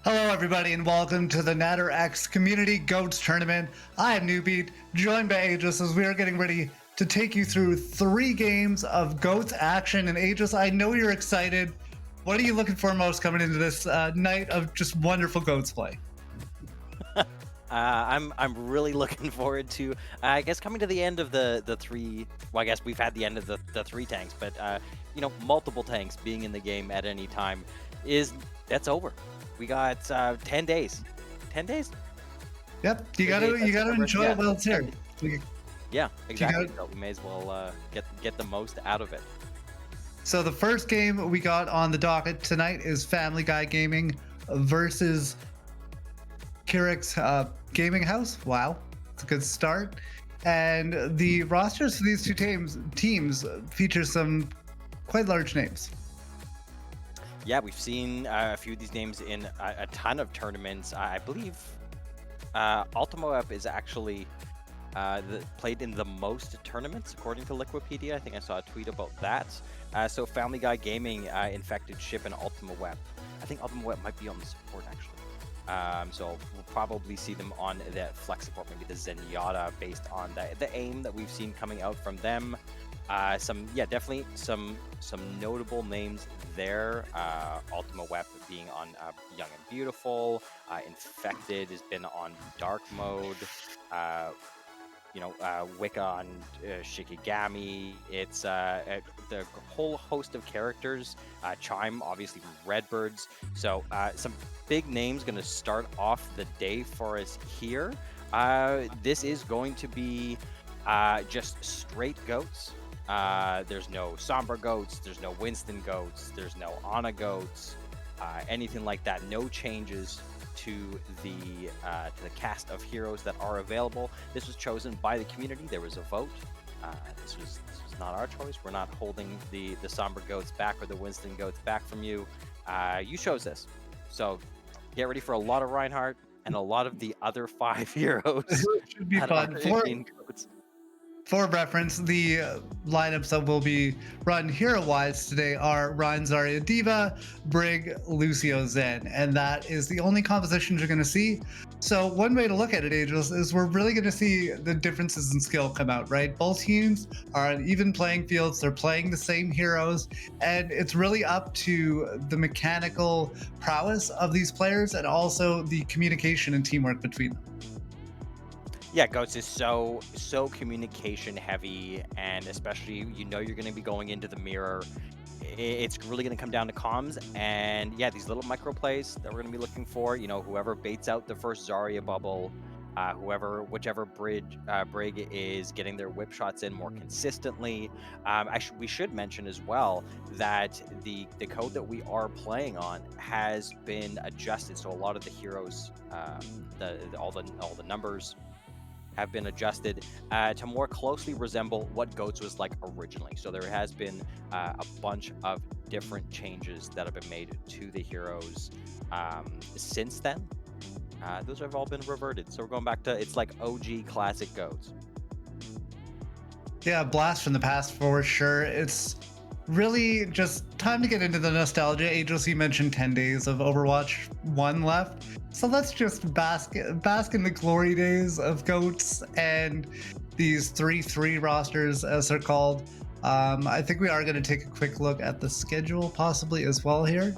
Hello, everybody, and welcome to the Natter X Community Goats Tournament. I am Newbeat, joined by Aegis as we are getting ready to take you through 3 games of Goats action. And Aegis, I know you're excited. What are you looking for most coming into this night of just wonderful Goats play? I'm really looking forward to I guess coming to the end of the three. Well, I guess we've had the end of the three tanks, but multiple tanks being in the game at any time is that's over. We got 10 days. 10 days. Yep, you 10 days. gotta you gotta enjoy Yeah, it while it's here. 10 days. You Yeah, you exactly. got So we may as well get the most out of it. So the first game we got on the docket tonight is Family Guy Gaming versus Keurig Gaming House. Wow, it's a good start. And the rosters for these two teams feature some quite large names. Yeah, we've seen a few of these names in a ton of tournaments. I believe Ultimo Up is actually played in the most tournaments, according to Liquipedia. I think I saw a tweet about that. So Family Guy Gaming, Infected Ship, and Ultima Web. I think Ultima Web might be on the support, actually. So we'll probably see them on that flex support, maybe the Zenyatta, based on the aim that we've seen coming out from them. Definitely some notable names there. Ultima Web being on Young and Beautiful. Infected has been on Dark Mode. Wicca on Shikigami. It's the whole host of characters. Chime, obviously, from Redbirds. So some big names going to start off the day for us here. This is going to be just straight goats. There's no Sombra goats. There's no Winston goats. There's no Ana goats. Anything like that. No changes to the cast of heroes that are available. This was chosen by the community. There was a vote. This was not our choice. We're not holding the Sombra goats back or the Winston goats back from you. You chose this, so get ready for a lot of Reinhardt and a lot of the other 5 heroes It should be that are fun. in goats. For reference, the lineups that will be run hero-wise today are Ryan Zarya Diva, Brig, Lucio Zen, and that is the only compositions you're going to see. So one way to look at it, Angels, is we're really going to see the differences in skill come out, right? Both teams are on even playing fields. They're playing the same heroes, and it's really up to the mechanical prowess of these players and also the communication and teamwork between them. Yeah, Goats is so communication heavy, and especially you're going to be going into the mirror. It's really going to come down to comms, and yeah, these little micro plays that we're going to be looking for. Whoever baits out the first Zarya bubble, whichever Brig is getting their whip shots in more consistently. We should mention as well that the code that we are playing on has been adjusted, so a lot of the heroes, all the numbers have been adjusted to more closely resemble what Goats was like originally. So there has been a bunch of different changes that have been made to the heroes since then. Those have all been reverted. So we're going back to it's like OG classic Goats. Yeah, blast from the past for sure. It's really just time to get into the nostalgia. Angels, you mentioned 10 days of Overwatch 1 left. So let's just bask in the glory days of GOATs and these 3-3 rosters, as they're called. I think we are going to take a quick look at the schedule, possibly as well here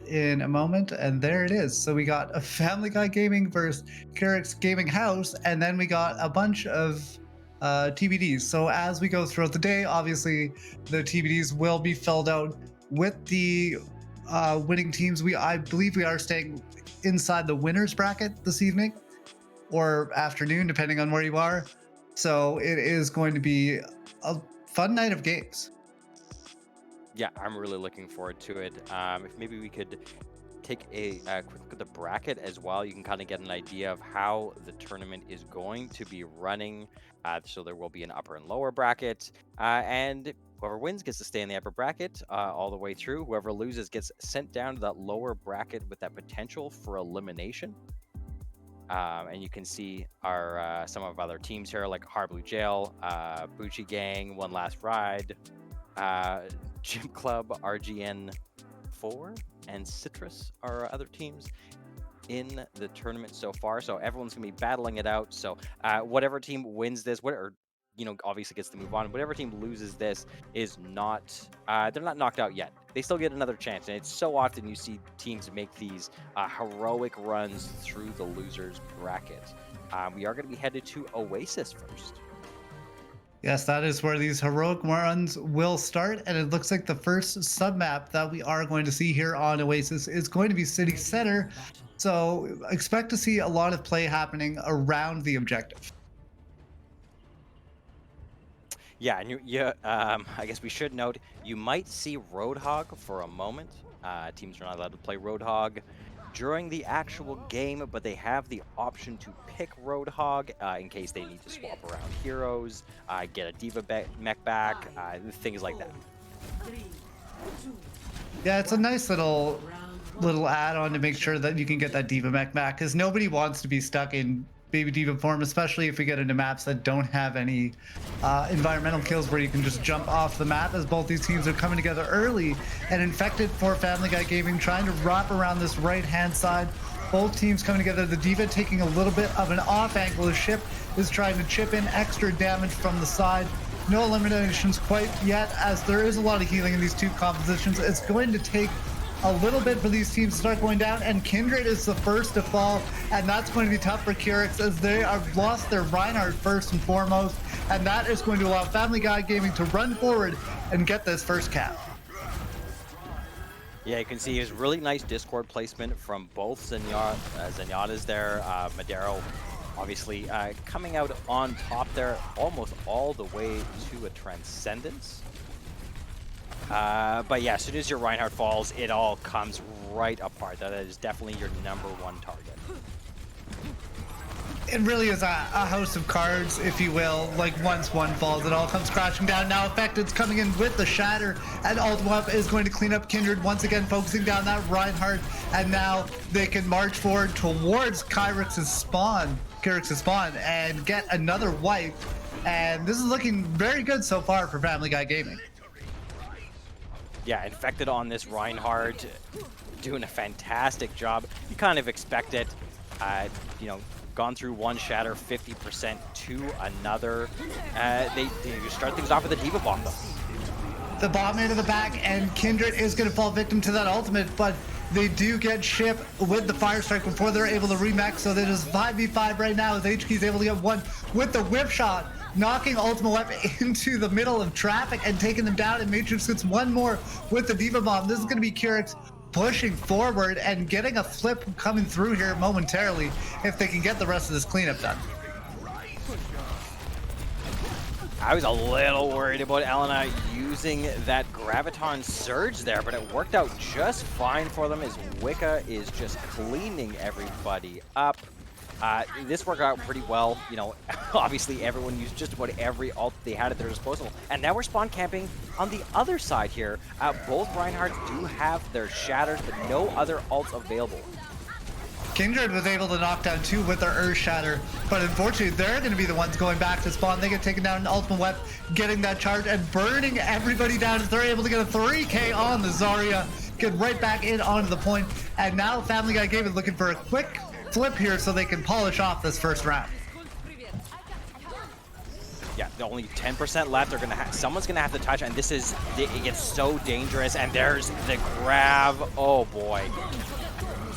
in a moment. And there it is. So we got a Family Guy Gaming versus Keurig's Gaming House, and then we got a bunch of TBDs. So as we go throughout the day, obviously the TBDs will be filled out with the winning teams. I believe we are staying inside the winners bracket this evening or afternoon, depending on where you are. So it is going to be a fun night of games. Yeah, I'm really looking forward to it. If maybe we could take a quick look at the bracket as well, you can kind of get an idea of how the tournament is going to be running. So there will be an upper and lower bracket, and whoever wins gets to stay in the upper bracket all the way through. Whoever loses gets sent down to that lower bracket with that potential for elimination. And you can see our some of our other teams here, like Hard Blue Jail, Bucci Gang, One Last Ride, Gym Club, RGN 4 and Citrus are our other teams in the tournament so far. So everyone's gonna be battling it out. So whatever team wins this, whatever obviously gets to move on. Whatever team loses this is not they're not knocked out yet. They still get another chance, and it's so often you see teams make these heroic runs through the losers bracket. We are going to be headed to Oasis first. Yes, that is where these heroic runs will start, and it looks like the first submap that we are going to see here on Oasis is going to be City Center. So expect to see a lot of play happening around the objective. Yeah, and I guess we should note you might see Roadhog for a moment. Teams are not allowed to play Roadhog during the actual game, but they have the option to pick Roadhog in case they need to swap around heroes, get a Diva mech back, things like that. Yeah, it's a nice little add-on to make sure that you can get that Diva mech back, because nobody wants to be stuck in Baby Diva form, especially if we get into maps that don't have any environmental kills where you can just jump off the map, as both these teams are coming together early. And Infected for Family Guy Gaming trying to wrap around this right-hand side. Both teams coming together. The Diva taking a little bit of an off angle. The ship is trying to chip in extra damage from the side. No eliminations quite yet, as there is a lot of healing in these two compositions. It's going to take a little bit for these teams to start going down, and Kindred is the first to fall, and that's going to be tough for Kyrix, as they have lost their Reinhardt first and foremost, and that is going to allow Family Guy Gaming to run forward and get this first cap. Yeah, you can see his really nice Discord placement from both Zenyatta's there. Madero obviously coming out on top there, almost all the way to a Transcendence. But yeah, as soon as your Reinhardt falls, it all comes right apart. That is definitely your #1 target. It really is a house of cards, if you will. Like, once one falls, it all comes crashing down. Now Affected's coming in with the Shatter, and Ultimate is going to clean up Kindred, once again focusing down that Reinhardt, and now they can march forward towards Kyrix's spawn, and get another wipe. And this is looking very good so far for Family Guy Gaming. Yeah, Infected on this Reinhardt, doing a fantastic job. You kind of expect it. Gone through one Shatter, 50% to another. They start things off with a Diva bomb, though. The bomb into the back, and Kindred is going to fall victim to that ultimate, but they do get Ship with the Fire Strike before they're able to remech, so that is 5v5 right now, as HK is able to get one with the whip shot, knocking Ultimate Weapon into the middle of traffic and taking them down, and Matrix gets one more with the Diva bomb. This is going to be Kyrix pushing forward and getting a flip coming through here momentarily if they can get the rest of this cleanup done. I was a little worried about Elena using that Graviton Surge there, but it worked out just fine for them as Wicca is just cleaning everybody up. This worked out pretty well. Obviously everyone used just about every ult they had at their disposal. And now we're spawn camping on the other side here. Both Reinhardts do have their Shatters, but no other ults available. Kindred was able to knock down 2 with their Earth Shatter, but unfortunately they're going to be the ones going back to spawn. They get taken down in Ultimate Weapon, getting that charge and burning everybody down as they're able to get a 3K on the Zarya, get right back in onto the point. And now Family Guy Gaming looking for a quick flip here so they can polish off this first round. Yeah, only 10% left. They're gonna someone's gonna have to touch, and it gets so dangerous. And there's the grab. Oh boy.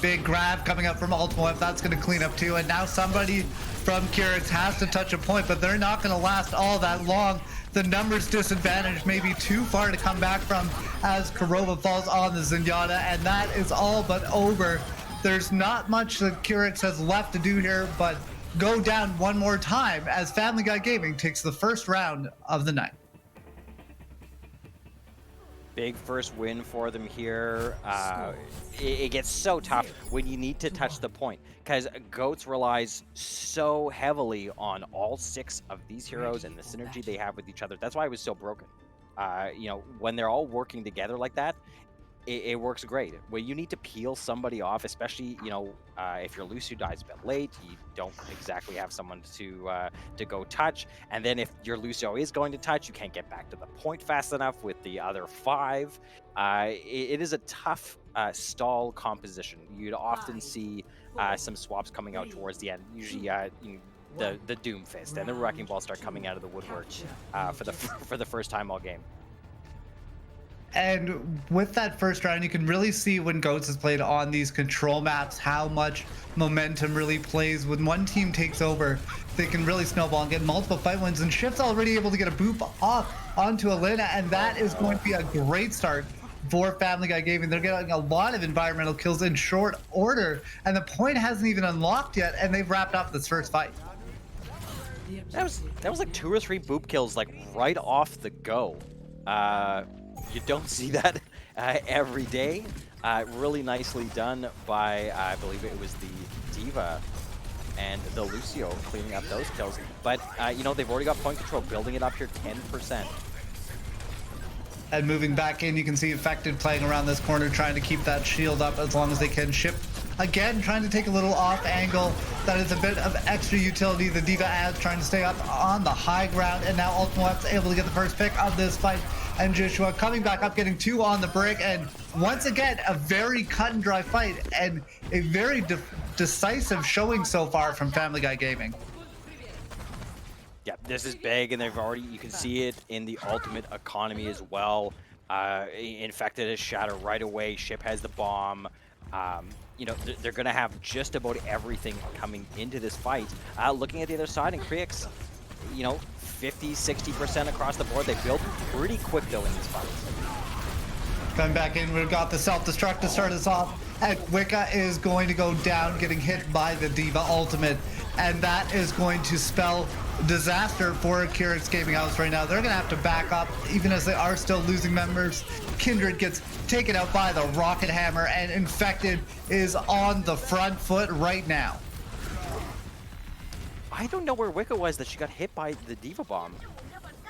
Big grab coming up from Ultimate. That's going to clean up too. And now somebody from Kyrix has to touch a point, but they're not going to last all that long. The numbers disadvantage may be too far to come back from as Kurova falls on the Zenyatta, and that is all but over. There's not much that Kyrix has left to do here, but go down one more time as Family Guy Gaming takes the first round of the night. Big first win for them here. It gets so tough when you need to touch the point, because Goats relies so heavily on all 6 of these heroes and the synergy they have with each other. That's why it was so broken. When they're all working together like that, it works great. When you need to peel somebody off, especially if your Lucio dies a bit late, you don't exactly have someone to go touch. And then if your Lucio is going to touch, you can't get back to the point fast enough with the other five. It is a tough stall composition. You'd often see some swaps coming out towards the end. Usually, the Doom Fist and the Wrecking Ball start coming out of the woodwork for the for the first time all game. And with that first round, you can really see when Goats is played on these control maps how much momentum really plays. When one team takes over, they can really snowball and get multiple fight wins. And Shift's already able to get a boop off onto Elena, and that is going to be a great start for Family Guy Gaming. They're getting a lot of environmental kills in short order, and the point hasn't even unlocked yet, and they've wrapped up this first fight. That was like 2 or 3 boop kills like right off the go. You don't see that every day. Really nicely done by, I believe it was the Diva and the Lucio cleaning up those kills. But, they've already got point control, building it up here 10%. And moving back in, you can see Infected playing around this corner, trying to keep that shield up as long as they can. Ship, again, trying to take a little off angle. That is a bit of extra utility. The Diva adds, trying to stay up on the high ground. And now Ultimate's able to get the first pick of this fight. And Joshua coming back up, getting 2 on the brick. And once again, a very cut and dry fight. And a very decisive showing so far from Family Guy Gaming. Yeah, this is big, and you can see it in the ultimate economy as well. Infected is shatter right away. Ship has the bomb. They're going to have just about everything coming into this fight. Looking at the other side, and Kriix, 50, 60% across the board. They build pretty quick, though, in these fights. Coming back in, we've got the self-destruct to start us off. And Wicca is going to go down, getting hit by the Diva ultimate. And that is going to spell disaster for Kriix Gaming House right now. They're going to have to back up, even as they are still losing members. Kindred gets taken out by the Rocket Hammer, and Infected is on the front foot right now. I don't know where Wicca was that she got hit by the Diva Bomb.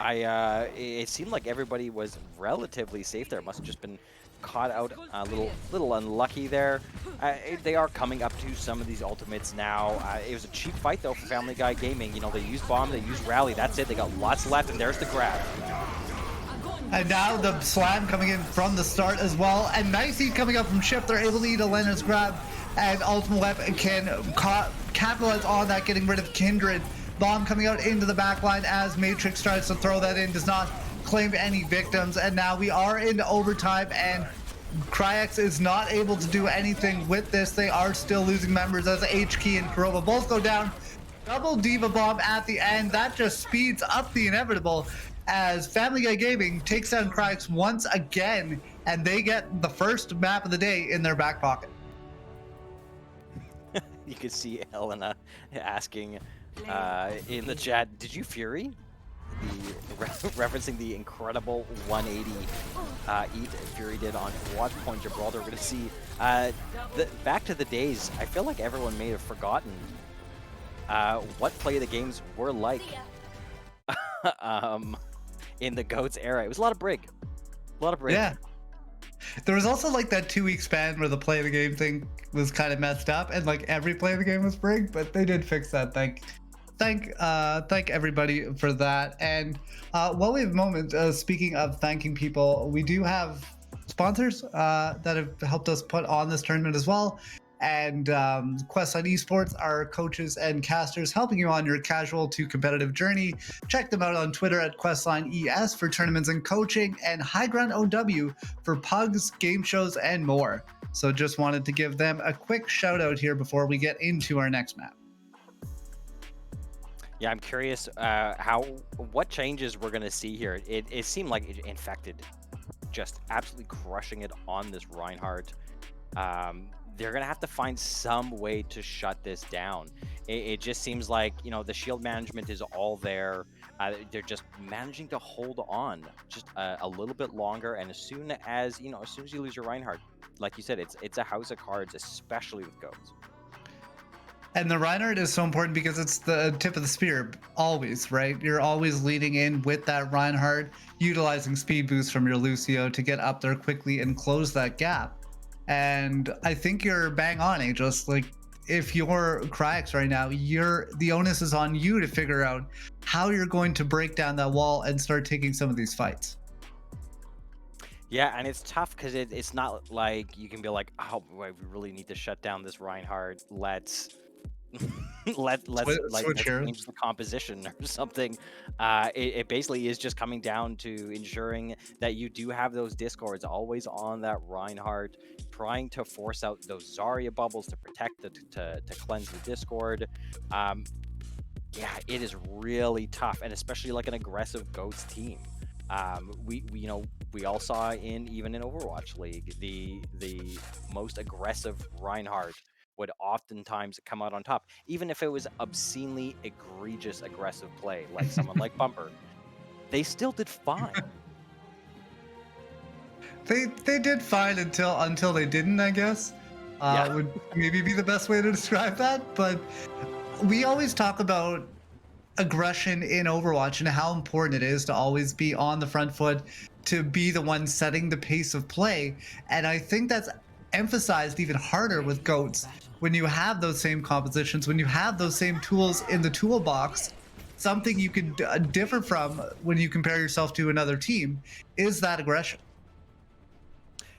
It seemed like everybody was relatively safe there. Must have just been caught out a little unlucky there. They are coming up to some of these ultimates now. It was a cheap fight though for Family Guy Gaming. They used bomb, they used rally. That's it. They got lots left, and there's the grab. And now the slam coming in from the start as well. And nice heat coming up from Shift. They're able to eat Elena's grab, and Ultimate Web can capitalize on that, getting rid of Kindred. Bomb coming out into the back line as Matrix tries to throw that in, does not claim any victims. And now we are into overtime, and Kriix is not able to do anything with this. They are still losing members as H-Key and Kurova both go down. Double Diva Bomb at the end. That just speeds up the inevitable as Family Guy Gaming takes down Kriix once again, and they get the first map of the day in their back pocket. You can see Helena asking in the chat, did you Fury? Referencing the incredible 180 eat Fury did on Watch Point Gibraltar. We're going to see back to the days. I feel like everyone may have forgotten what play the games were like in the GOATS era. It was a lot of brig. Yeah. There was also like that 2-week span where the play of the game thing was kind of messed up, and like every play of the game was brig, but they did fix that. Thank everybody for that. And while we have a moment, speaking of thanking people, we do have sponsors that have helped us put on this tournament as well. And Questline Esports are coaches and casters helping you on your casual to competitive journey. Check them out on Twitter at Questline ES for tournaments and coaching, and High Ground OW for pugs, game shows, and more. So just wanted to give them a quick shout out here before we get into our next map. Yeah, I'm curious what changes we're going to see here. It seemed like Infected just absolutely crushing it on this Reinhardt. They're going to have to find some way to shut this down. It just seems like, the shield management is all there. They're just managing to hold on just a little bit longer. And as soon as you lose your Reinhardt, like you said, it's a house of cards, especially with GOATS. And the Reinhardt is so important because it's the tip of the spear, always, right? You're always leading in with that Reinhardt, utilizing speed boost from your Lucio to get up there quickly and close that gap. And I think you're bang on, Ageless. Like, if you're Cryax right now, the onus is on you to figure out how you're going to break down that wall and start taking some of these fights. Yeah, and it's tough because it's not like you can be like, oh boy, we really need to shut down this Reinhardt. Let's Switch here. change the composition or something. It basically is just coming down to ensuring that you do have those discords always on that Reinhardt, trying to force out those Zarya bubbles to protect to cleanse the discord. Yeah, it is really tough, and especially like an aggressive Goats team. We all saw even in Overwatch League, the most aggressive Reinhardt would oftentimes come out on top, even if it was obscenely egregious aggressive play, like someone like Bumper. They still did fine. They did fine until they didn't, I guess. Yeah. Would maybe be the best way to describe that. But we always talk about aggression in Overwatch and how important it is to always be on the front foot, to be the one setting the pace of play. And I think that's emphasized even harder with Goats when you have those same compositions, when you have those same tools in the toolbox. Something you could differ from when you compare yourself to another team is that aggression.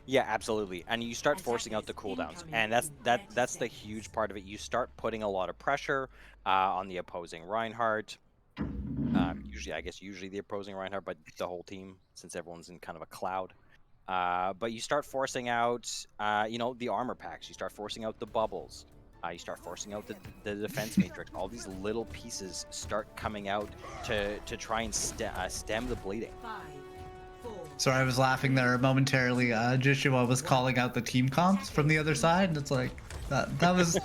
Yeah, absolutely. And you start forcing out the cooldowns, and that's the huge part of it. You start putting a lot of pressure on the opposing Reinhardt. Usually the opposing Reinhardt, but the whole team, since everyone's in kind of a cloud. But you start forcing out, the armor packs. You start forcing out the bubbles. You start forcing out the defense matrix. All these little pieces start coming out to try and stem the bleeding. Sorry, I was laughing there momentarily. Joshua was calling out the team comps from the other side, and it's like that was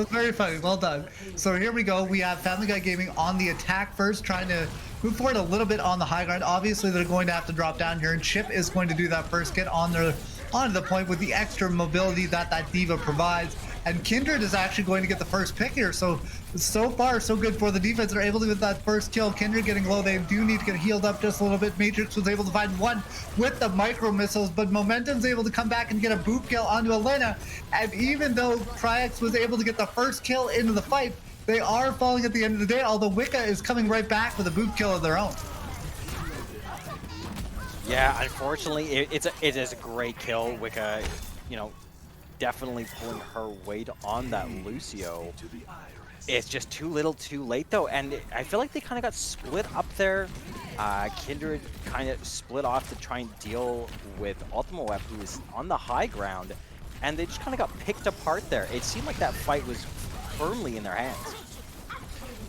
very funny. Well done. So here we go. We have Family Guy Gaming on the attack first, trying to move forward a little bit on the high ground. Obviously, they're going to have to drop down here, and Chip is going to do that first, get onto the point with the extra mobility that D.Va provides. And Kindred is actually going to get the first pick here. So far, so good for the defense. They're able to get that first kill. Kindred getting low. They do need to get healed up just a little bit. Matrix was able to find one with the micro missiles, but Momentum's able to come back and get a boop kill onto Elena. And even though Cryax was able to get the first kill into the fight, they are falling at the end of the day, although Wicca is coming right back with a boop kill of their own. Yeah, unfortunately, it is a great kill. Wicca, definitely pulling her weight on that Lucio. It's just too little too late though, and I feel like they kind of got split up there. Kindred kind of split off to try and deal with Ultimate Web, who is on the high ground, and they just kind of got picked apart there. It seemed like that fight was firmly in their hands.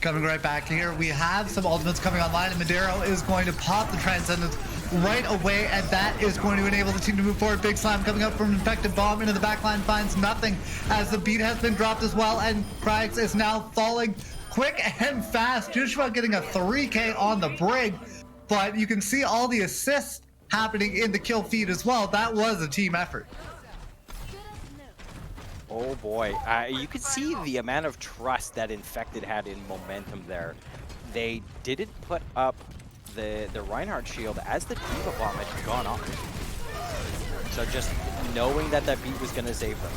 Coming right back here, we have some ultimates coming online, and Madero is going to pop the Transcendence right away, and that is going to enable the team to move forward. Big slam coming up from an Infected Bomb into the backline, finds nothing as the beat has been dropped as well, and Cryax is now falling quick and fast. Joshua getting a 3K on the brig, but you can see all the assists happening in the kill feed as well. That was a team effort. Oh boy, you could see the amount of trust that Infected had in Momentum there. They didn't put up the Reinhardt shield as the D.Va bomb had gone off. So just knowing that beat was going to save them.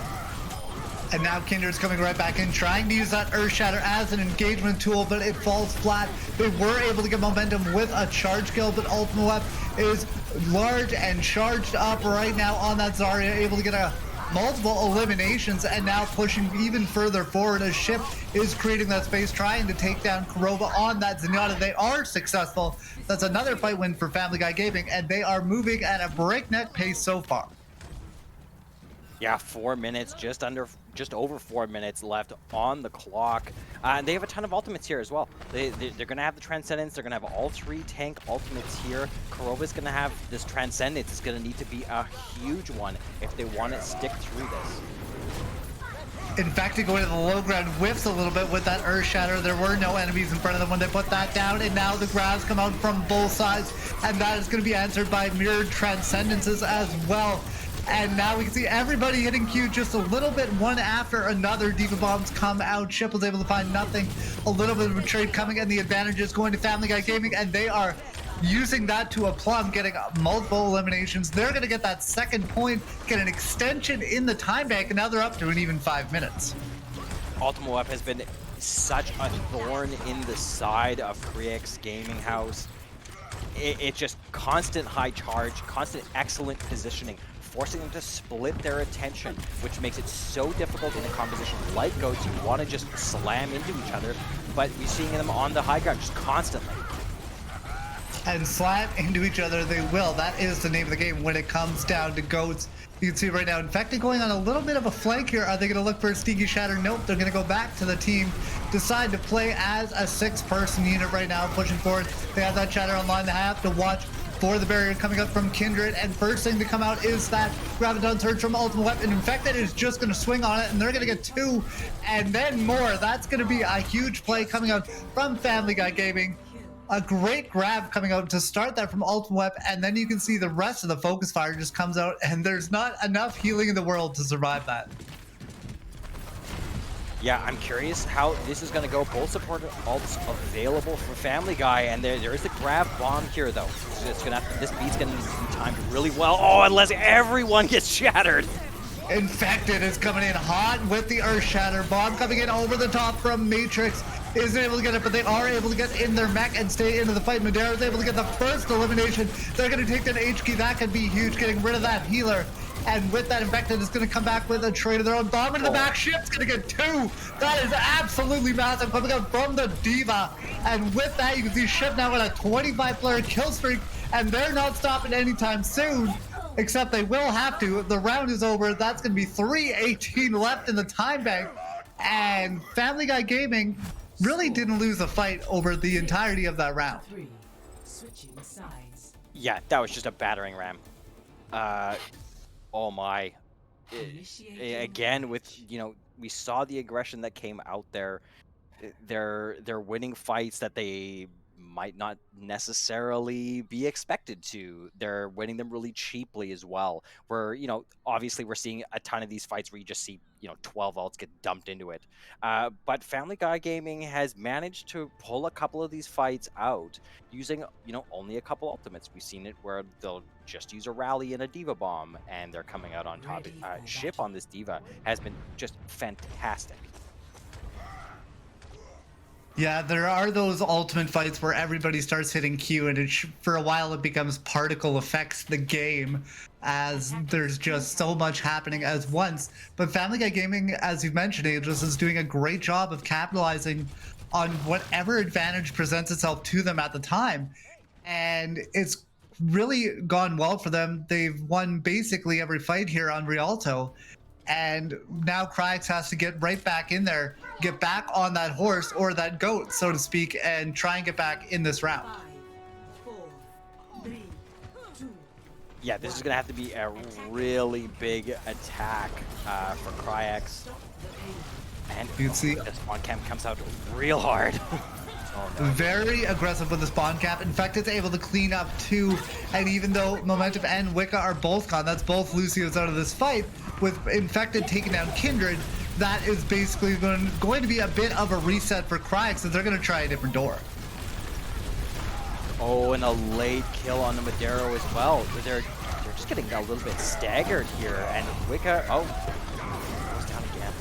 And now Kindred's coming right back in, trying to use that Earth Shatter as an engagement tool, but it falls flat. They were able to get momentum with a charge kill, but Ultimate Web is large and charged up right now on that Zarya, able to get multiple eliminations, and now pushing even further forward as Ship is creating that space, trying to take down Kurova on that Zenyatta. They are successful. That's another fight win for Family Guy Gaming, and they are moving at a breakneck pace so far. Yeah, 4 minutes, just over 4 minutes left on the clock. And they have a ton of ultimates here as well. They're going to have the Transcendence. They're going to have all 3 tank ultimates here. Kurova's going to have this Transcendence. It's going to need to be a huge one if they want to stick through this. In fact, to go into the low ground, whiffs a little bit with that Earth Shatter. There were no enemies in front of them when they put that down, and now the grabs come out from both sides, and that is going to be answered by mirrored Transcendences as well. And now we can see everybody hitting Q just a little bit, one after another. Diva bombs come out. Ship was able to find nothing. A little bit of a trade coming, and the advantage is going to Family Guy Gaming, and they are using that to a plum, getting multiple eliminations. They're going to get that second point, get an extension in the time bank, and now they're up to an even 5 minutes. Ultimate Web has been such a thorn in the side of Kriek's gaming house. It's just constant high charge, constant excellent positioning, forcing them to split their attention, which makes it so difficult in a composition like Goats. You want to just slam into each other, but we're seeing them on the high ground just constantly. And slam into each other they will. That is the name of the game when it comes down to Goats. You can see right now, Infected going on a little bit of a flank here. Are they going to look for a sneaky shatter? Nope, they're going to go back to the team. Decide to play as a 6-person unit right now, pushing forward. They have that shatter online. They have to watch for the barrier coming up from Kindred. And first thing to come out is that Graviton Surge from Ultimate Weapon. Infected is just going to swing on it, and they're going to get 2 and then more. That's going to be a huge play coming out from Family Guy Gaming. A great grab coming out to start that from Ultimate Web, and then you can see the rest of the focus fire just comes out, and there's not enough healing in the world to survive that. Yeah, I'm curious how this is going to go. Both support ults available for Family Guy, and there is a grab bomb here, though. So it's gonna have, this beat's going to need to be timed really well. Oh, unless everyone gets shattered. Infected is coming in hot with the Earth Shatter. Bomb coming in over the top from Matrix. Isn't able to get it, but they are able to get in their mech and stay into the fight. Madera is able to get the first elimination. They're going to take that HQ. That could be huge, getting rid of that healer. And with that, Infected is going to come back with a trade of their own. Bomb into the back. Ship's going to get 2. That is absolutely massive coming out from the Diva. And with that, you can see Ship now with a 25-player kill streak, and they're not stopping anytime soon. Except they will have to. The round is over. That's going to be 3:18 left in the time bank. And Family Guy Gaming really didn't lose a fight over the entirety of that round. Yeah, that was just a battering ram. Oh my. Again, with, you know, we saw the aggression that came out there. They're winning fights that they might not necessarily be expected to. They're winning them really cheaply as well. Where, you know, obviously we're seeing a ton of these fights where you just see, you know, 12 ults get dumped into it. But Family Guy Gaming has managed to pull a couple of these fights out using, you know, only a couple ultimates. We've seen it where they'll just use a rally and a Diva bomb, and they're coming out on top. Ship on this Diva has been just fantastic. Yeah, there are those ultimate fights where everybody starts hitting Q, and for a while it becomes particle affects the game, as there's just so much happening at once. But Family Guy Gaming, as you've mentioned, Aegis, is doing a great job of capitalizing on whatever advantage presents itself to them at the time. And it's really gone well for them. They've won basically every fight here on Rialto. And now Kriegs has to get right back in there, get back on that horse or that goat, so to speak, and try and get back in this round. 5, 4, 3, 2. Yeah, this is going to have to be a really big attack for Kriegs. And You can see the spawn camp comes out real hard. Oh, no. very aggressive with the spawn cap. Infected's able to clean up 2, and even though Momentum and Wicca are both gone, that's both Lucio's out of this fight, with Infected taking down Kindred, that is basically going to be a bit of a reset for Kriegs, so they're going to try a different door. Oh, and a late kill on the Madero as well. They're just getting a little bit staggered here, and Wicca, oh, goes down again.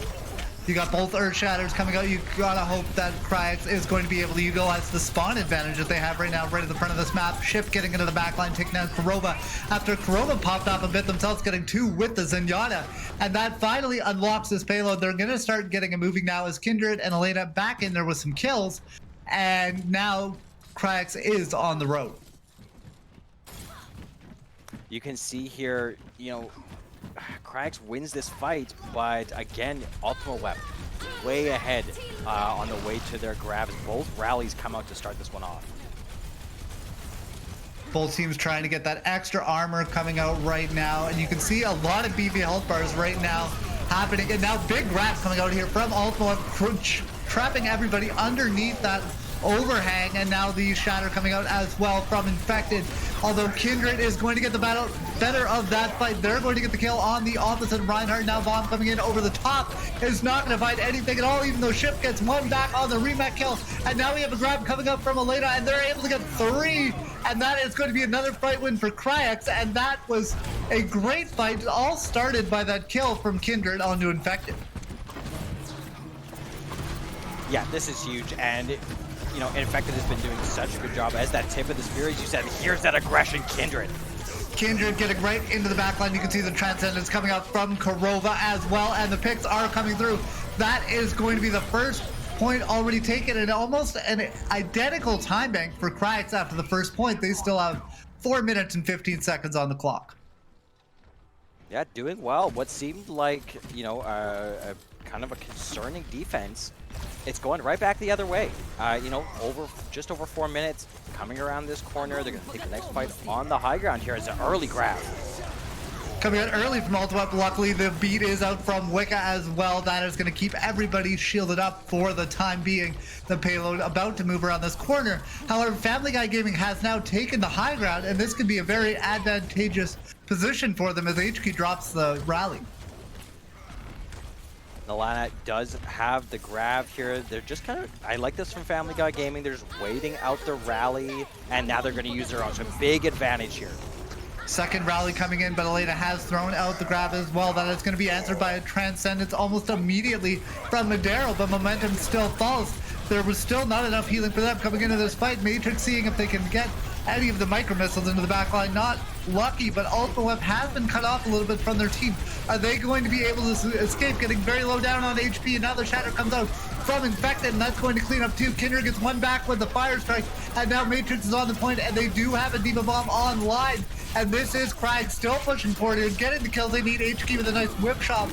You got both Earth Shatters coming out. You gotta hope that Kriegs is going to be able to utilize the spawn advantage that they have right now, right at the front of this map. Ship getting into the backline, taking down Kurova. After Kurova popped off a bit themselves, getting 2 with the Zenyatta. And that finally unlocks this payload. They're gonna start getting it moving now as Kindred and Elena back in there with some kills. And now Kriegs is on the road. You can see here, you know, Kriegs wins this fight, but again, Ultimate Web way ahead on the way to their grabs. Both rallies come out to start this one off. Both teams trying to get that extra armor coming out right now, and you can see a lot of BB health bars right now happening. And now big grab coming out here from Ultimate Web, trapping everybody underneath that overhang, and now the Shatter coming out as well from Infected. Although Kindred is going to get the battle better of that fight, they're going to get the kill on the opposite. Reinhardt now bomb coming in over the top is not going to find anything at all, even though Ship gets one back on the remake kill. And now we have a grab coming up from Elena, and they're able to get 3, and that is going to be another fight win for Cryax, and that was a great fight, all started by that kill from Kindred onto Infected. Yeah, this is huge, and you know, Infected has been doing such a good job as that tip of the spear. As you said, here's that aggression, Kindred. Kindred getting right into the backline. You can see the Transcendence coming out from Korova as well, and the picks are coming through. That is going to be the first point already taken, and almost an identical time bank for Cryax after the first point. They still have 4 minutes and 15 seconds on the clock. Yeah, doing well. What seemed like, you know, a kind of a concerning defense, it's going right back the other way. You know, just over 4 minutes, coming around this corner. They're going to take the next fight on the high ground here as an early grab. Coming out early from Ultimate. Luckily, the beat is out from Wicca as well. That is going to keep everybody shielded up for the time being. The payload about to move around this corner. However, Family Guy Gaming has now taken the high ground, and this could be a very advantageous position for them as HQ drops the rally. Nalana does have the grab here. They're just kind of, I like this from Family Guy Gaming. They're just waiting out the rally, and now they're going to use their own. So big advantage here. Second rally coming in, but Elena has thrown out the grab as well. That is going to be answered by a Transcendence almost immediately from Madero, but momentum still falls. There was still not enough healing for them coming into this fight. Matrix seeing if they can get any of the micro missiles into the backline. Not lucky, but Ultra Web has been cut off a little bit from their team. Are they going to be able to escape, getting very low down on HP? And now the Shatter comes out from Infected, and that's going to clean up too. Kindred gets one back with the Fire Strike, and now Matrix is on the point, and they do have a Diva Bomb online. And this is Crag still pushing forward and getting the kills. They need HQ with a nice whip shot,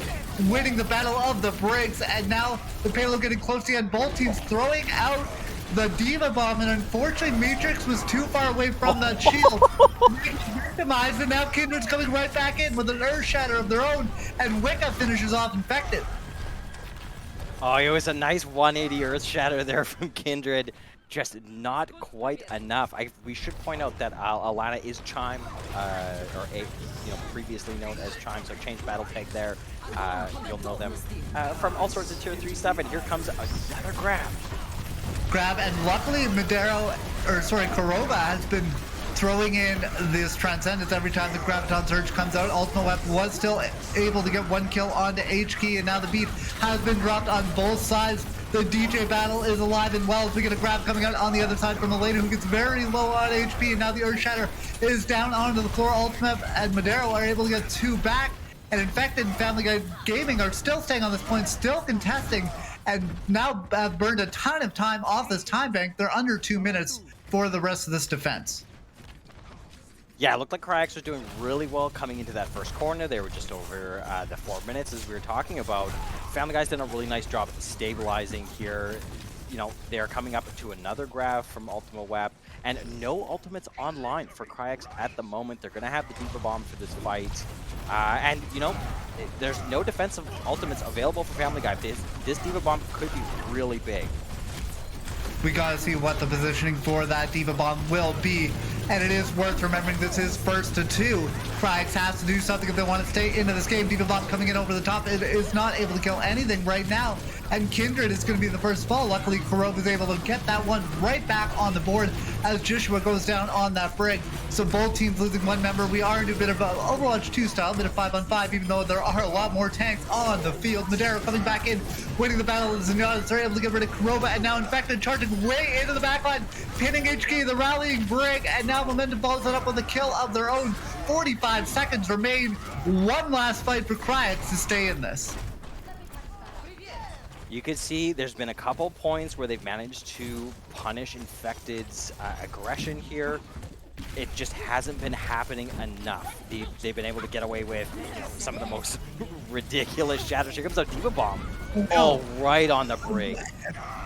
winning the Battle of the Briggs. And now the payload getting close to the end. Both teams throwing out the Diva Bomb, and unfortunately Matrix was too far away from that shield. Victimized, and now Kindred's coming right back in with an Earth Shatter of their own, and Wicca finishes off Infected. Oh, it was a nice 180 Earth Shatter there from Kindred. Just not quite enough. We should point out that Alana is Chime, previously known as Chime, so change battle tag there. You'll know them from all sorts of tier 3 stuff, and here comes another grab. And luckily Korova has been throwing in this Transcendence every time the Graviton Surge comes out. Ultimate Web was still able to get one kill onto HK, and now the beat has been dropped on both sides. The DJ battle is alive and well as we get a grab coming out on the other side from Elena, who gets very low on HP, and now the Earth Shatter is down onto the floor. Ultimate and Madero are able to get 2 back, and Infected and Family Guy Gaming are still staying on this point, still contesting, and now have burned a ton of time off this time bank. They're under 2 minutes for the rest of this defense. Yeah, it looked like Cryax was doing really well coming into that first corner. They were just over the 4 minutes as we were talking about. Family Guy's done a really nice job at stabilizing here. You know, they're coming up to another grab from Ultima Web, and no ultimates online for Cryax at the moment. They're going to have the Diva Bomb for this fight. And, you know, there's no defensive ultimates available for Family Guy. This Diva Bomb could be really big. We gotta see what the positioning for that Diva Bomb will be, and it is worth remembering this is first to 2. Cryax has to do something if they want to stay into this game. Diva Bomb coming in over the top. It is not able to kill anything right now, and Kindred is going to be the first fall. Luckily, Korova is able to get that one right back on the board as Joshua goes down on that Brig. So both teams losing one member. We are into a bit of Overwatch 2 style, a bit of 5-on-5, even though there are a lot more tanks on the field. Madero coming back in, winning the battle. The Zenyatta are able to get rid of Korova, and now Infected charging way into the backline, pinning HK, the rallying Brig, and now Momentum follows it up with a kill of their own. 45 seconds remain. One last fight for Cryax to stay in this. You can see there's been a couple points where they've managed to punish Infected's aggression here. It just hasn't been happening enough. They've been able to get away with, you know, some of the most ridiculous shatters. Here comes a Diva Bomb. Oh, right on the Brig.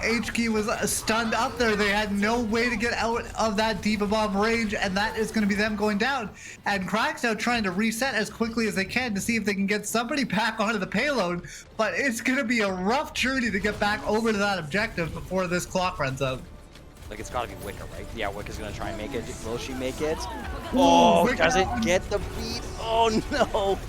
HQ was stunned up there. They had no way to get out of that Diva Bomb range, and that is going to be them going down. And Cryax now trying to reset as quickly as they can to see if they can get somebody back onto the payload, but it's going to be a rough journey to get back over to that objective before this clock runs out. Like, it's gotta be Wicca, right? Yeah, Wicca's gonna try and make it. Will she make it? Ooh, Oh, Wicca. doesn't get the beat. Oh, no.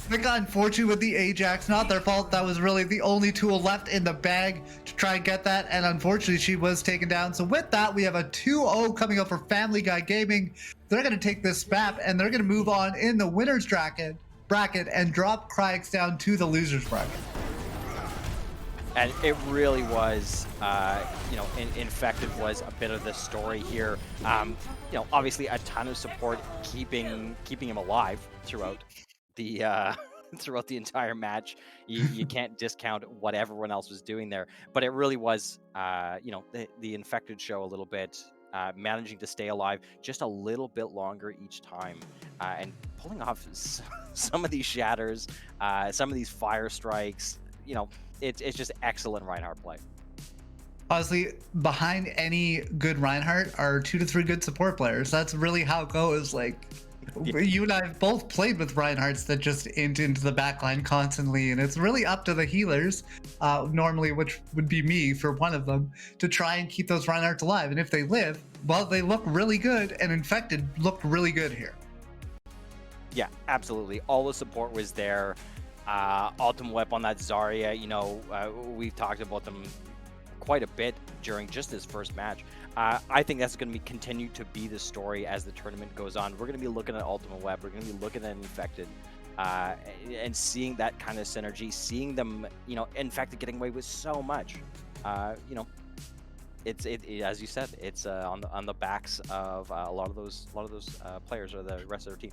They got unfortunate with the Ajax. Not their fault. That was really the only tool left in the bag to try and get that. And unfortunately, she was taken down. So with that, we have a 2-0 coming up for Family Guy Gaming. They're going to take this map and they're going to move on in the winner's bracket and drop Cryx down to the loser's bracket. And it really was, you know, Infected was a bit of the story here. You know, obviously a ton of support keeping him alive throughout the throughout the entire match. You can't discount what everyone else was doing there, but it really was, you know, the Infected show a little bit, managing to stay alive just a little bit longer each time, and pulling off some of these shatters, some of these fire strikes. You know, it's just excellent Reinhardt play. Honestly, behind any good Reinhardt are 2 to 3 good support players. That's really how it goes. Like, you and I have both played with Reinhardts that just into the backline constantly, and it's really up to the healers, normally, which would be me for one of them, to try and keep those Reinhardts alive. And if they live, well, they look really good, and Infected looked really good here. Yeah, absolutely. All the support was there. Ultimate Whip on that Zarya, you know, we've talked about them quite a bit during just this first match. I think that's going to continue to be the story as the tournament goes on. We're going to be looking at Ultimate Web. We're going to be looking at Infected, and seeing that kind of synergy, seeing them, you know, Infected getting away with so much. You know, it as you said, it's on the backs of a lot of those players or the rest of their team.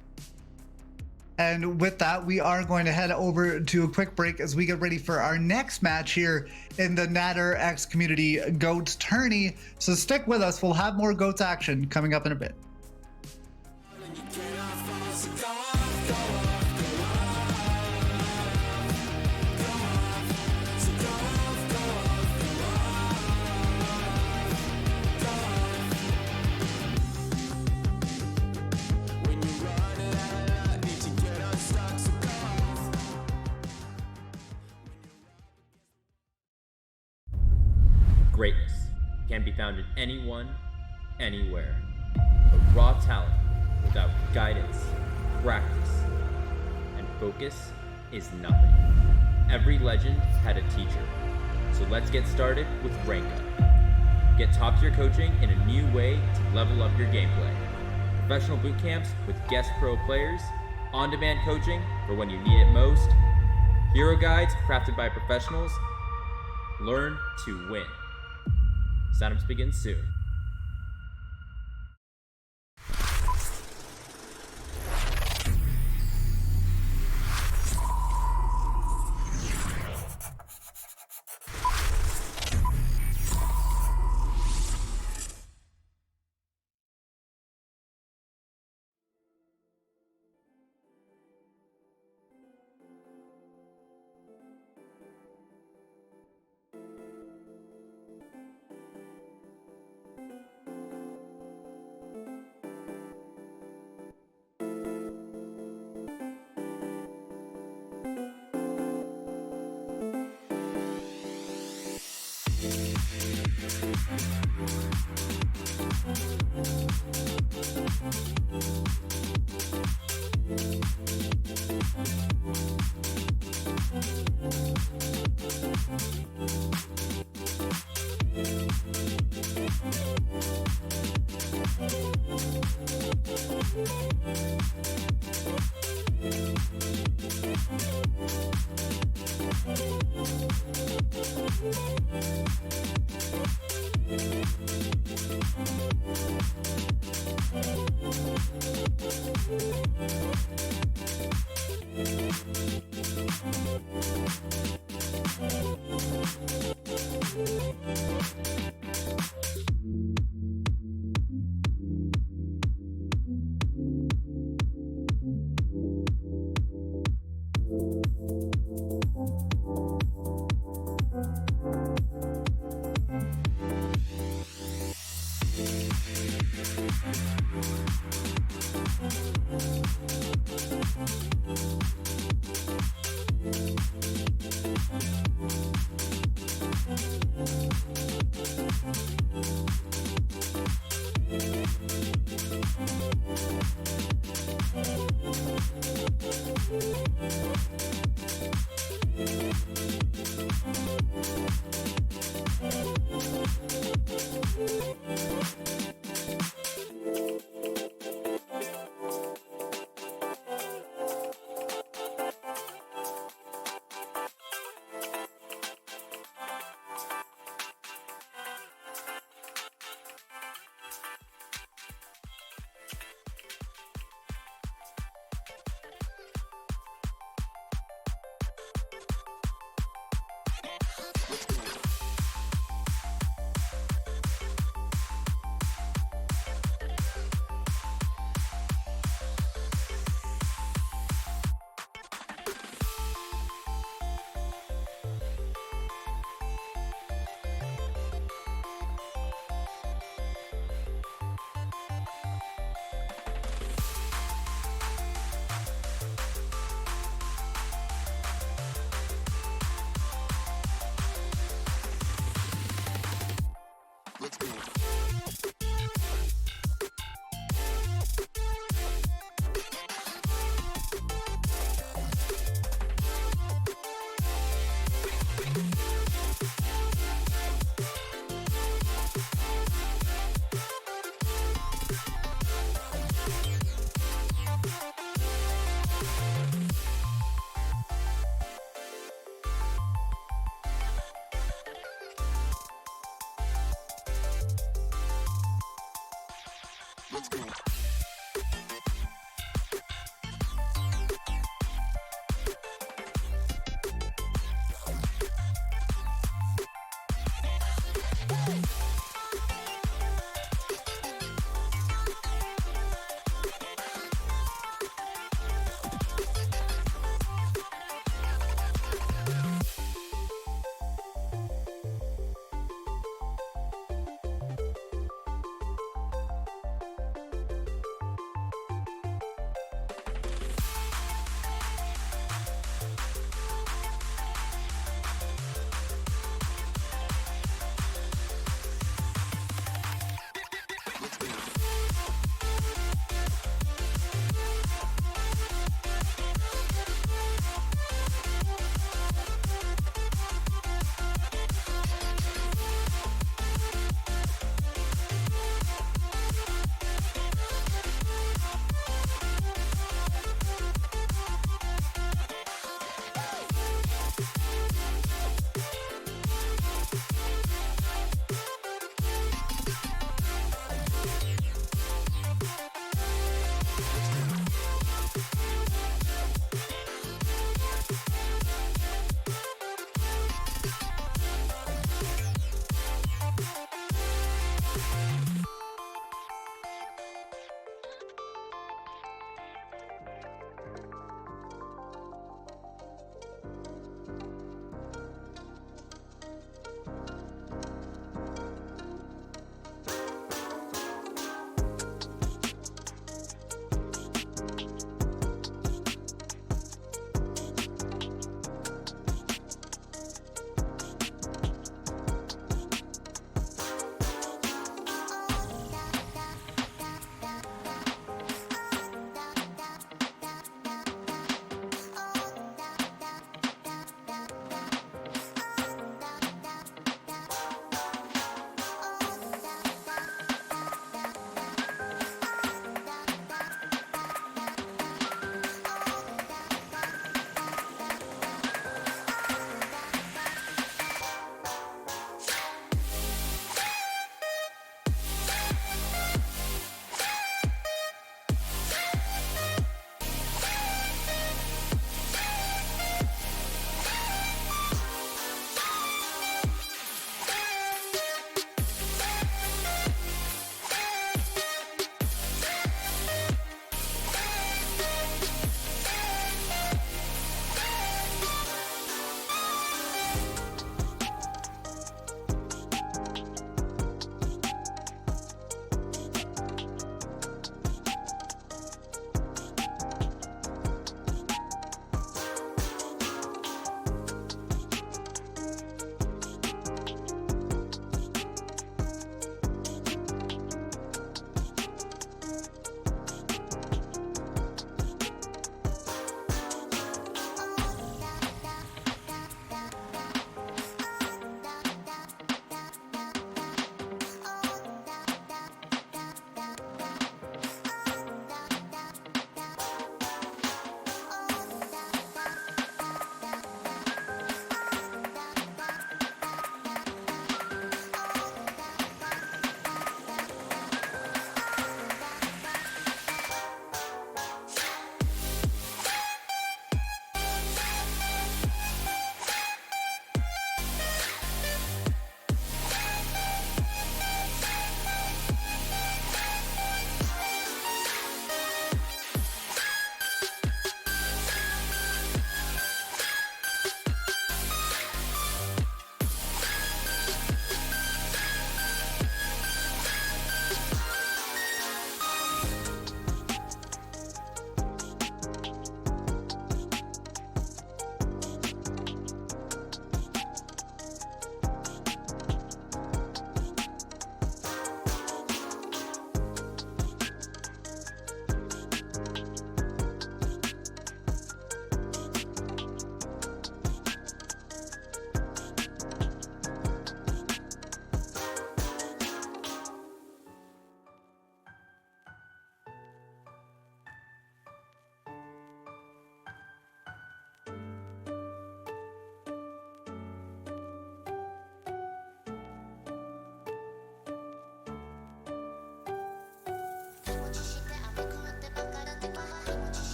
And with that, we are going to head over to a quick break as we get ready for our next match here in the Natter X Community Goats Tourney. So stick with us. We'll have more Goats action coming up in a bit. Greatness can be found in anyone, anywhere. But raw talent without guidance, practice, and focus is nothing. Every legend had a teacher. So let's get started with Rank Up. Get top-tier coaching in a new way to level up your gameplay. Professional boot camps with guest pro players, on-demand coaching for when you need it most, hero guides crafted by professionals. Learn to win. Signups begin soon.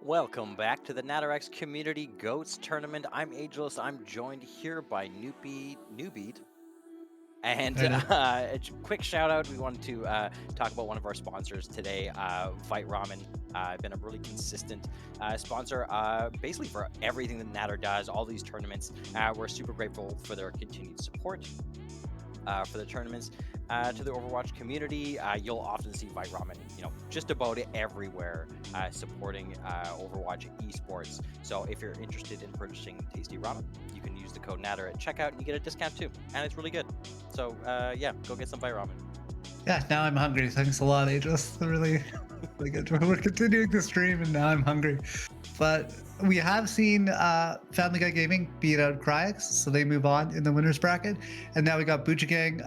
Welcome back to the Natter Community Goats Tournament. I'm Ageless. I'm joined here by Newbeat. And Right on. quick shout out. We wanted to talk about one of our sponsors today, Fight Ramen. Been a really consistent sponsor, basically for everything that Natter does, all these tournaments. We're super grateful for their continued support for the tournaments. To the Overwatch community, you'll often see Fight Ramen, just about everywhere, supporting Overwatch esports. So if you're interested in purchasing tasty ramen, you can use the code Natter at checkout and you get a discount too, and it's really good. So yeah, go get some Fight Ramen. Yeah, now I'm hungry. Thanks a lot, Aegis. Really, really good. We're continuing the stream, and now I'm hungry. But we have seen Family Guy Gaming beat out Cryax, so they move on in the winners bracket. And now we got Bucci Gang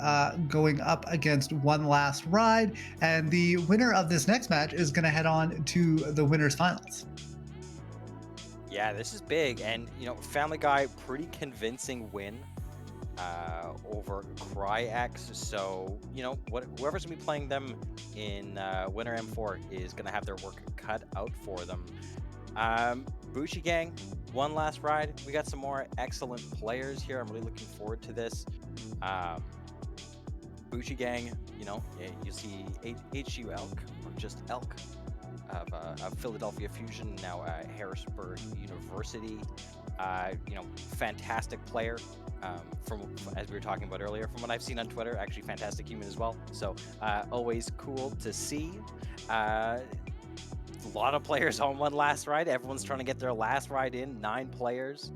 going up against One Last Ride, and the winner of this next match is going to head on to the winners finals. Yeah, this is big, and Family Guy, pretty convincing win over Cryax. So whoever's gonna be playing them in Winter M4 is gonna have their work cut out for them. Bucci Gang, One Last Ride. We got some more excellent players here. I'm really looking forward to this. Bucci Gang, you see HU Elk, or just Elk, of Philadelphia Fusion, now Harrisburg University. Fantastic player. From as we were talking about earlier, from what I've seen on Twitter, actually fantastic human as well. So always cool to see. A lot of players on One Last Ride. Everyone's trying to get their last ride in. 9 players,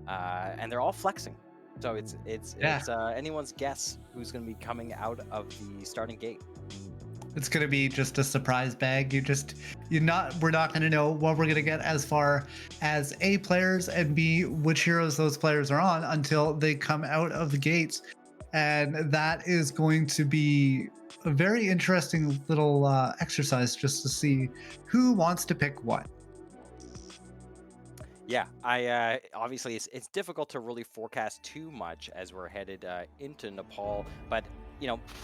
and they're all flexing. So it's anyone's guess who's going to be coming out of the starting gate. It's gonna be just a surprise bag. We're not gonna know what we're gonna get as far as A, players, and B, which heroes those players are on until they come out of the gates. And that is going to be a very interesting little exercise just to see who wants to pick what. Yeah, I obviously it's difficult to really forecast too much as we're headed into Nepal, but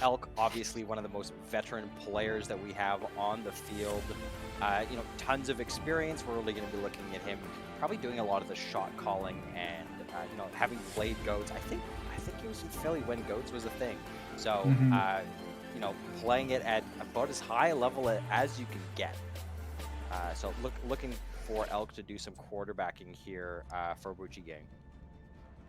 Elk, obviously one of the most veteran players that we have on the field. Tons of experience. We're really going to be looking at him probably doing a lot of the shot calling and having played Goats. I think he was in Philly when Goats was a thing. So playing it at about as high a level as you can get. So looking for Elk to do some quarterbacking here for Bucci Gang.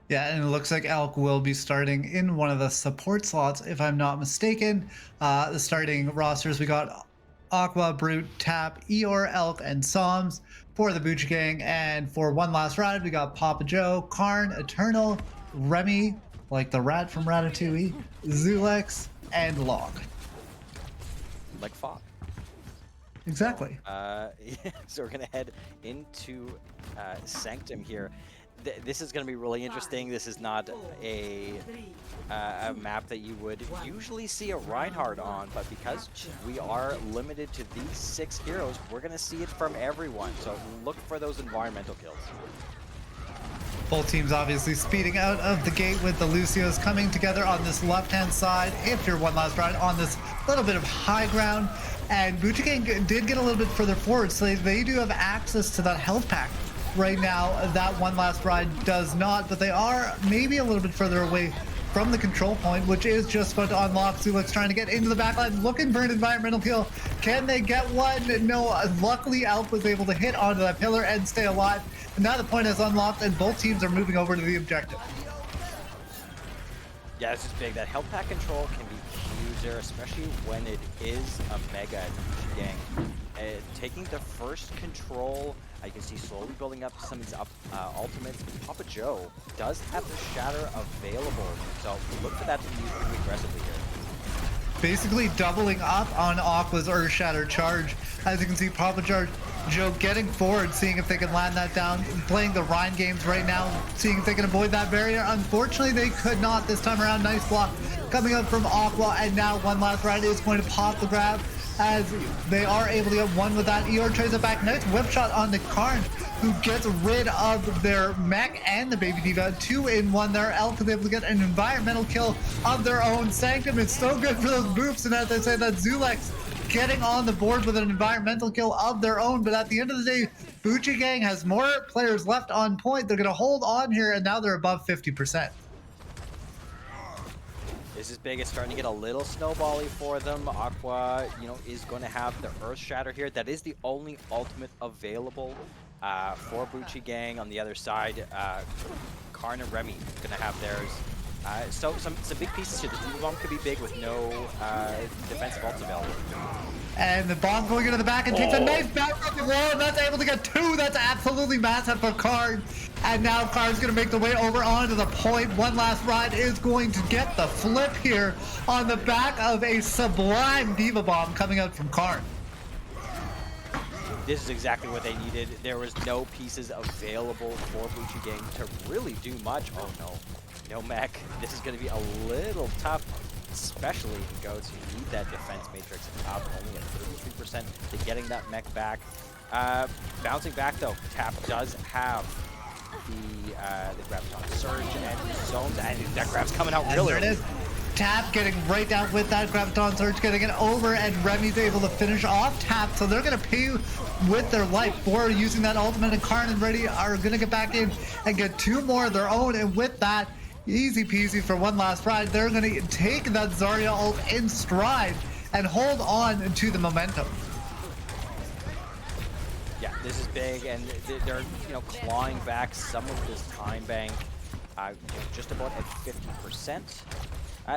Yeah, and it looks like Elk will be starting in one of the support slots, if I'm not mistaken. The starting rosters, we got Aqua, Brute, Tap, Eeyore, Elk, and Psalms for the Bucci Gang. And for one last ride, we got Papa Joe, Karn, Eternal, Remy, like the rat from Ratatouille, Zulex, and Log. Like Fog. Exactly. Yeah, so we're gonna head into Sanctum here. This is gonna be really interesting. This is not a map that you would usually see a Reinhardt on, but because we are limited to these 6 heroes, we're gonna see it from everyone. So look for those environmental kills. Both teams obviously speeding out of the gate with the Lucios coming together on this left-hand side. If you're one last ride on this little bit of high ground, and Bucci Gang did get a little bit further forward, so they do have access to that health pack. Right now, that one last ride does not, but they are maybe a little bit further away from the control point, which is just about to unlock. Zulix trying to get into the backline, looking for an environmental kill. Can they get one? No, luckily Alp was able to hit onto that pillar and stay alive. And now the point is unlocked and both teams are moving over to the objective. Yeah, this is big. That health pack control can be huge there, especially when it is a mega Bucci Gang. Taking the first control, you can see slowly building up some of these ultimates. Papa Joe does have the Shatter available, so look for that to be used pretty aggressively here. Basically doubling up on Aqua's Earth Shatter charge. As you can see, Papa Joe getting forward, seeing if they can land that down, playing the Rhine games right now, seeing if they can avoid that barrier. Unfortunately, they could not this time around. Nice block coming up from Aqua, and now one last ride is going to pop the grab as they are able to get one with that. Eeyore tries it back. Nice whip shot on the Karn, who gets rid of their mech and the Baby Diva. 2 in 1 there. Elk is able to get an environmental kill of their own. Sanctum is so good for those boops, and as I say, that Zulex getting on the board with an environmental kill of their own. But at the end of the day, Bucci Gang has more players left on point. They're going to hold on here, and now they're above 50%. This is big. It's starting to get a little snowbally for them. Aqua, is going to have the Earth Shatter here. That is the only ultimate available for Bucci Gang. On the other side, Karn and Remy going to have theirs. So some big pieces here. The Diva Bomb could be big with no defensive ults available. And the bomb going into the back and takes a nice back up the wall, and that's able to get 2. That's absolutely massive for Karn. And now Karn's going to make the way over onto the point. One last ride is going to get the flip here on the back of a sublime Diva Bomb coming out from Karn. This is exactly what they needed. There was no pieces available for Bucci Gang to really do much. Oh no. No mech. This is going to be a little tough, especially in Goats. You need that defense matrix up, only at 33% to getting that mech back. Bouncing back though, Tap does have the Graviton Surge and zones, and that grab's coming out really early. There it is. Tap getting right down with that Graviton Surge, getting it over, and Remy's able to finish off Tap, so they're going to pay with their life for using that ultimate, and Karn and Ready are going to get back in and get 2 more of their own, and with that, easy peasy for one last ride. They're going to take that Zarya ult in stride and hold on to the momentum. Yeah, this is big, and they're clawing back some of this time bank, just about at 50%.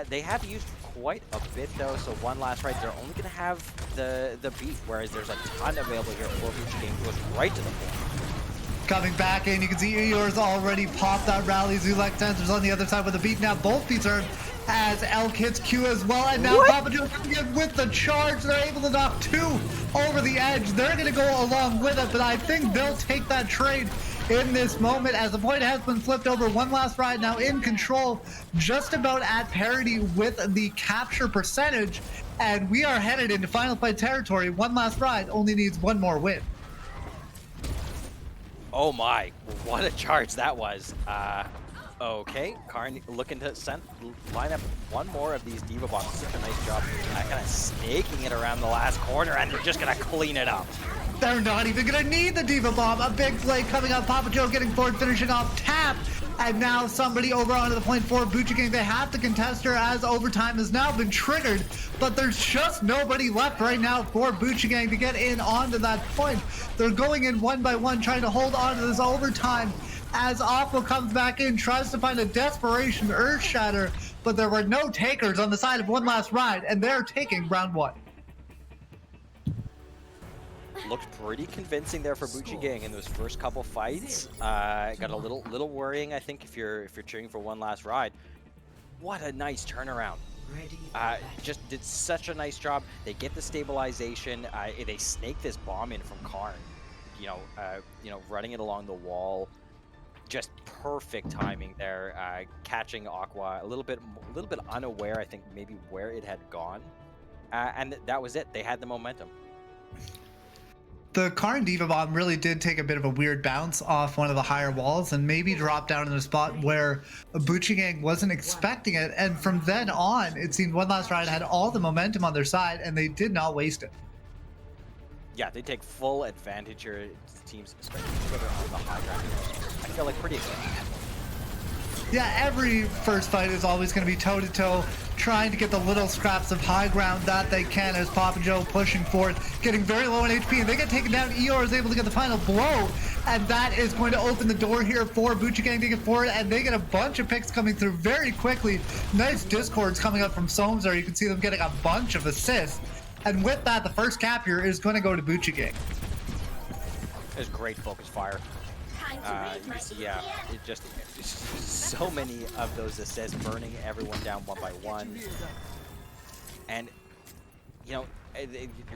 They have used quite a bit though, so one last ride. They're only going to have the beat, whereas there's a ton available here for Bucci Gang. Goes right to the point. Coming back in, you can see Eeyore's already popped that rally. Zulek Sensors on the other side with a beat. Now both beats are as Elk hits Q as well, and now Papa Joe coming in with the charge. They're able to knock 2 over the edge. They're going to go along with it, but I think they'll take that trade in this moment as the point has been flipped over. One last ride now in control, just about at parity with the capture percentage, and we are headed into final fight territory. One last ride only needs 1 more win. Oh my, what a charge that was. Okay, Karn looking to line up 1 more of these Diva Bombs. Such a nice job kind of snaking it around the last corner, and they're just going to clean it up. They're not even going to need the Diva Bomb. A big play coming up. Papa Joe getting forward, finishing off Tap. And now somebody over onto the point for Bucci Gang. They have to contest her as overtime has now been triggered. But there's just nobody left right now for Bucci Gang to get in onto that point. They're going in 1 by 1, trying to hold on to this overtime. As Aqua comes back in, tries to find a desperation Earth Shatter. But there were no takers on the side of one last ride. And they're taking round 1. looked pretty convincing there for Bucci Gang in those first couple fights. Got a little worrying, I think, if you're cheering for One Last Ride. What a nice turnaround. Just did such a nice job. They get the stabilization. They snake this bomb in from Karn. Running it along the wall. Just perfect timing there. Catching Aqua a little bit unaware, I think, maybe where it had gone. And that was it. They had the momentum. The Karn Diva Bomb really did take a bit of a weird bounce off one of the higher walls and maybe dropped down in a spot where Bucci Gang wasn't expecting it. And from then on, it seemed One Last Ride had all the momentum on their side, and they did not waste it. Yeah, they take full advantage here. Teams, especially together on the high ground. I feel like pretty exciting. Yeah, every first fight is always going to be toe-to-toe, trying to get the little scraps of high ground that they can as Papa Joe pushing forward, getting very low in HP, and they get taken down. Eeyore is able to get the final blow, and that is going to open the door here for Bucci Gang to get forward, and they get a bunch of picks coming through very quickly. Nice discords coming up from Soames there. You can see them getting a bunch of assists, and with that, the first cap here is going to go to Bucci Gang. There's great focus fire. You can see, yeah, it's so many of those assists, burning everyone down one by one. And, you're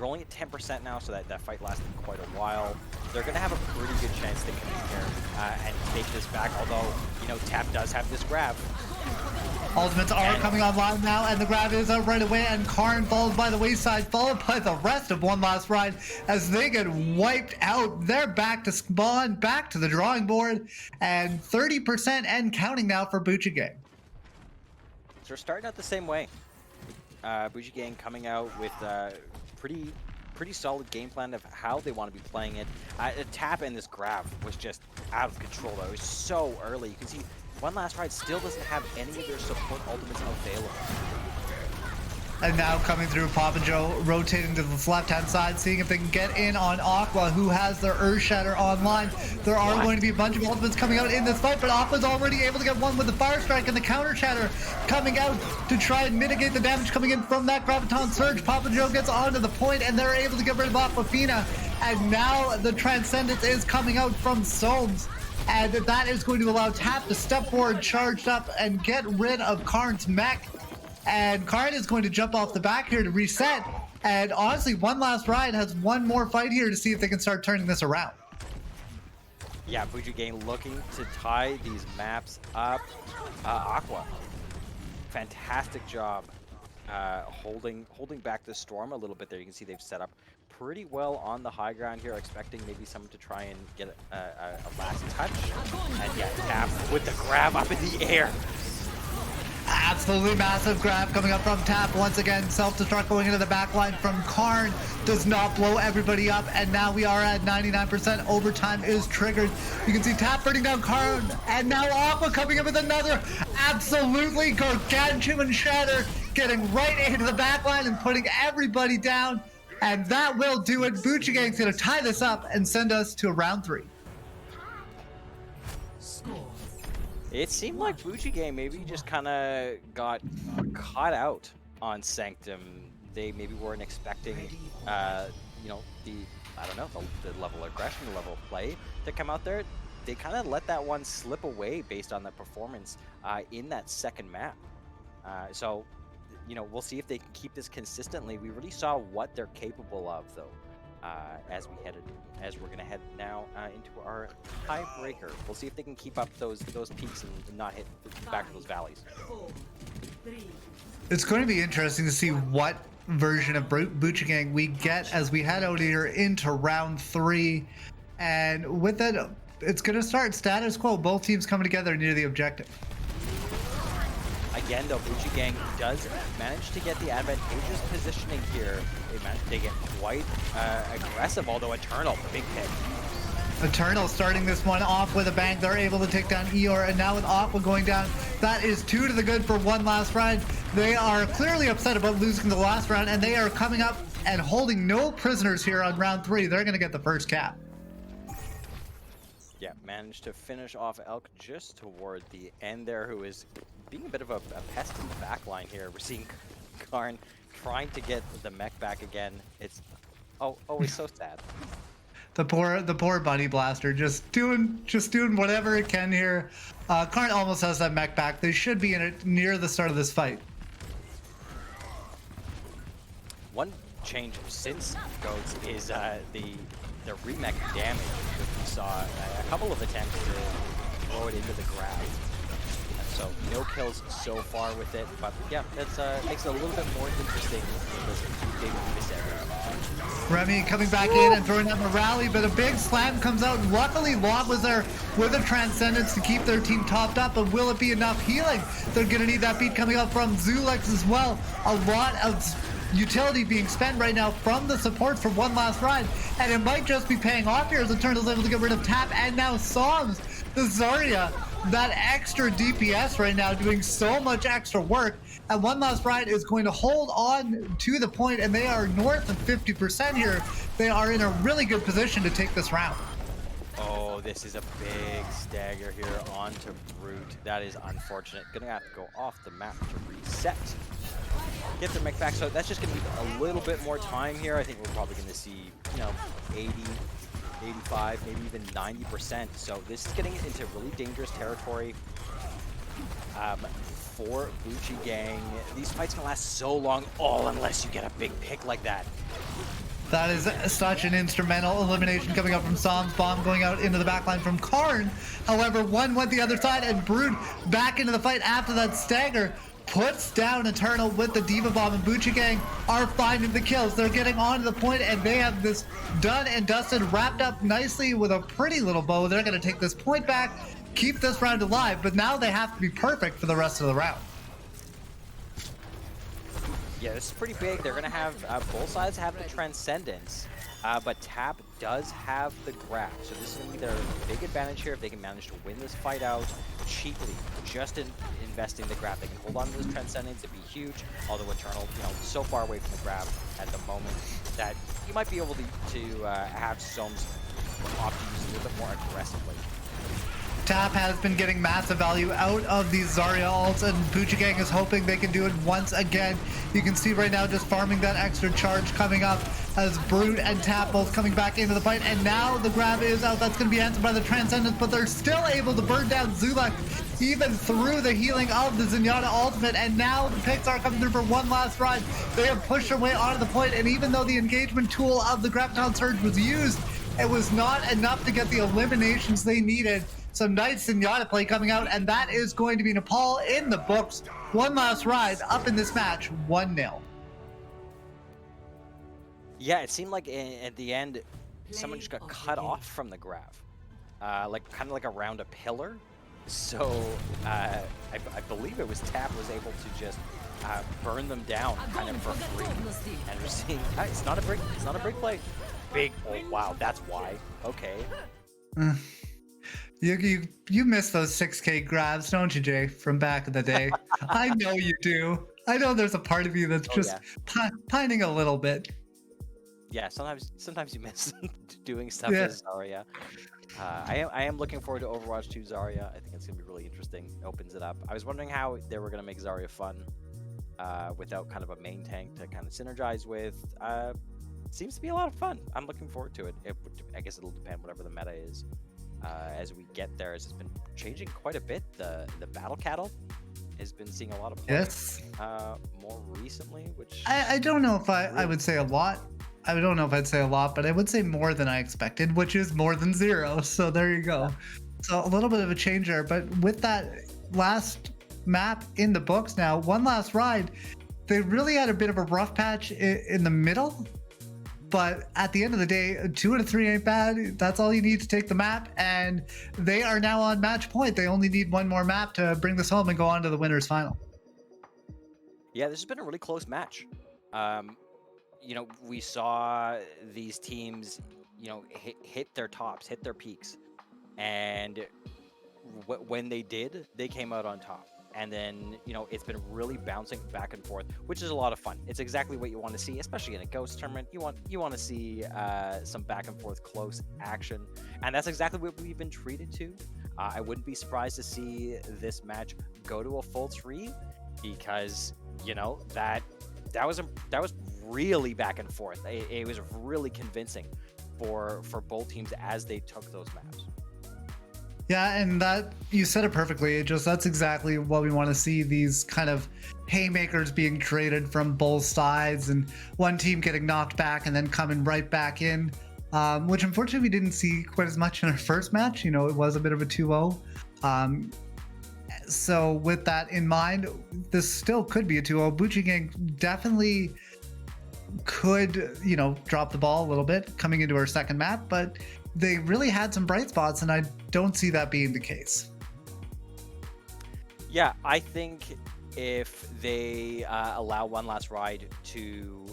only at 10% now, so that fight lasted quite a while. They're going to have a pretty good chance they can be here and take this back, although, Tap does have this grab. Ultimates are coming online now, and the grab is out right away, and Karn falls by the wayside, followed by the rest of One Last Ride as they get wiped out. They're back to spawn, back to the drawing board, and 30% and counting now for Bucci Gang. So we're starting out the same way. Bucci Gang coming out with pretty solid game plan of how they want to be playing it. The tap and this grab was just out of control though. It was so early. You can see One Last Ride still doesn't have any of their support ultimates available. And now coming through, Papa Joe rotating to the left-hand side, seeing if they can get in on Aqua, who has their Earth Shatter online. There are going to be a bunch of ultimates coming out in this fight, but Aqua's already able to get one with the Fire Strike, and the Counter Shatter coming out to try and mitigate the damage coming in from that Graviton Surge. Papa Joe gets onto the point, and they're able to get rid of Aquafina. And now the Transcendence is coming out from Soames. And that is going to allow Tap to step forward, charged up, and get rid of Karn's mech. And Karn is going to jump off the back here to reset. And honestly, One Last Ride has one more fight here to see if they can start turning this around. Yeah, Bucci Gang looking to tie these maps up. Aqua, fantastic job holding back the storm a little bit there. You can see they've set up pretty well on the high ground here, expecting maybe someone to try and get a last touch. And yeah, Tap with the grab up in the air. Absolutely massive grab coming up from Tap. Once again, self-destruct going into the back line from Karn. Does not blow everybody up. And now we are at 99%. Overtime is triggered. You can see Tap burning down Karn. And now Aqua coming in with another absolutely gargantuan shatter. Getting right into the back line and putting everybody down. And that will do it. Bucci Gang's going to tie this up and send us to round 3. It seemed like Bucci Gang maybe just kind of got caught out on Sanctum. They maybe weren't expecting, the level of aggression, the level of play to come out there. They kind of let that one slip away based on that performance in that second map. So, we'll see if they can keep this consistently. We really saw what they're capable of, though, as we're gonna head now into our tiebreaker. We'll see if they can keep up those peaks and not hit back to those valleys. It's going to be interesting to see what version of Bucci Gang we get as we head out here into round 3. And with that, it's going to start status quo. Both teams coming together near the objective. Again, though, Bucci Gang does manage to get the advantageous positioning here. They get quite aggressive, although Eternal, big pick. Eternal starting this one off with a bang. They're able to take down Eeyore, and now with Aqua going down, that is 2 to the good for One Last Ride. They are clearly upset about losing the last round, and they are coming up and holding no prisoners here on round 3. They're going to get the first cap. Yeah, managed to finish off Elk just toward the end there, who is being a bit of a pest in the back line here. We're seeing Karn trying to get the mech back again. It's always so sad. The poor Bunny Blaster just doing whatever it can here. Karn almost has that mech back. They should be in it near the start of this fight. One change since Goats is the remech damage. We saw a couple of attempts to throw it into the grab. So no kills so far with it, but yeah, that's makes it a little bit more interesting in this big this area. Remy coming back in and throwing out the rally, but a big slam comes out. Luckily, Lob was there with a Transcendence to keep their team topped up, but will it be enough healing? They're going to need that beat coming up from Zulex as well. A lot of utility being spent right now from the support for One Last Ride, and it might just be paying off here as Eternal's able to get rid of Tap, and now Psalms, the Zarya, that extra DPS right now doing so much extra work, and One Last Ride is going to hold on to the point, and they are north of 50% here. They are in a really good position to take this round. Oh, this is a big stagger here onto Brute. That is unfortunate. Gonna have to go off the map to reset. Get their mech back, so that's just gonna need a little bit more time here. I think we're probably gonna see, 80, 85, maybe even 90%. So this is getting into really dangerous territory for Bucci Gang. These fights can last so long, all unless you get a big pick like that. That is such an instrumental elimination coming up from Psalms. Bomb going out into the backline from Karn. However, one went the other side, and Brood back into the fight after that stagger. Puts down Eternal with the Diva Bomb, and Bucci Gang are finding the kills. They're getting onto the point, and they have this done and dusted, wrapped up nicely with a pretty little bow. They're going to take this point back, keep this round alive, but now they have to be perfect for the rest of the round. Yeah, this is pretty big. They're going to have both sides have the Transcendence, but Tap does have the grab. So this is going to be their big advantage here if they can manage to win this fight out cheaply. Just investing the grab. They can hold on to this Transcendence. It'd be huge. Although Eternal, so far away from the grab at the moment that you might be able to have Soms opt to use a little bit more aggressively. Tap has been getting massive value out of these Zarya ults, and Bucci Gang is hoping they can do it once again. You can see right now just farming that extra charge coming up as Brute and Tap both coming back into the fight, and now the grab is out. That's going to be answered by the Transcendence, but they're still able to burn down Zulak even through the healing of the Zenyatta ultimate, and now the picks are coming through for One Last Ride. They have pushed their way onto the point, and even though the engagement tool of the Graviton Surge was used, it was not enough to get the eliminations they needed. Some nice Zenyatta play coming out, and that is going to be Nepal in the books. One Last Ride up in this match, 1-0. Yeah, it seemed like at the end, someone just got cut off from the grab, kind of like around a pillar. So I believe it was Tap was able to just burn them down kind of for free. And we're seeing it's not a break play. Big. Oh wow, that's why. Okay. You miss those 6K grabs, don't you, Jay, from back in the day? I know you do. I know there's a part of you that's pining a little bit. Yeah, sometimes you miss doing stuff with Zarya. I am looking forward to Overwatch 2 Zarya. I think it's gonna be really interesting. It opens it up. I was wondering how they were gonna make Zarya fun without kind of a main tank to kind of synergize with. Seems to be a lot of fun. I'm looking forward to it. I guess it'll depend whatever the meta is. As we get there, it's been changing quite a bit. The battle cattle has been seeing a lot of play, more recently, which I don't know if I would say a lot. I don't know if I'd say a lot, but I would say more than I expected, which is more than 0. So there you go. So a little bit of a change there, but with that last map in the books now, One Last Ride, they really had a bit of a rough patch in the middle. But at the end of the day, 2 out of 3 ain't bad. That's all you need to take the map, and they are now on match point. They only need one more map to bring this home and go on to the winner's final. Yeah, this has been a really close match. We saw these teams, hit their tops, hit their peaks, and when they did, they came out on top. And then, it's been really bouncing back and forth, which is a lot of fun. It's exactly what you want to see, especially in a Ghost tournament. You want to see some back and forth close action, and that's exactly what we've been treated to. I wouldn't be surprised to see this match go to a full 3, because that was really back and forth. It was really convincing. for both teams as they took those maps. Yeah, and that you said it perfectly. That's exactly what we want to see, these kind of haymakers being traded from both sides and one team getting knocked back and then coming right back in. Which unfortunately we didn't see quite as much in our first match. It was a bit of a 2-0. So with that in mind, this still could be a 2-0. Buchigang definitely could, drop the ball a little bit coming into our second map, but they really had some bright spots, and I don't see that being the case. Yeah, I think if they allow One Last Ride to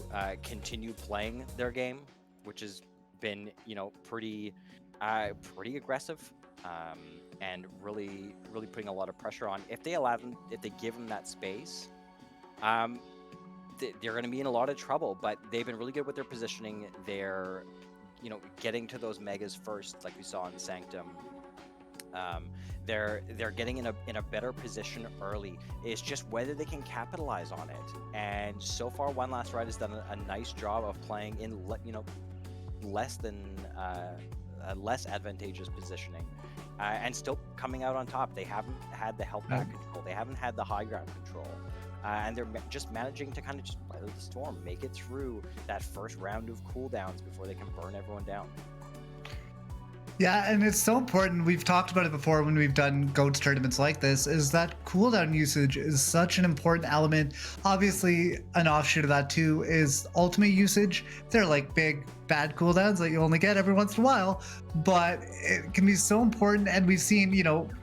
continue playing their game, which has been, pretty aggressive, and really putting a lot of pressure on. If they give them that space, they're going to be in a lot of trouble. But they've been really good with their positioning. They're getting to those megas first, like we saw in Sanctum. They're getting in a better position early. It's just whether they can capitalize on it. And so far, One Last Ride has done a nice job of playing in less advantageous positioning, and still coming out on top. They haven't had the health back control. They haven't had the high ground control. And they're just managing to kind of just weather the storm, make it through that first round of cooldowns before they can burn everyone down. Yeah, and it's so important. We've talked about it before when we've done GOATS tournaments like this, is that cooldown usage is such an important element. Obviously, an offshoot of that too is ultimate usage. They're like big, bad cooldowns that you only get every once in a while, but it can be so important. And we've seen,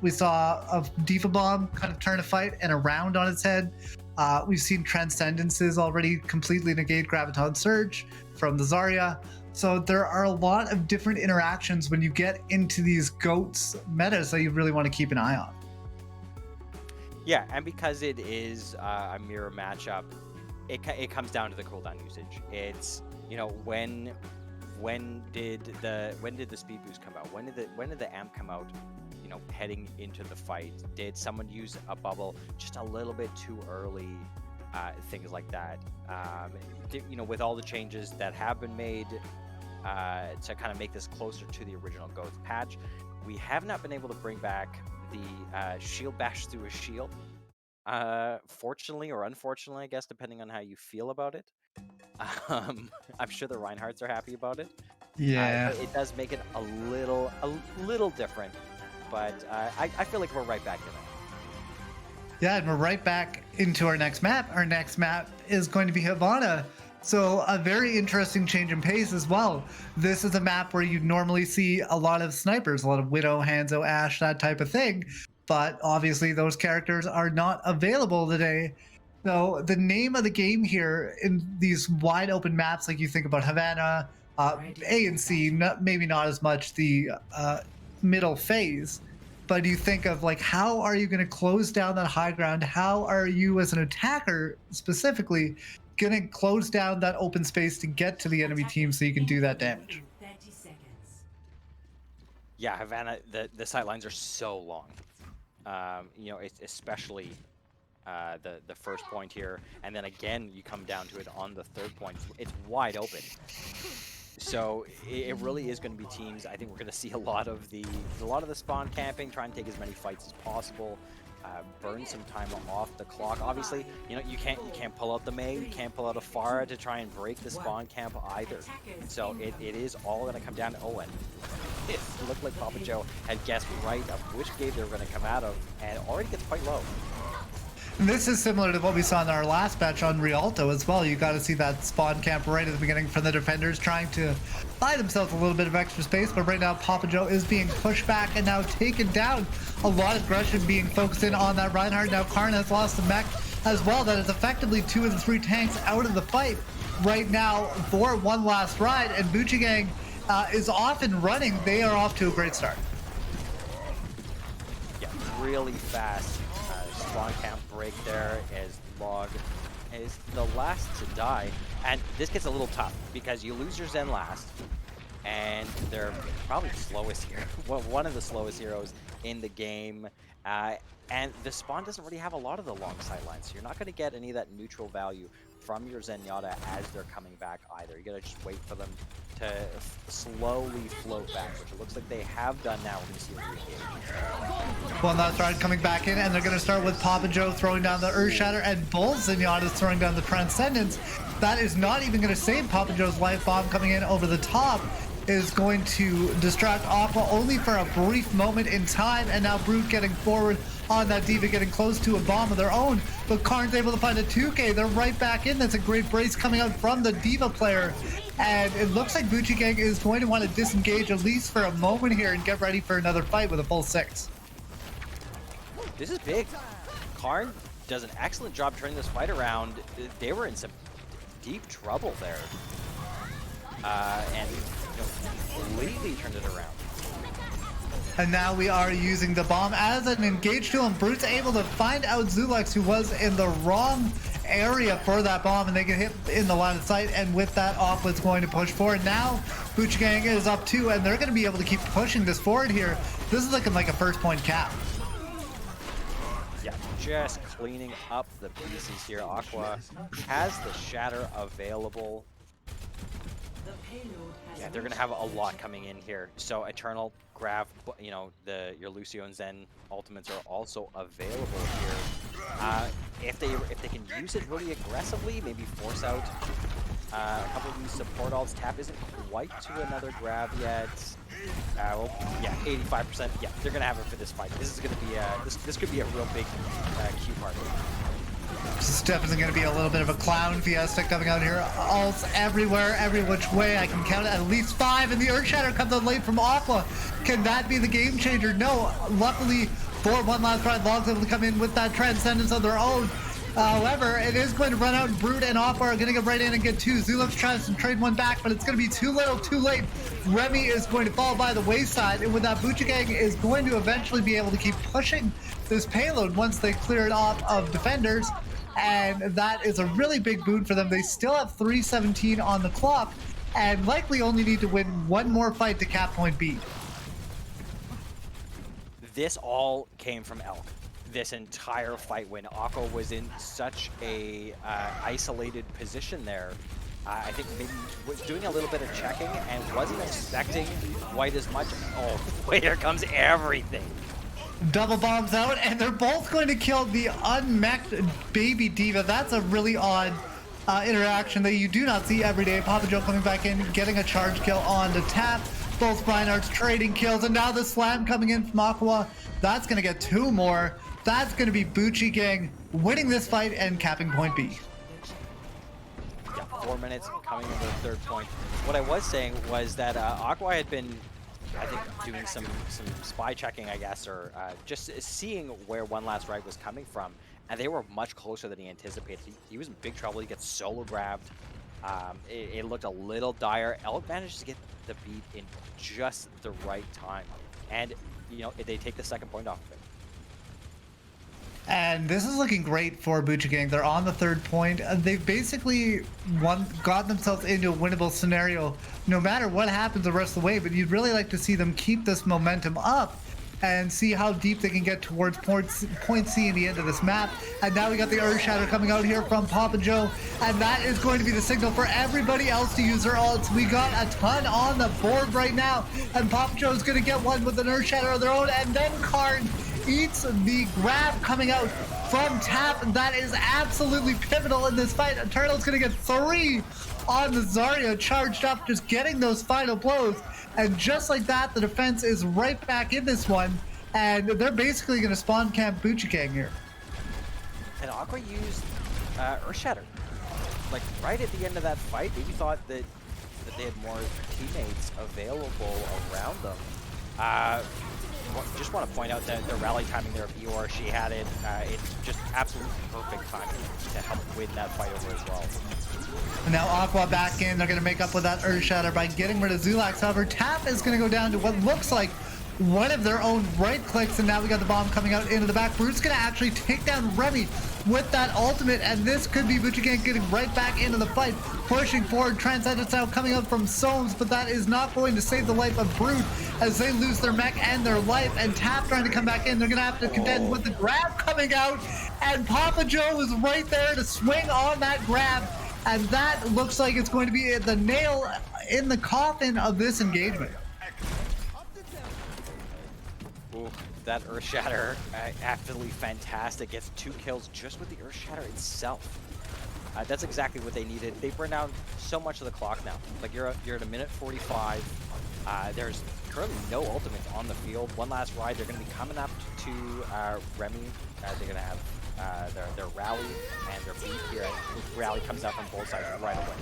we saw a Diva Bomb kind of turn a fight and a round on its head. We've seen Transcendences already completely negate Graviton Surge from the Zarya. So there are a lot of different interactions when you get into these GOATS metas that you really want to keep an eye on. Yeah, and because it is a mirror matchup, it comes down to the cooldown usage. It's when did the speed boost come out? When did the amp come out? Heading into the fight, did someone use a bubble just a little bit too early? Things like that. With all the changes that have been made to kind of make this closer to the original GOATS patch, we have not been able to bring back the shield bash through a shield. Fortunately or unfortunately, I guess, depending on how you feel about it. I'm sure the Reinhardts are happy about it. Yeah. It does make it a little different, but I feel like we're right back in it. Yeah, and we're right back into our next map. Our next map is going to be Havana. So a very interesting change in pace as well. This is a map where you normally see a lot of snipers, a lot of Widow, Hanzo, Ashe, that type of thing. But obviously those characters are not available today. So the name of the game here in these wide open maps, like you think about Havana, A and C, maybe not as much the middle phase, but you think of like, how are you going to close down that high ground? How are you as an attacker specifically going to close down that open space to get to the enemy team so you can do that damage? 30 seconds. Yeah, Havana, the sight lines are so long. It's especially the first point here, and then again you come down to it on the third point. It's wide open. So it really is going to be teams. I think we're going to see a lot of the spawn camping, try and take as many fights as possible, burn some time off the clock. Obviously, you can't pull out the Mei, you can't pull out a Pharah to try and break the spawn camp either. So it is all going to come down to Owen. It looked like Papa Joe had guessed right of which gate they were going to come out of, and it already gets quite low. And this is similar to what we saw in our last match on Rialto as well. You got to see that spawn camp right at the beginning from the defenders trying to buy themselves a little bit of extra space. But right now, Papa Joe is being pushed back and now taken down. A lot of aggression being focused in on that Reinhardt. Now Karn has lost the mech as well. That is effectively 2 of the 3 tanks out of the fight right now for One Last Ride. And Buchigang is off and running. They are off to a great start. Yeah, really fast. Spawn camp break there as Log is the last to die, and this gets a little tough because you lose your Zen last, and they're probably the slowest hero, well, one of the slowest heroes in the game, and the spawn doesn't really have a lot of the long sidelines, so you're not going to get any of that neutral value from your Zenyatta as they're coming back either. You got to just wait for them to slowly float back, which it looks like they have done now. We're going to see a re-engage. Well, that's right, coming back in, and they're going to start with Papa Joe throwing down the Earth Shatter, and Bull Zenyatta is throwing down the Transcendence. That is not even going to save Papa Joe's life. Bomb coming in over the top is going to distract Aqua only for a brief moment in time, and now Brute getting forward on that D.Va, getting close to a bomb of their own, but Karn's able to find a 2K. They're right back in. That's a great brace coming out from the D.Va player, and it looks like Bucci Gang is going to want to disengage at least for a moment here and get ready for another fight with a full 6. This is big. Karn does an excellent job turning this fight around. They were in some deep trouble there, and completely turned it around. And now we are using the bomb as an engage to him. Brute's able to find out Zulux, who was in the wrong area for that bomb, and they get hit in the line of sight, and with that, Aqua's going to push forward. Now, Bucci Gang is up 2, and they're going to be able to keep pushing this forward here. This is looking like a first point cap. Yeah, just cleaning up the pieces here. Aqua has the Shatter available. Yeah, they're gonna have a lot coming in here. So Eternal, Grav, your Lucio and Zen ultimates are also available here. If they can use it really aggressively, maybe force out a couple of these support ults. Tap isn't quite to another Grav yet. Well, yeah, 85%. Yeah, they're gonna have it for this fight. This is gonna be this could be a real big Q party. This is definitely going to be a little bit of a clown fiesta coming out here. Ults everywhere, every which way. I can count at least 5, and the Earth Shatter comes out late from Aqua. Can that be the game changer? No. Luckily, for one last ride, Log's able to come in with that Transcendence of their own. However, it is going to run out. Brute and Aqua are going to get right in and get 2. Zulux tries to trade one back, but it's going to be too little, too late. Remy is going to fall by the wayside, and with that, Bucci Gang is going to eventually be able to keep pushing this payload once they clear it off of defenders. And that is a really big boon for them. They still have 3:17 on the clock and likely only need to win one more fight to cap point B. This all came from Elk. This entire fight when Aqua was in such a isolated position there. I think maybe was doing a little bit of checking and wasn't expecting quite as much. Oh, wait, here comes everything. Double bombs out, and they're both going to kill the unmech'd baby D.Va. That's a really odd interaction that you do not see every day. Papa Joe coming back in, getting a charge kill on the Tap. Both Reinhardt's trading kills, and now the slam coming in from Aqua. That's going to get 2 more. That's going to be Bucci Gang winning this fight and capping point B. Yeah, 4 minutes coming into the third point. What I was saying was that Aqua had been, I think, doing some spy checking, I guess, or just seeing where One Last Ride was coming from, and they were much closer than he anticipated. He was in big trouble. He gets solo grabbed. It looked a little dire. Elk managed to get the beat in just the right time, and they take the second point off of it. And this is looking great for Bucci Gang. They're on the 3rd point. They've basically got themselves into a winnable scenario no matter what happens the rest of the way, but you'd really like to see them keep this momentum up and see how deep they can get towards point C in the end of this map. And now we got the Earth Shatter coming out here from Papa Joe, and that is going to be the signal for everybody else to use their ults. We got a ton on the board right now, and Papa Joe is going to get one with an Earth Shatter of their own, and then Karn eats the grab coming out from Tap. That is absolutely pivotal in this fight. Eternal's going to get 3 on the Zarya, charged up, just getting those final blows. And just like that, the defense is right back in this one, and they're basically going to spawn camp Bucci Gang here. And Aqua used Earth Shatter. Like, right at the end of that fight, maybe thought that they had more teammates available around them. Just want to point out that the rally timing there of Eeyore, she had it. It's just absolutely perfect timing to help win that fight over as well. And now Aqua back in. They're going to make up with that Earth Shatter by getting rid of Zulax. However, Tap is going to go down to what looks like one of their own right clicks, and now we got the bomb coming out into the back. Brute's going to actually take down Remy with that ultimate, and this could be Bucci Gang getting right back into the fight, pushing forward. Transcendence now coming up from Soames, but that is not going to save the life of Brute as they lose their mech and their life, and Tap trying to come back in. They're going to have to contend with the grab coming out, and Papa Joe is right there to swing on that grab And that looks like it's going to be the nail in the coffin of this engagement. Ooh, that Earth Shatter, absolutely fantastic. Gets 2 kills just with the Earth Shatter itself. That's exactly what they needed. They burned down so much of the clock now. Like you're at a minute 45. There's currently no ultimates on the field. One last ride. They're going to be coming up to Remy. They're going to have their rally and their beat here. And rally comes up on both sides right away.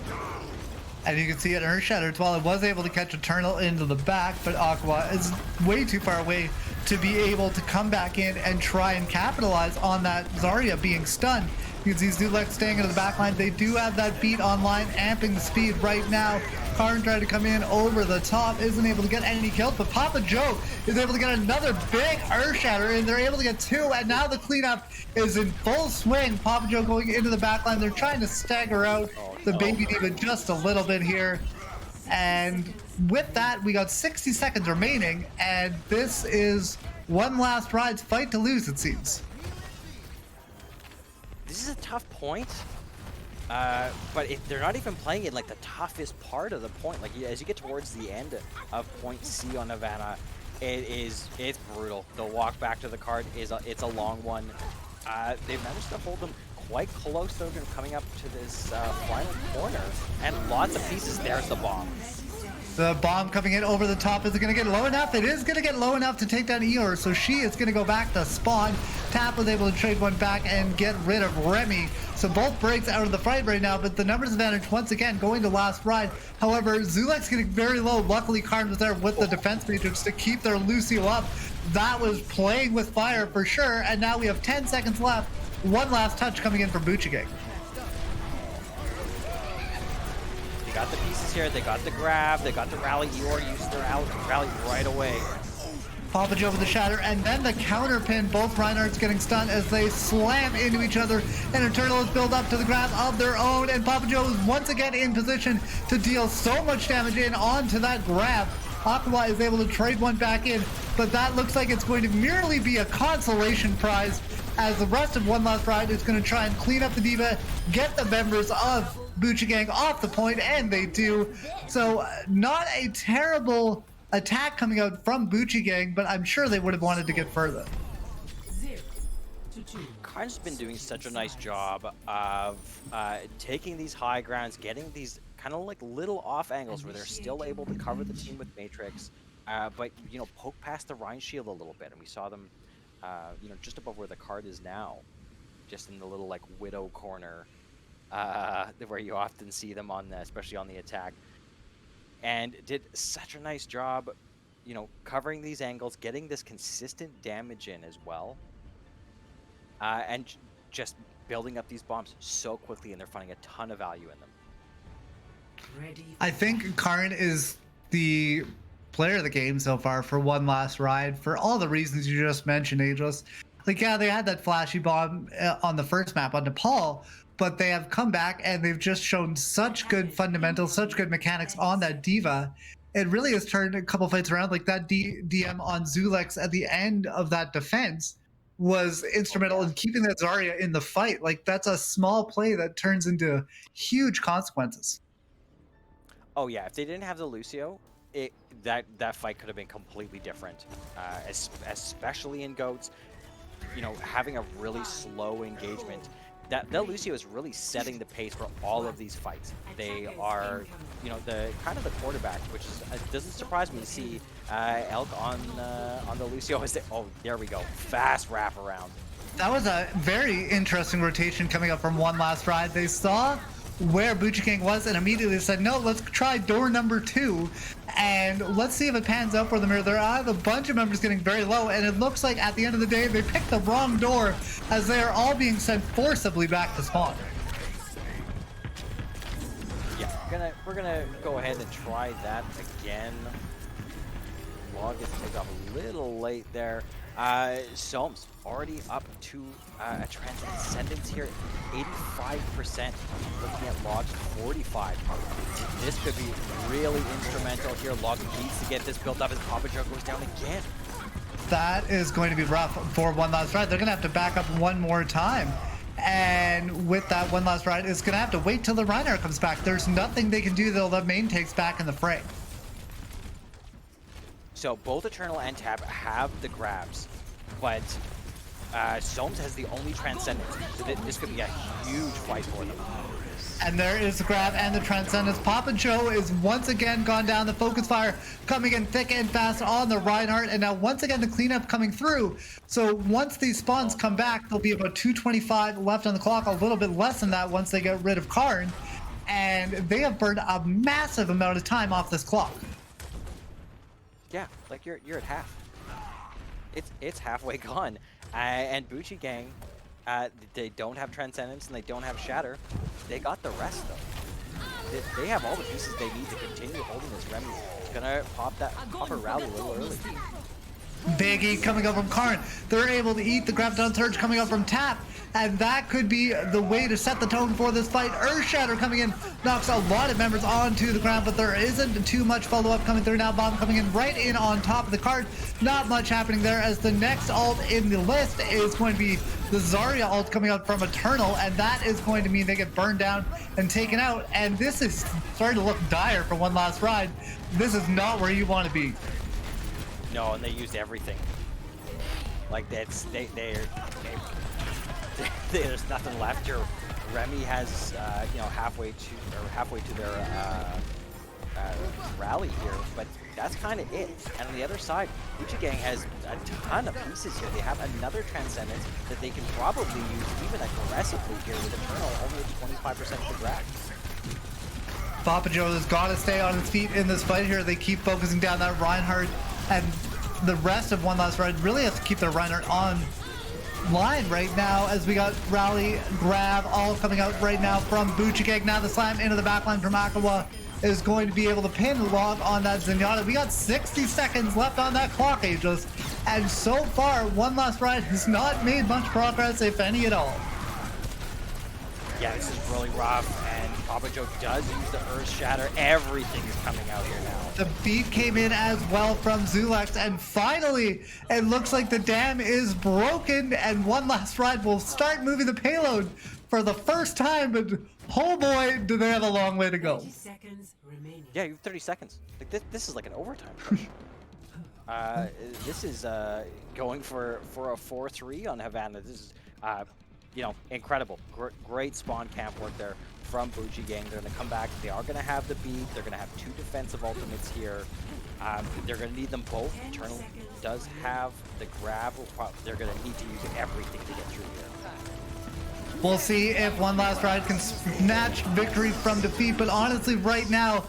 And you can see it Earth Shattered. While it was able to catch Eternal into the back, but Aqua is way too far away to be able to come back in and try and capitalize on that Zarya being stunned. You can see Zulek staying in the back line. They do have that beat online, amping the speed right now. Karn tried to come in over the top, isn't able to get any kills, but Papa Joe is able to get another big Earth Shatter, and they're able to get 2, and now the cleanup is in full swing. Papa Joe going into the back line. They're trying to stagger out the Baby Diva just a little bit here. And with that, we got 60 seconds remaining, and this is one last ride's fight to lose, it seems. This is a tough point, but they're not even playing it like the toughest part of the point. Like as you get towards the end of point C on Havana, it's brutal. The walk back to the card it's a long one. They've managed to hold them quite close though, coming up to this final corner, and lots of pieces. There's the bomb. The bomb coming in over the top. Is it going to get low enough? It is going to get low enough to take down Eeyore, so she is going to go back to spawn. Tap was able to trade one back and get rid of Remy. So both breaks out of the fight right now, but the numbers advantage once again going to last ride. However, Zulek's getting very low. Luckily, Karn was there with the defense matrix to keep their Lucio up. That was playing with fire for sure, and now we have 10 seconds left. One last touch coming in from Buchigang. They got the pieces here, they got the grab, they got the rally. Eeyore used their rally right away. Papa Joe with the shatter, and then the counter pin. Both Reinhardt's getting stunned as they slam into each other, and Eternal is built up to the grab of their own, and Papa Joe is once again in position to deal so much damage in onto that grab. Aqua is able to trade one back in, but that looks like it's going to merely be a consolation prize, as the rest of One Last Ride is going to try and clean up the Diva, get the members of Buchigang off the point, and they do. So not a terrible attack coming out from Buchigang, but I'm sure they would have wanted to get further. 0-2. Karn's been doing such a nice job of taking these high grounds, getting these kind of like little off angles where they're still able to cover the team with Matrix, but you know, poke past the Rhine shield a little bit, and we saw them you know, just above where the card is now, just in the little like widow corner where you often see them on the, especially on the attack, and did such a nice job, you know, covering these angles, getting this consistent damage in as well, and just building up these bombs so quickly, and they're finding a ton of value in them. I think Karn is the player of the game so far for One Last Ride for all the reasons you just mentioned, Ageless. Like, yeah, they had that flashy bomb on the first map on Nepal, but they have come back and they've just shown such good fundamentals, such good mechanics on that Diva. It really has turned a couple fights around. Like that DM on Zulex at the end of that defense was instrumental in keeping that Zarya in the fight. Like, that's a small play that turns into huge consequences. Oh yeah, if they didn't have the Lucio, that fight could have been completely different, especially in GOATs. You know, having a really slow engagement, that Lucio is really setting the pace for all of these fights. They are, you know, the kind of the quarterback, which is, it doesn't surprise me to see Elk on the Lucio. Oh, there we go, fast wrap around. That was a very interesting rotation coming up from One Last Ride. They saw where Buchigang was and immediately said, no, let's try door number 2 and let's see if it pans out for them here. There are a bunch of members getting very low, and it looks like at the end of the day they picked the wrong door as they are all being sent forcibly back to spawn. Yeah, we're gonna go ahead and try that again. Log gets taken off a little late there. Soames already up to a transcendence here, 85%. Looking at Log's 45. This could be really instrumental here. Log needs to get this built up as Papa Joe goes down again. That is going to be rough for One Last Ride. They're going to have to back up one more time. And with that one last ride, it's gonna have to wait till the Reinhardt comes back. There's nothing they can do till the main takes back in the fray. So both Eternal and Tap have the grabs, but Soames has the only Transcendence. So this could be a huge fight for them. And there is the grab and the Transcendence. Papa Joe is once again gone down. The focus fire coming in thick and fast on the Reinhardt. And now once again the cleanup coming through. So once these spawns come back, there'll be about 2:25 left on the clock. A little bit less than that once they get rid of Karn. And they have burned a massive amount of time off this clock. Yeah, like you're at half. It's halfway gone. And Bucci Gang, they don't have Transcendence and they don't have Shatter. They got the rest though. They have all the pieces they need to continue holding this. Remy gonna pop a rally a little early. Big eat coming up from Karn. They're able to eat the grab down surge coming up from Tap. And that could be the way to set the tone for this fight. Earthshatter coming in, knocks a lot of members onto the ground, but there isn't too much follow-up coming through now. Bomb coming in right in on top of the card. Not much happening there, as the next ult in the list is going to be the Zarya ult coming out from Eternal, and that is going to mean they get burned down and taken out. And this is starting to look dire for one last ride. This is not where you want to be. No, and they used everything. Like there's nothing left here. Remy has halfway to their rally here, but that's kind of it. And on the other side, Bucci Gang has a ton of pieces here. They have another Transcendence that they can probably use even aggressively here with Eternal only at 25% of the grab. Papa Joe has got to stay on his feet in this fight here. They keep focusing down that Reinhardt, and the rest of one last ride really has to keep their Reinhardt on line right now, as we got rally, grab, all coming out right now from Bucci Gang. Now the slam into the backline from Akawa is going to be able to pin the log on that Zenyatta. We got 60 seconds left on that clock, Aegis, and so far one last ride has not made much progress, if any at all. Yeah, this is really rough, and Papa Joe does use the Earth Shatter. Everything is coming out here now. The beat came in as well from Zulax, and finally, it looks like the dam is broken, and one last ride will start moving the payload for the first time, but oh boy, do they have a long way to go. 30 seconds remaining. Yeah, you have 30 seconds. Like this is like an overtime push. This is going for a 4-3 on Havana. This is incredible. Great spawn camp work there from Bucci Gang. They're going to come back. They are going to have the beat. They're going to have 2 defensive ultimates here. They're going to need them both. Eternal does have the grab. They're going to need to use everything to get through here. We'll see if one last ride can snatch victory from defeat, but honestly right now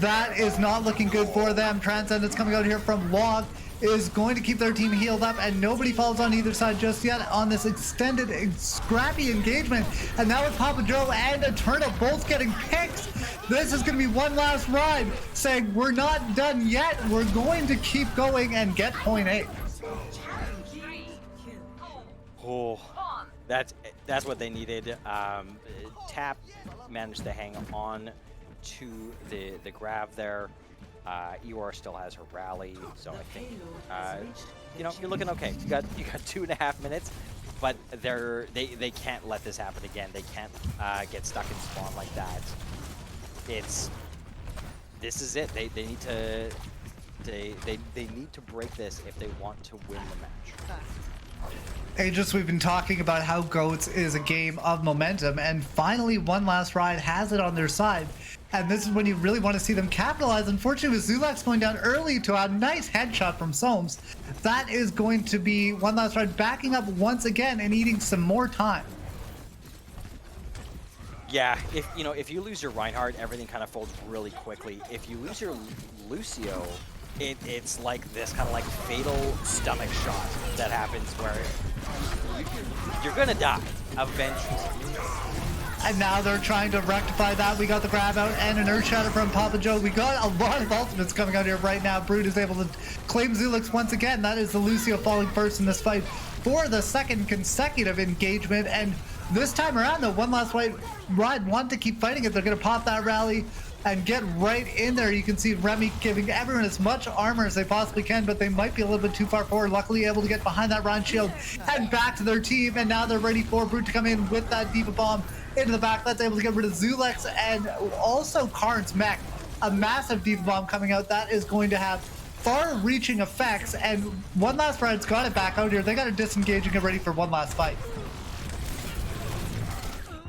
that is not looking good for them. Transcendence coming out here from Log is going to keep their team healed up, and nobody falls on either side just yet on this extended scrappy engagement. And now with Papa Joe and Eternal both getting picked, this is going to be one last ride saying we're not done yet, we're going to keep going and get point A. Oh, that's what they needed. Tap managed to hang on to the grab there. Eeyore still has her rally, so I think you're looking okay. You got 2.5 minutes, but they can't let this happen again. They can't get stuck in spawn like that. This is it. They need to need to break this if they want to win the match. Aegis, we've been talking about how GOATS is a game of momentum, and finally one last ride has it on their side. And this is when you really want to see them capitalize. Unfortunately, with Zulax going down early to a nice headshot from Soames, that is going to be one last ride backing up once again and eating some more time. Yeah, if you lose your Reinhardt, everything kind of folds really quickly. If you lose your Lucio, it's like this kind of like fatal stomach shot that happens where you're gonna die eventually. And now they're trying to rectify that. We got the grab out and an Earth Shatter from Papa Joe. We got a lot of ultimates coming out here right now. Brood is able to claim Zulix once again. That is the Lucio falling first in this fight for the second consecutive engagement. And this time around, though, one last ride want to keep fighting it. They're going to pop that rally and get right in there. You can see Remy giving everyone as much armor as they possibly can, but they might be a little bit too far forward. Luckily able to get behind that round shield and back to their team, and now they're ready for Brute to come in with that Diva Bomb into the back. That's able to get rid of Zulex and also Karn's mech. A massive Diva Bomb coming out that is going to have far-reaching effects, and One Last Ride's got it back out here. They got to disengage and get ready for one last fight.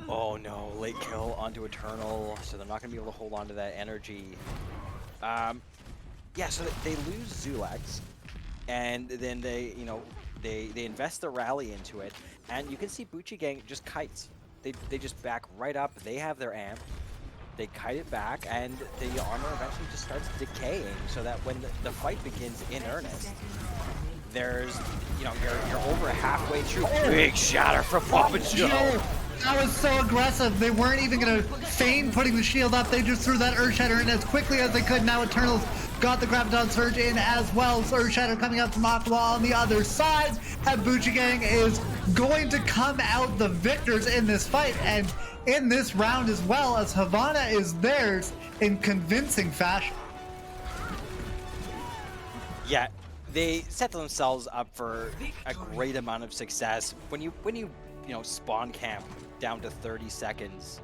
Oh no, late kill onto Eternal, so they're not going to be able to hold on to that energy. Yeah, so they lose Zulex, and then they, you know, they invest the rally into it, and you can see Bucci Gang just kites. They just back right up. They have their amp. They kite it back, and the armor eventually just starts decaying, so that when the fight begins in earnest, there's, you know, you're over halfway through. Big shatter from Papa Joe. That was so aggressive. They weren't even going to feign putting the shield up. They just threw that Earth Shatter in as quickly as they could. Now Eternals got the Graviton Surge in as well. So Earth Shatter coming out from Aqua on the other side. And Bucci Gang is going to come out the victors in this fight and in this round as well, as Havana is theirs in convincing fashion. Yeah, they set themselves up for a great amount of success. When you know, spawn camp down to 30 seconds,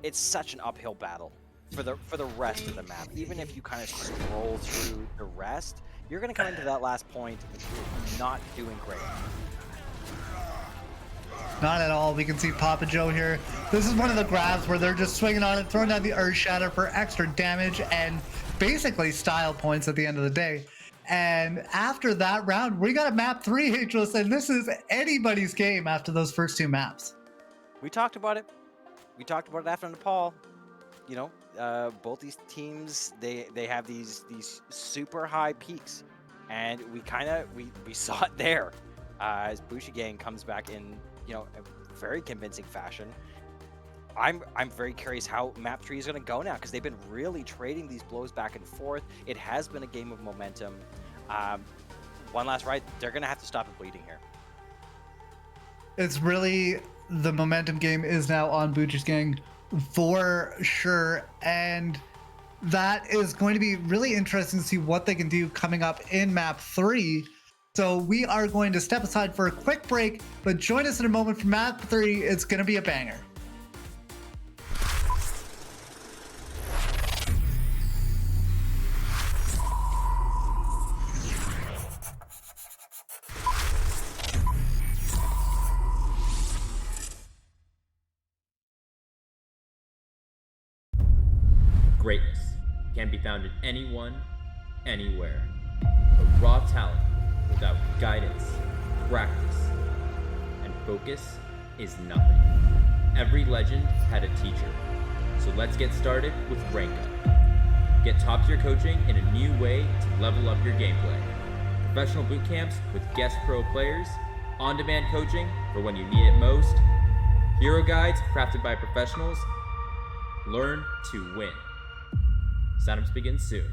it's such an uphill battle for the rest of the map. Even if you kind of scroll through the rest, you're going to come into that last point not doing great. Not at all. We can see Papa Joe here. This is one of the grabs where they're just swinging on it, throwing down the Earth Shatter for extra damage and basically style points at the end of the day. And after that round, we got a map 3, Ageless, and this is anybody's game after those first two maps. We talked about it. We talked about it after Nepal. You know, both these teams, they have these super high peaks, and we saw it there as Bucci Gang comes back in, you know, a very convincing fashion. I'm very curious how map 3 is going to go now, because they've been really trading these blows back and forth. It has been a game of momentum. One Last Ride, they're going to have to stop it bleeding here. It's really, the momentum game is now on Bucci Gang for sure, and that is going to be really interesting to see what they can do coming up in map 3. So we are going to step aside for a quick break, but join us in a moment for map 3. It's going to be a banger. Greatness can be found in anyone, anywhere. But raw talent without guidance, practice, and focus is nothing. Every legend had a teacher. So let's get started with Rank Up. Get top-tier coaching in a new way to level up your gameplay. Professional boot camps with guest pro players, on-demand coaching for when you need it most, hero guides crafted by professionals. Learn to win. Signups begin soon.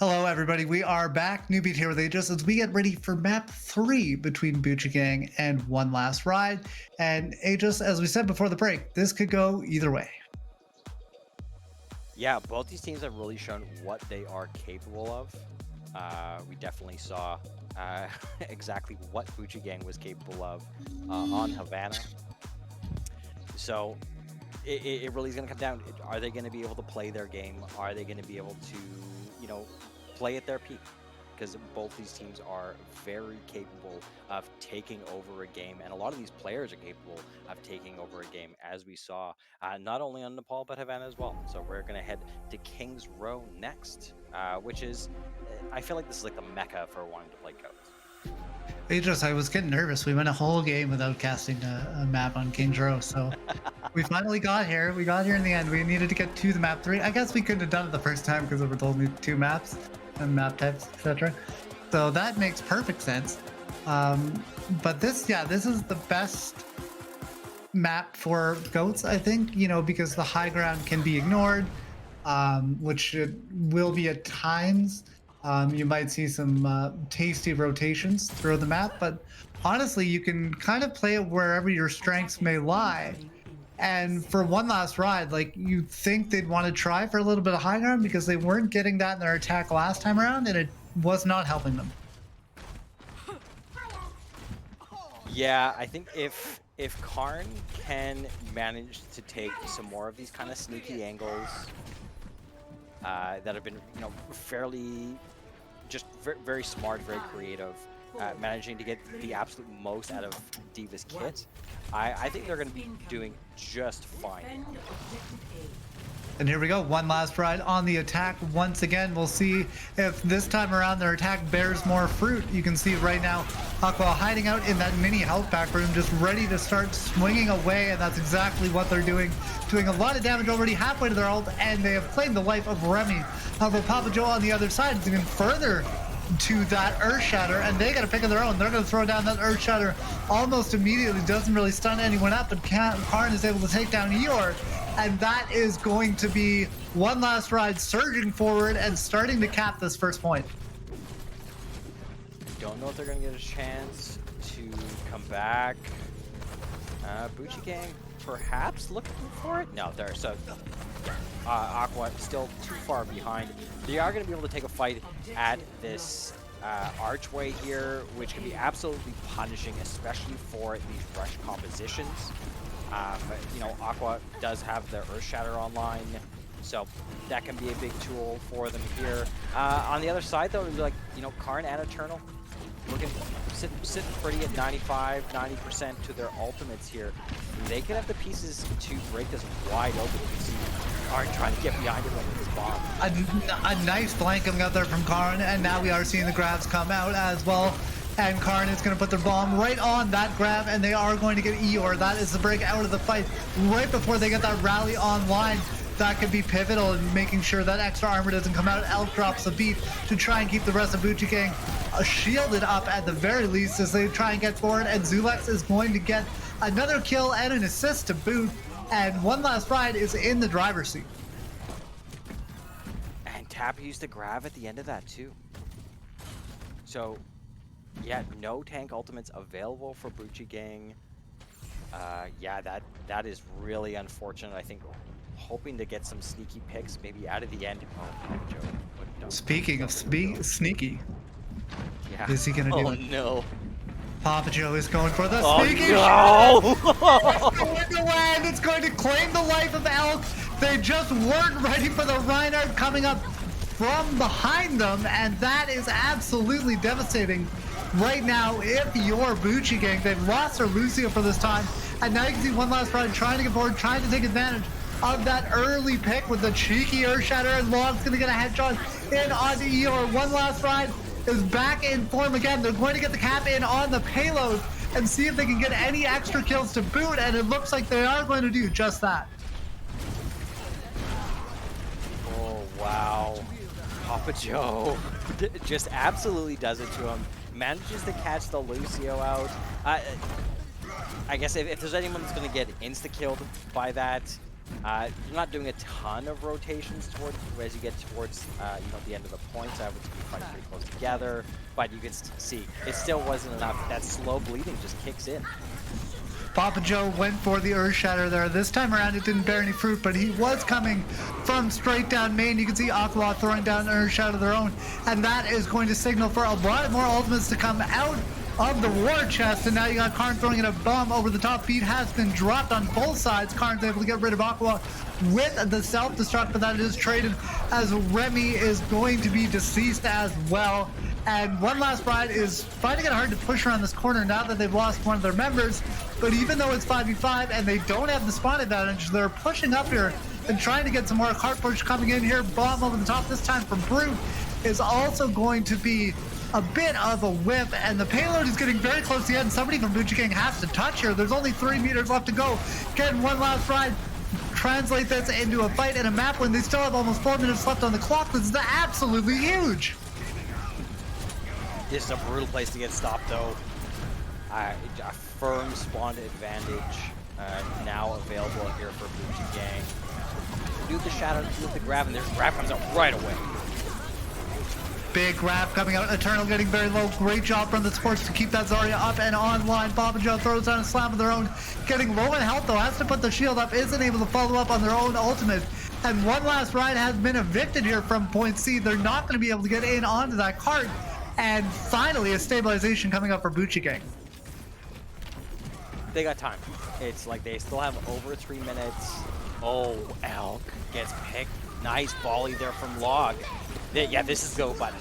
Hello, everybody. We are back. Newbie here with Aegis as we get ready for map 3 between Bucci Gang and One Last Ride. And Aegis, as we said before the break, this could go either way. Yeah, both these teams have really shown what they are capable of. We definitely saw exactly what Bucci Gang was capable of on Havana. So it really is going to come down. Are they going to be able to play their game? Are they going to be able to, play at their peak? Because both these teams are very capable of taking over a game, and a lot of these players are capable of taking over a game, as we saw not only on Nepal but Havana as well. So we're going to head to King's Row next, which is, I feel like this is like the mecca for wanting to play Goats. Aegis, I was getting nervous. We went a whole game without casting a map on King's Row, so we finally got here. We got here in the end. We needed to get to the map 3. I guess we couldn't have done it the first time because there were only 2 maps and map types, etc. So that makes perfect sense. But this is the best map for Goats, I think, because the high ground can be ignored, which it will be at times. You might see some tasty rotations throughout the map, but honestly, you can kind of play it wherever your strengths may lie. And for One Last Ride, like, you'd think they'd want to try for a little bit of high ground because they weren't getting that in their attack last time around, and it was not helping them. Yeah, I think if Karn can manage to take some more of these kind of sneaky angles that have been, fairly just very smart, very creative, managing to get the absolute most out of D.Va's kit, I think they're going to be doing just fine. And here we go, One Last Ride on the attack once again. We'll see if this time around their attack bears more fruit. You can see right now Aqua hiding out in that mini health pack room, just ready to start swinging away, and that's exactly what they're doing. Doing a lot of damage already halfway to their ult, and they have claimed the life of Remy. However, Papa Joe on the other side is even further to that Earth Shatter, and they got a pick of their own. They're going to throw down that Earth Shatter almost immediately. Doesn't really stun anyone up, but Karn is able to take down Eeyore. And that is going to be One Last Ride surging forward and starting to cap this first point. Don't know if they're going to get a chance to come back. Bucci Gang perhaps looking for it? No, they're so Aqua still too far behind. They are going to be able to take a fight at this archway here, which can be absolutely punishing, especially for these rush compositions. Aqua does have their Earth Shatter online, so that can be a big tool for them here. On the other side, though, it'd be like, Karn and Eternal looking sitting pretty at 95, 90% to their ultimates here. They could have the pieces to break this wide open. You see Karn trying to get behind it with his bomb. A nice flank coming out there from Karn, and now we are seeing the grabs come out as well. And Karn is going to put their bomb right on that grab, and they are going to get Eeyore. That is the break out of the fight right before they get that rally online. That could be pivotal in making sure that extra armor doesn't come out. Elk drops a beat to try and keep the rest of Bucci Gang shielded up at the very least as they try and get forward. And Zulex is going to get another kill and an assist to boot. And One Last Ride is in the driver's seat. And Tap used the grab at the end of that too. So yeah, no tank ultimates available for Bucci Gang. Yeah, that is really unfortunate. I think hoping to get some sneaky picks, maybe out of the end. Oh, Joe. No. Speaking of sneaky, yeah. is he gonna do Oh it? no. Papa Joe is going for the sneaky no. shot. It's going to land. It's going to claim the life of Elk. They just weren't ready for the Reinhardt coming up from behind them, and that is absolutely devastating. Right now, if you're Bucci Gang, they've lost their Lucio for this time, and now you can see One Last Ride trying to get forward, trying to take advantage of that early pick with the cheeky Earth Shatter, and Log's going to get a headshot in onto Eeyore. One Last Ride is back in form again. They're going to get the cap in on the payload and see if they can get any extra kills to boot, and it looks like they are going to do just that. Oh, wow. Papa Joe just absolutely does it to him. Manages to catch the Lucio out. I guess if there's anyone that's going to get insta-killed by that, You're not doing a ton of rotations towards as you get towards the end of the points. I would be fighting pretty close together, but you can see it still wasn't enough. That slow bleeding just kicks in. Papa Joe went for the Earth Shatter there. This time around, it didn't bear any fruit, but he was coming from straight down main. You can see Aqua throwing down Earth Shatter of their own, and that is going to signal for a lot more ultimates to come out of the war chest. And now you got Karn throwing in a bomb over the top. Beat has been dropped on both sides. Karn's able to get rid of Aqua with the self-destruct, but that is traded as Remy is going to be deceased as well. And One Last Ride is finding it hard to push around this corner now that they've lost one of their members. But even though it's 5v5 and they don't have the spawn advantage, they're pushing up here and trying to get some more cart push coming in here. Bomb over the top, this time from Brute, is also going to be a bit of a whip, and the payload is getting very close to the end. Somebody from Bucci Gang has to touch here. There's only 3 meters left to go. Can One Last Ride translate this into a fight and a map when they still have almost 4 minutes left on the clock? This is absolutely huge. This is a brutal place to get stopped, though. A firm spawn advantage now available here for Bucci Gang. Do the shadow, do the grab, and their grab comes out right away. Big grab coming out. Eternal getting very low. Great job from the supports to keep that Zarya up and online. Papa Joe throws down a slam of their own. Getting low in health, though. Has to put the shield up. Isn't able to follow up on their own ultimate. And One Last Ride has been evicted here from point C. They're not going to be able to get in onto that cart. And finally, a stabilization coming up for Bucci Gang. They got time. It's like they still have over 3 minutes. Oh, Elk gets picked. Nice volley there from Log. Yeah, this is go button.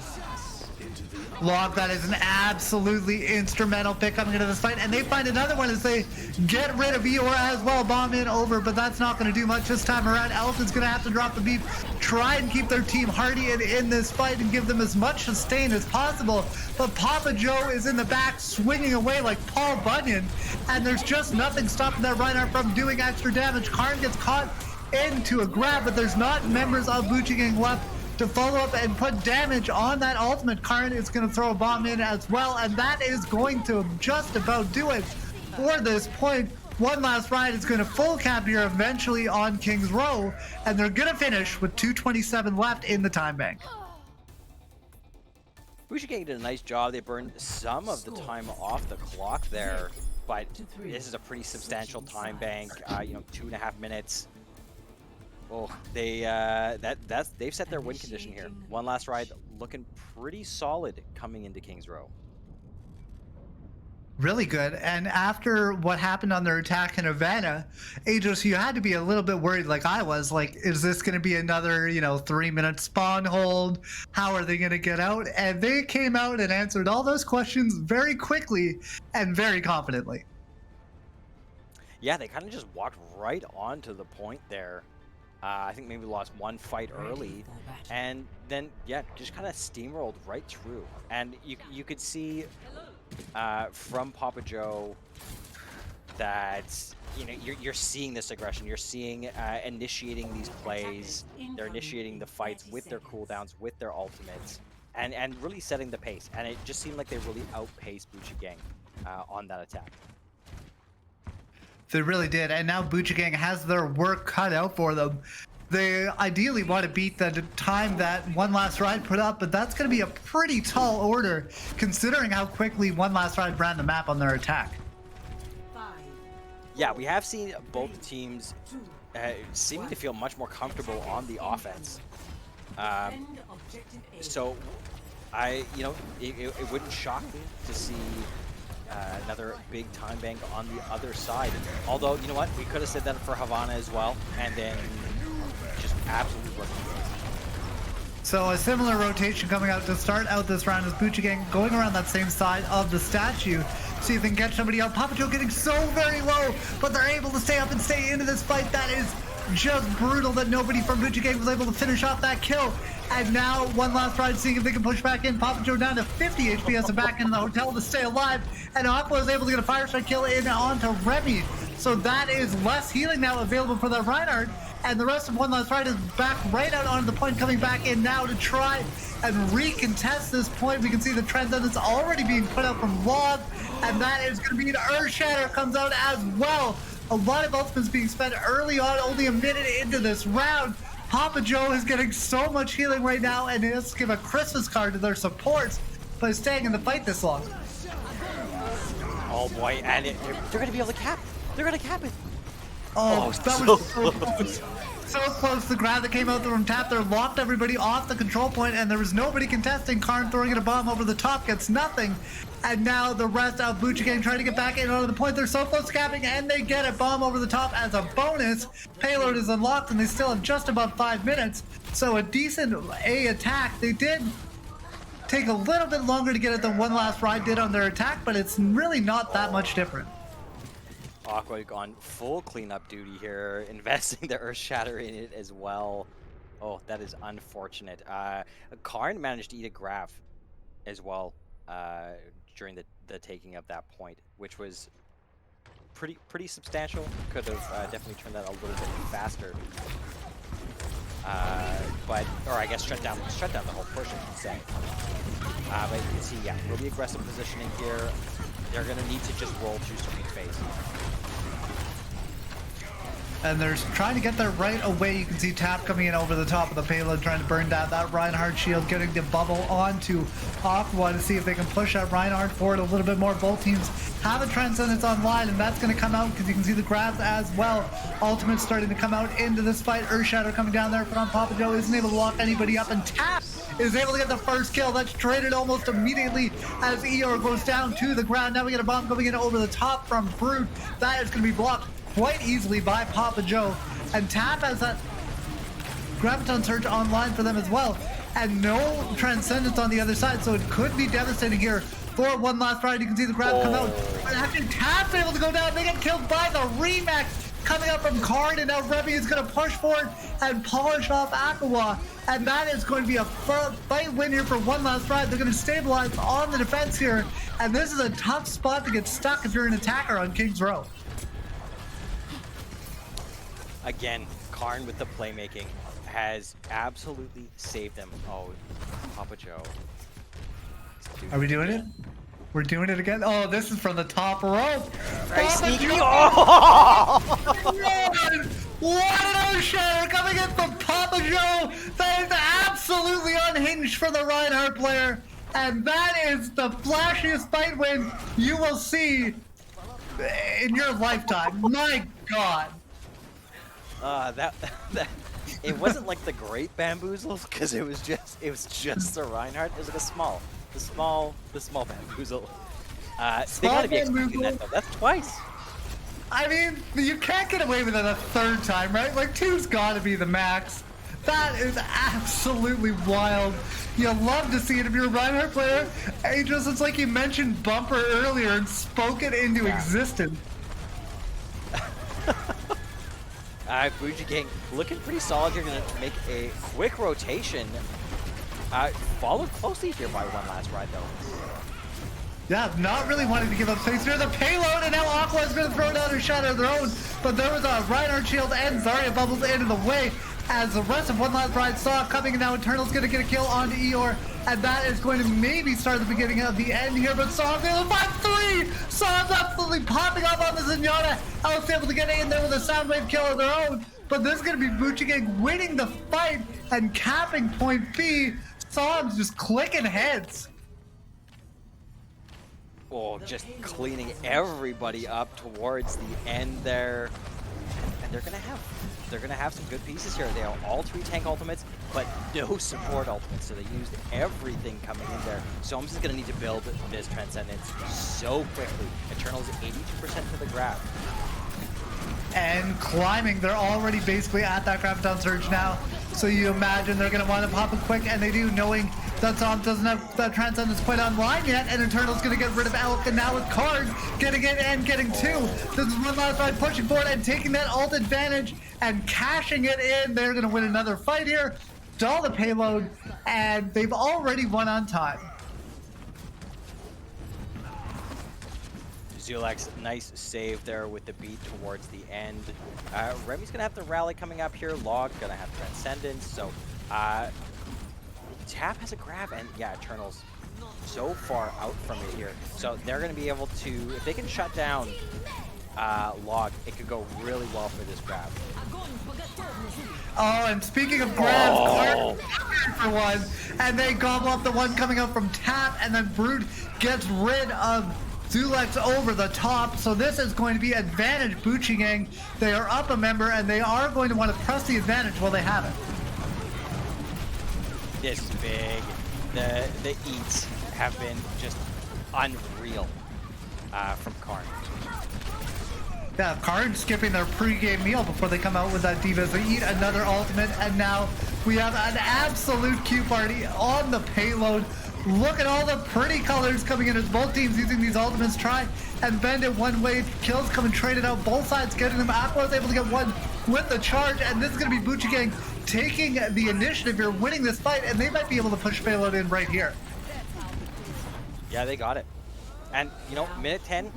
Log, that is an absolutely instrumental pick coming into this fight, and they find another one as they get rid of Eeyore as well. Bomb in over, but that's not going to do much this time around. Elf is going to have to drop the beat, try and keep their team hardy in this fight and give them as much sustain as possible. But Papa Joe is in the back swinging away like Paul Bunyan, and there's just nothing stopping that Reinhardt from doing extra damage. Karn gets caught into a grab, but there's not members of Bucci Gang left to follow up and put damage on that ultimate. Karn is going to throw a bomb in as well, and that is going to just about do it for this point. One Last Ride is going to full cap here eventually on King's Row, and they're going to finish with 2:27 left in the time bank. Bucci Gang did a nice job. They burned some of the time off the clock there, but this is a pretty substantial time bank. 2.5 minutes. Oh, they've set their win condition here. One Last Ride looking pretty solid coming into King's Row. Really good. And after what happened on their attack in Havana, Aegis, you had to be a little bit worried like I was. Like, is this going to be another, 3-minute spawn hold? How are they going to get out? And they came out and answered all those questions very quickly and very confidently. Yeah, they kind of just walked right onto the point there. I think maybe lost one fight early, and then just kind of steamrolled right through. And you could see from Papa Joe that you're seeing this aggression. You're seeing initiating these plays. They're initiating the fights with their cooldowns, with their ultimates, and really setting the pace. And it just seemed like they really outpaced Bucci Gang on that attack. They really did, and now Bucci Gang has their work cut out for them. They ideally want to beat the time that One Last Ride put up, but that's going to be a pretty tall order considering how quickly One Last Ride ran the map on their attack. Yeah, we have seen both teams seeming to feel much more comfortable on the offense. So, it wouldn't shock me to see another big time bank on the other side. Although, you know what? We could have said that for Havana as well, and then just absolutely working. So a similar rotation coming out to start out this round is Bucci Gang going around that same side of the statue. See if they can get somebody out. Papa Joe getting so very low, but they're able to stay up and stay into this fight. That is just brutal that nobody from Bucci Gang was able to finish off that kill. And now One Last Ride seeing if they can push back in. Papa Joe down to 50 HP has to back in the hotel to stay alive. And Aqua is able to get a fire strike kill in onto Remy. So that is less healing now available for the Reinhardt. And the rest of One Last Ride is back right out onto the point, coming back in now to try and recontest this point. We can see the Transcendence already being put out from Log. And that is going to be an Earth Shatter comes out as well. A lot of ultimates being spent early on, only a minute into this round. Papa Joe is getting so much healing right now, and he has to give a Christmas card to their supports by staying in the fight this long. Oh boy, and they're gonna be able to cap. They're gonna cap it. Oh, that so was so close. So close. The grab that came out from Tap there locked everybody off the control point, and there was nobody contesting. Karn throwing in a bomb over the top gets nothing. And now the rest of Bucci Gang trying to get back in onto the point. They're so close to capping, and they get a bomb over the top as a bonus. Payload is unlocked, and they still have just about 5 minutes. So a decent A attack. They did take a little bit longer to get it than One Last Ride did on their attack, but it's really not that much different. Aqua on full cleanup duty here, investing the Earth Shatter in it as well. Oh, that is unfortunate. Karn managed to eat a graph as well during the taking of that point, which was pretty substantial. Could have definitely turned that a little bit faster. Or I guess shut down the whole push, I should say. But you can see, yeah, really aggressive positioning here. They're gonna need to just roll through Serene Phase. And they're trying to get there right away. You can see Tap coming in over the top of the payload, trying to burn down that Reinhardt shield, getting the bubble onto Aqua to see if they can push that Reinhardt forward a little bit more. Both teams have a Transcendence online, and that's going to come out because you can see the grabs as well. Ultimate starting to come out into this fight. Earthshatter coming down there from Papa Joe isn't able to lock anybody up, and Tap is able to get the first kill. That's traded almost immediately as Eeyore goes down to the ground. Now we get a bomb coming in over the top from Brood. That is going to be blocked quite easily by Papa Joe, and Tap has that Graviton Surge online for them as well, and no Transcendence on the other side, so it could be devastating here for One Last Ride. You can see the grab come out, but actually Tap's able to go down. They get killed by the Remax coming up from Karn, and now Remy is going to push forward and polish off Akawa, and that is going to be a fight win here for One Last Ride. They're going to stabilize on the defense here, and this is a tough spot to get stuck if you're an attacker on King's Row. Again, Karn with the playmaking has absolutely saved them. Oh, Papa Joe. Are we doing it? We're doing it again? Oh, this is from the top rope. Very sneaky. Joe. Oh! What an Earthshatter coming in from Papa Joe. That is absolutely unhinged for the Reinhardt player. And that is the flashiest fight win you will see in your lifetime. My God. That it wasn't like the great bamboozle because it was just the Reinhardt. It was like the small bamboozle. They gotta be expecting that though. That's twice. I mean, you can't get away with it a third time, right? Like, two's gotta be the max. That is absolutely wild. You love to see it if you're a Reinhardt player. Angels, it's like you mentioned Bumper earlier and spoke it into existence. Bucci Gang looking pretty solid. You're gonna make a quick rotation. Followed closely here by One Last Ride though. Yeah, not really wanting to give up space here. The payload, and now Aqua is going to throw down her shot of their own. But there was a Reinhardt shield and Zarya bubbles into the way as the rest of One Last Ride saw coming. And now Eternal's going to get a kill onto Eeyore. And that is going to maybe start the beginning of the end here. But Psalm's able to find 3! Psalm's absolutely popping up on the Zenyatta. Alex able to get in there with a Soundwave kill of their own. But this is going to be Bucci Gang winning the fight and capping point B. Psalm's just clicking heads. Oh, just cleaning everybody up towards the end there. And they're gonna have some good pieces here. They have all 3 tank ultimates, but no support ultimates. So they used everything coming in there. Soms is gonna need to build this Transcendence so quickly. Eternal's 82% to the grab. And climbing, they're already basically at that Graviton Surge now. So you imagine they're gonna want to pop it quick, and they do, knowing that Tom doesn't have that Transcendence quite online yet, and Eternal's gonna get rid of Elk, and now with Karn getting in and getting 2. This is One Last Ride pushing forward and taking that ult advantage and cashing it in. They're gonna win another fight here, stall the payload, and they've already won on time. Zulak's nice save there with the beat towards the end. Remy's gonna have the rally coming up here. Log gonna have Transcendence. So Tap has a grab, and yeah, Eternal's so far out from it here. So they're gonna be able to, if they can shut down log, it could go really well for this grab. Oh, and speaking of grabs, Oh. Clark for one, and they gobble up the one coming out from tap, and then Brute gets rid of Zulex over the top. So this is going to be advantage Bucci Gang. They are up a member, and they are going to want to press the advantage while they have it. This is big. The eats have been just unreal from Karn. Yeah, Karn skipping their pre-game meal before they come out with that Divas. They eat another ultimate, and now we have an absolute Q party on the payload. Look at all the pretty colors coming in as both teams using these ultimates. Try and bend it one way. Kills coming traded out. Both sides getting them. Aqua is able to get one with the charge, and this is going to be Bucci Gang taking the initiative here, winning this fight, and they might be able to push payload in right here. Yeah, they got it. And, you know, minute 10,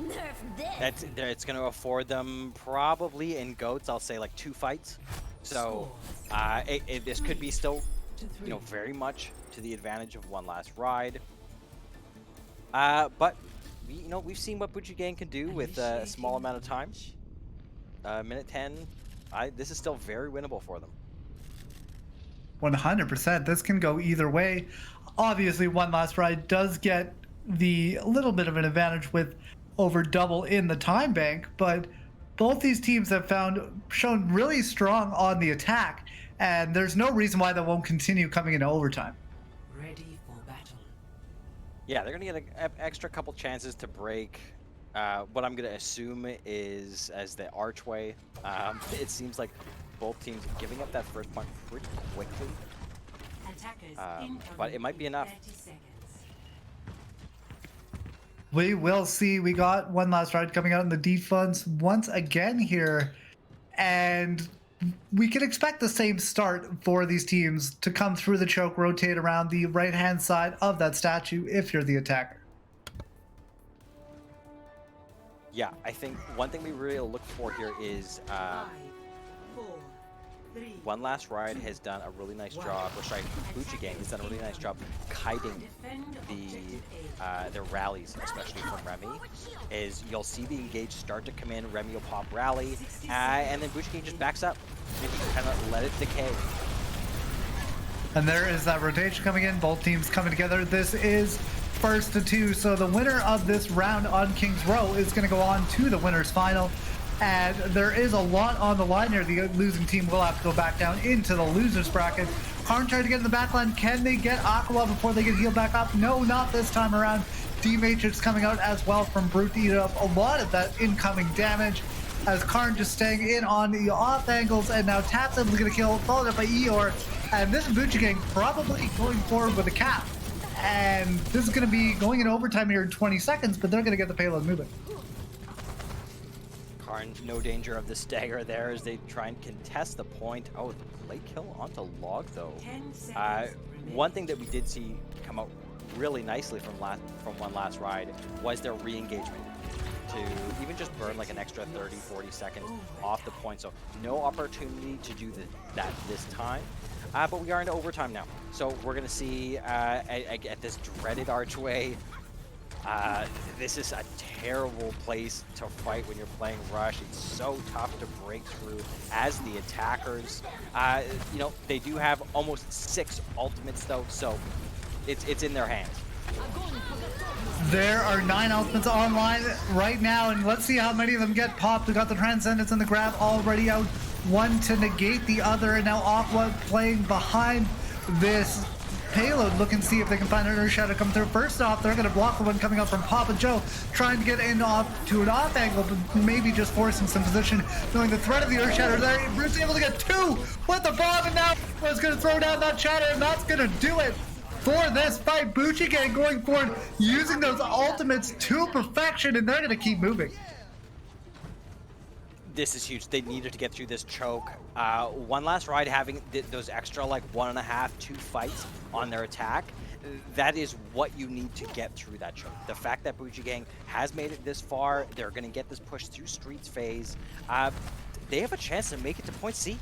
it's going to afford them probably in GOATs, I'll say like 2 fights. So this could be still, you know, very much to the advantage of one last ride. But, you know, we've seen what Bucci Gang can do with a small amount of time. Minute 10, this is still very winnable for them. 100%. This can go either way. Obviously, one last ride does get the little bit of an advantage with over double in the time bank, but both these teams have shown really strong on the attack, and there's no reason why that won't continue coming into overtime. Ready for battle. Yeah, they're going to get an extra couple chances to break what I'm going to assume is as the archway. It seems like both teams giving up that first point pretty quickly, but it might be enough. We will see. We got one last ride coming out in the defense once again here, and we can expect the same start for these teams to come through the choke, rotate around the right-hand side of that statue if you're the attacker. Yeah, I think one thing we really look for here is 5, 4, 3. One Last Ride has done a really nice job, or sorry, Bucci Gang has done a really nice job kiting their rallies, especially from Remy. Is you'll see the engage start to come in, Remy will pop rally, and then Bucci Gang just backs up and you kind of let it decay. And there is that rotation coming in, both teams coming together. This is first to 2, so the winner of this round on King's Row is going to go on to the winner's final. And there is a lot on the line here. The losing team will have to go back down into the loser's bracket. Karn trying to get in the back line. Can they get Aqua before they get healed back up? No, not this time around. D-Matrix coming out as well from Brute to eat up a lot of that incoming damage, as Karn just staying in on the off angles, and now Tap's able to get a kill, followed up by Eeyore. And this is Bucci Gang probably going forward with a cap. And this is going to be going in overtime here in 20 seconds, but they're going to get the payload moving. Karn, no danger of the stagger there as they try and contest the point. Oh, the late kill onto Log though. One thing that we did see come out really nicely from One Last Ride was their re-engagement to even just burn like an extra 30-40 seconds off the point. So no opportunity to do that this time. But we are into overtime now. So we're going to see at this dreaded archway. This is a terrible place to fight when you're playing Rush. It's so tough to break through as the attackers. You know, they do have almost 6 ultimates though, so it's in their hands. There are 9 ultimates online right now, and let's see how many of them get popped. We got the Transcendence and the Grab already out. One to negate the other, and now Aqua playing behind this payload. Look and see if they can find an Earth Shadow come through. First off, they're going to block the one coming up from Papa Joe, trying to get in off to an off angle, but maybe just forcing some position, knowing the threat of the Earth Shadow there. Bruce able to get 2 with the bomb, and now was going to throw down that Shadow, and that's going to do it for this fight. Bucci Gang going forward, using those ultimates to perfection, and they're going to keep moving. This is huge. They needed to get through this choke. One Last Ride having those extra like 1.5, 2 fights on their attack. That is what you need to get through that choke. The fact that Bucci Gang has made it this far, they're going to get this push through Streets phase. They have a chance to make it to point C.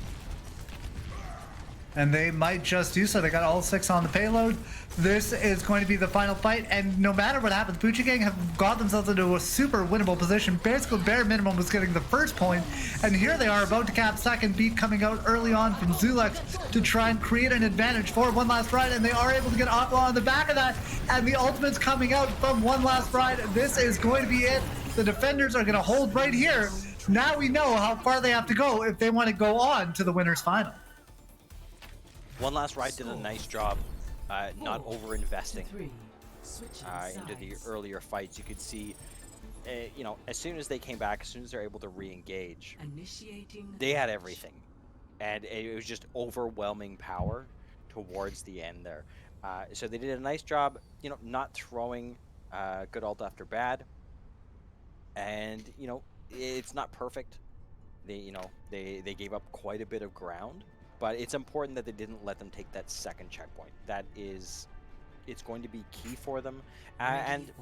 And they might just do so. They got all 6 on the payload. This is going to be the final fight, and no matter what happens, Bucci Gang have got themselves into a super winnable position. Basically, bare minimum was getting the first point, and here they are about to cap second. Beat coming out early on from Zulex to try and create an advantage for One Last Ride, and they are able to get Aqua on the back of that, and the ultimate's coming out from One Last Ride. This is going to be it. The defenders are going to hold right here. Now we know how far they have to go if they want to go on to the winner's final. One Last Ride did a nice job not over-investing into the earlier fights. You could see, you know, as soon as they came back, as soon as they're able to re-engage, they had everything. And it was just overwhelming power towards the end there. So they did a nice job, you know, not throwing good ult after bad. And, you know, it's not perfect. They gave up quite a bit of ground. But it's important that they didn't let them take that second checkpoint. It's going to be key for them. And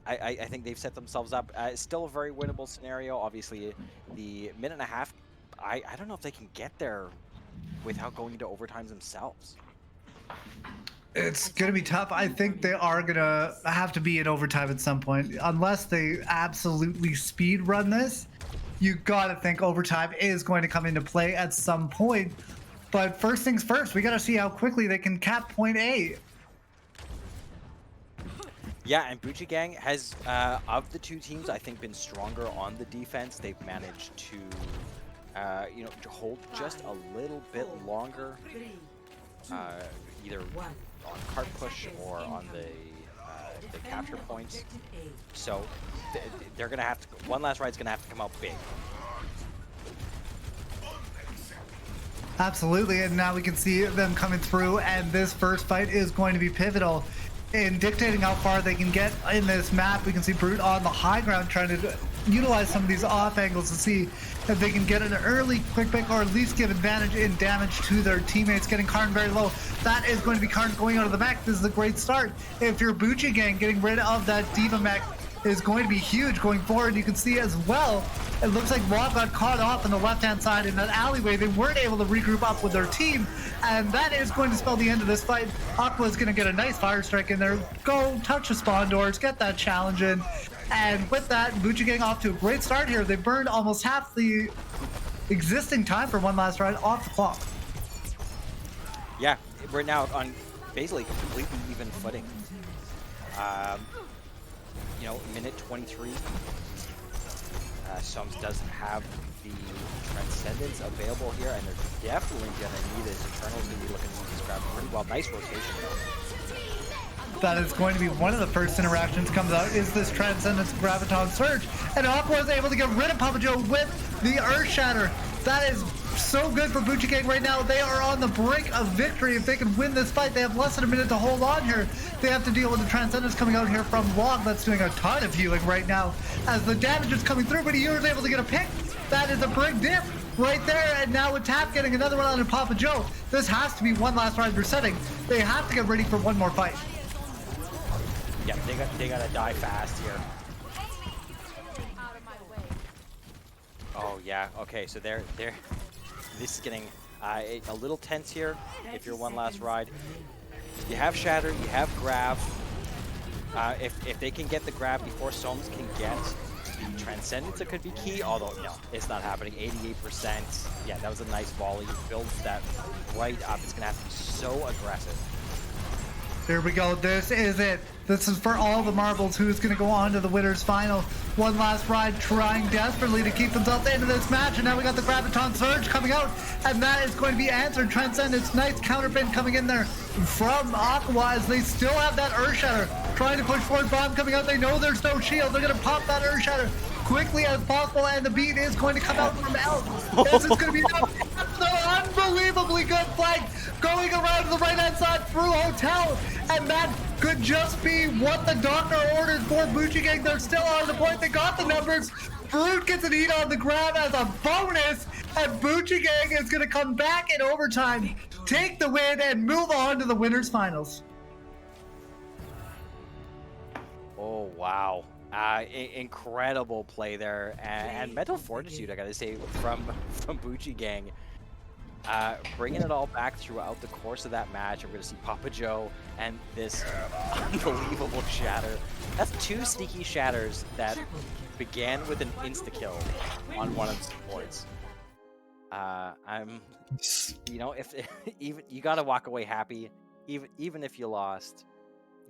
I think they've set themselves up. Still a very winnable scenario. Obviously, the minute and a half, I don't know if they can get there without going into overtimes themselves. It's going to be tough. I think they are going to have to be in overtime at some point. Unless they absolutely speed run this, you got to think overtime is going to come into play at some point. But first things first, we got to see how quickly they can cap point A. Yeah, and Bucci Gang has, of the two teams, I think been stronger on the defense. They've managed to, you know, to hold just a little bit longer, either on cart push or on the capture points. So they're gonna have to. One Last Ride's gonna have to come out big. Absolutely, and now we can see them coming through, and this first fight is going to be pivotal in dictating how far they can get in this map. We can see Brute on the high ground trying to utilize some of these off angles to see if they can get an early quick pick or at least give advantage in damage to their teammates. Getting Karn very low. That is going to be Karn going out of the mech. This is a great start. If you're Bucci Gang, getting rid of that Diva mech is going to be huge going forward. You can see as well, it looks like Rob got caught off on the left-hand side in that alleyway. They weren't able to regroup up with their team, and that is going to spell the end of this fight. Aqua's going to get a nice fire strike in there. Go touch the spawn doors, get that challenge in, and with that, Bucci Gang off to a great start here. They burned almost half the existing time for One Last Ride off the clock. Yeah, we're now on basically completely even footing. You know, minute 23. Soms doesn't have the Transcendence available here, and they're definitely going to need it. Eternal's going to be looking to use this grab pretty well. Nice rotation, though. That is going to be one of the first interactions comes out, is this Transcendence Graviton Surge. And Aqua is able to get rid of Papa Joe with the Earth Shatter. That is so good for Bucci Gang right now. They are on the brink of victory. If they can win this fight, they have less than a minute to hold on here. They have to deal with the Transcendence coming out here from Log. That's doing a ton of healing right now as the damage is coming through, but he was able to get a pick. That is a big dip right there, and now with Tap getting another one on Papa Joe, this has to be One Last Ride resetting. They have to get ready for one more fight. Yeah, they gotta die fast here. Oh yeah, okay, so they're this is getting a little tense here. If you're One Last Ride, you have Shatter, you have Grab. If they can get the grab before Soms can get the Transcendence, it could be key. Although no, it's not happening. 88%. Yeah, that was a nice volley. Builds that right up. It's gonna have to be so aggressive. Here we go. This is it. This is for all the marbles. Who's going to go on to the winner's final? One Last Ride trying desperately to keep themselves into this match. And now we got the Graviton Surge coming out. And that is going to be answered. Transcendence, nice counterpin coming in there from Aqua as they still have that Earth Shatter. Trying to push forward, bomb coming out. They know there's no shield. They're going to pop that Earth Shatter quickly as possible. And the beat is going to come out from Elf. This is going to be an unbelievably good flank going around to the right-hand side through Hotel. And that could just be what the doctor ordered for Bucci Gang. They're still on the point. They got the numbers. Brute gets an eat on the grab as a bonus. And Bucci Gang is going to come back in overtime, take the win, and move on to the winner's finals. Oh, wow. Incredible play there. And mental fortitude, I got to say, from Bucci Gang. bringing it all back throughout the course of that match. We're going to see Papa Joe and this unbelievable shatter. That's 2 sneaky shatters that began with an insta-kill on one of the supports. If even you got to walk away happy, even if you lost,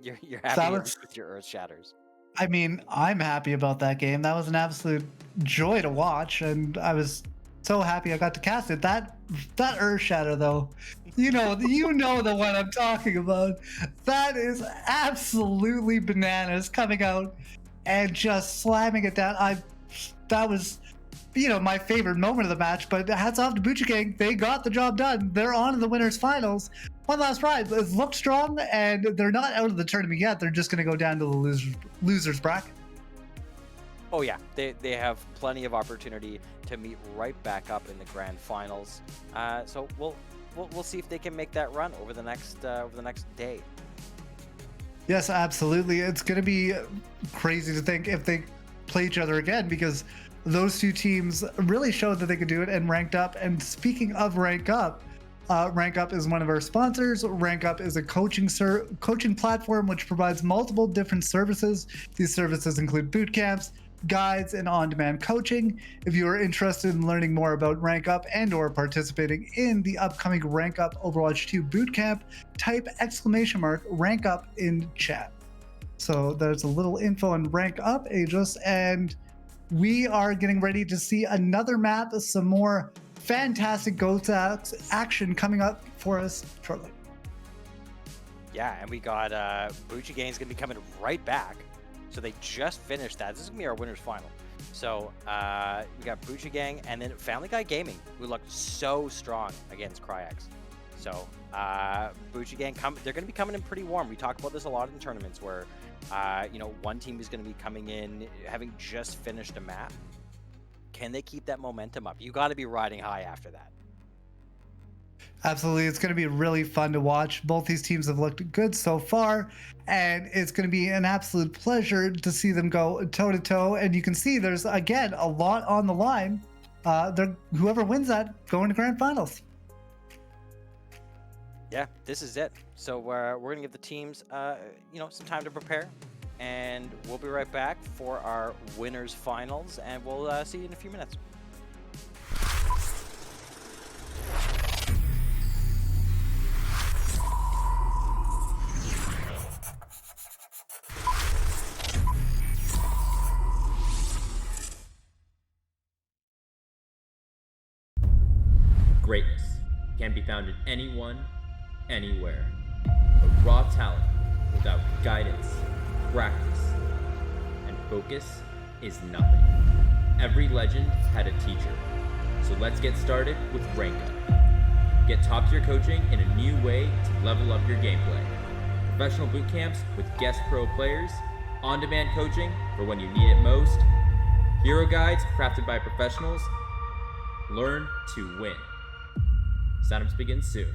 you're happy That at was, least with your Earth Shatters. I mean, I'm happy about that game. That was an absolute joy to watch, and I was so happy I got to cast it. That Earth Shatter, though, you know the one I'm talking about. That is absolutely bananas, coming out and just slamming it down. That was, my favorite moment of the match. But hats off to Bucci Gang. They got the job done. They're on to the winners finals. One last ride. It looked strong, and they're not out of the tournament yet. They're just going to go down to the losers bracket. Oh yeah, they have plenty of opportunity to meet right back up in the grand finals. So we'll see if they can make that run over the next day. Yes, absolutely. It's going to be crazy to think if they play each other again, because those 2 teams really showed that they could do it and ranked up. And speaking of Rank Up is one of our sponsors. Rank Up is a coaching platform which provides multiple different services. These services include boot camps, guides, and on-demand coaching. If you are interested in learning more about Rank Up and or participating in the upcoming Rank Up Overwatch 2 bootcamp, type !Rank Up in chat. So there's a little info on Rank Up, Aegis, and we are getting ready to see another map, some more fantastic Ghost action coming up for us shortly. Yeah, and we got Bucci Gang's gonna be coming right back. So they just finished that. This is gonna be our winners final. So we got Bucci Gang and then Family Guy Gaming, who looked so strong against Cryax. So Bucci Gang they're gonna be coming in pretty warm. We talk about this a lot in tournaments where one team is gonna be coming in having just finished a map. Can they keep that momentum up? You got to be riding high after that. Absolutely. It's going to be really fun to watch. Both these teams have looked good so far, and it's going to be an absolute pleasure to see them go toe to toe. And you can see there's, again, a lot on the line. Whoever wins that, going to grand finals. Yeah, this is it. So we're going to give the teams, some time to prepare. And we'll be right back for our winners finals, and we'll see you in a few minutes. Greatness can be found in anyone, anywhere. But raw talent without guidance, practice, and focus is nothing. Every legend had a teacher. So let's get started with Rank Up. Get top tier coaching in a new way to level up your gameplay. Professional boot camps with guest pro players, on-demand coaching for when you need it most, hero guides crafted by professionals. Learn to win. Signups begin soon.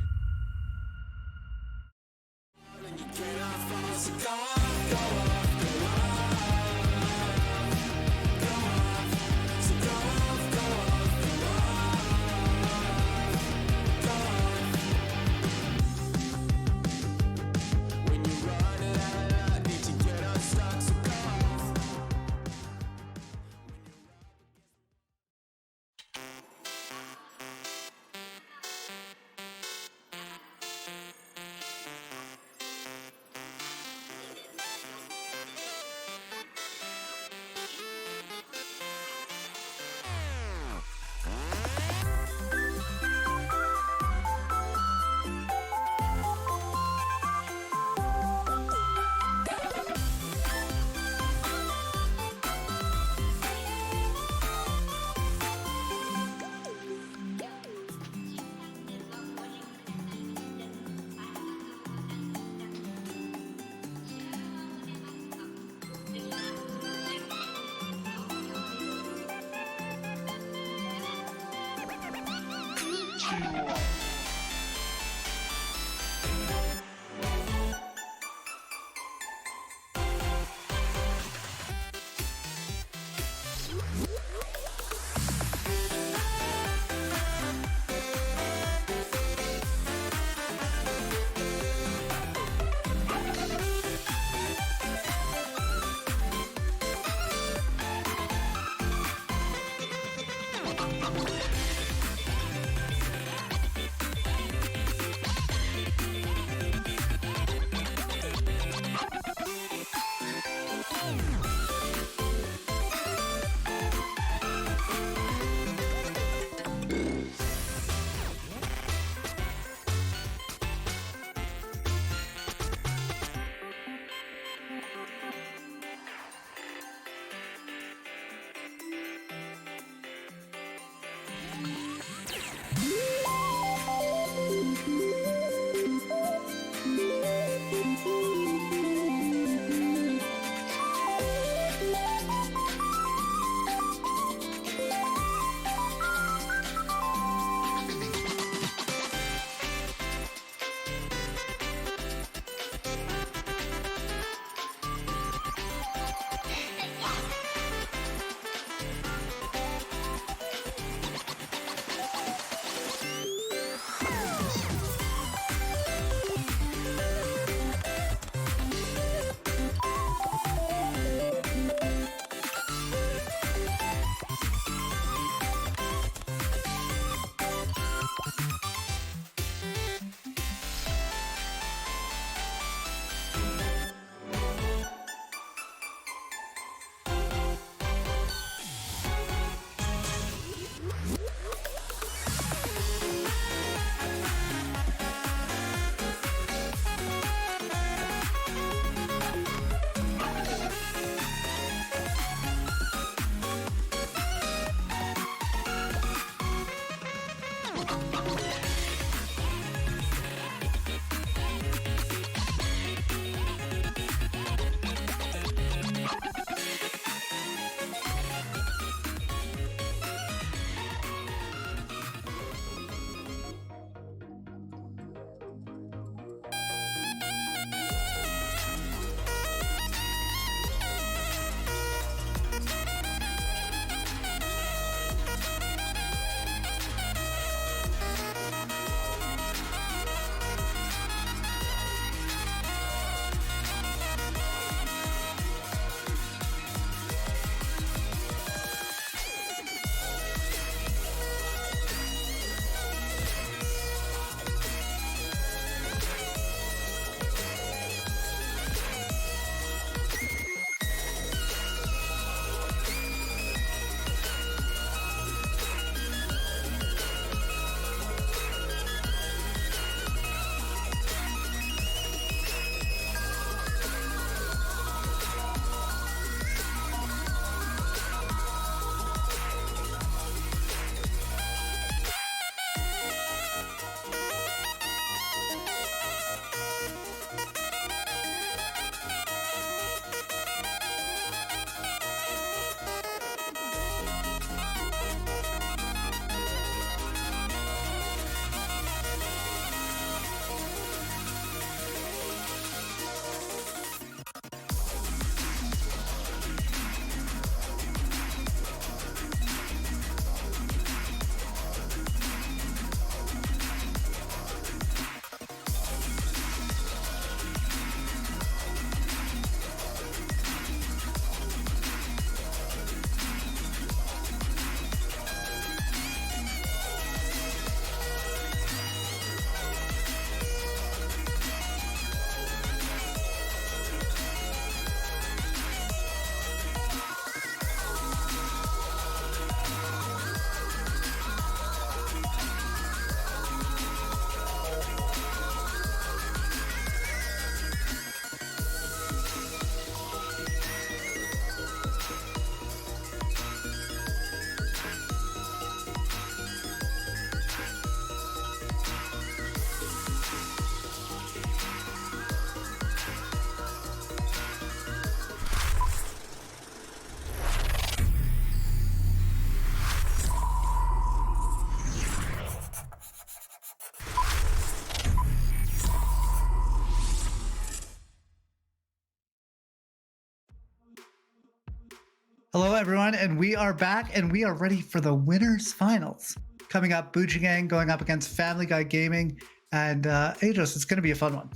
Hello, everyone, and we are back, and we are ready for the winners finals. Coming up, Bucci Gang going up against Family Guy Gaming, and Aegis. It's going to be a fun one.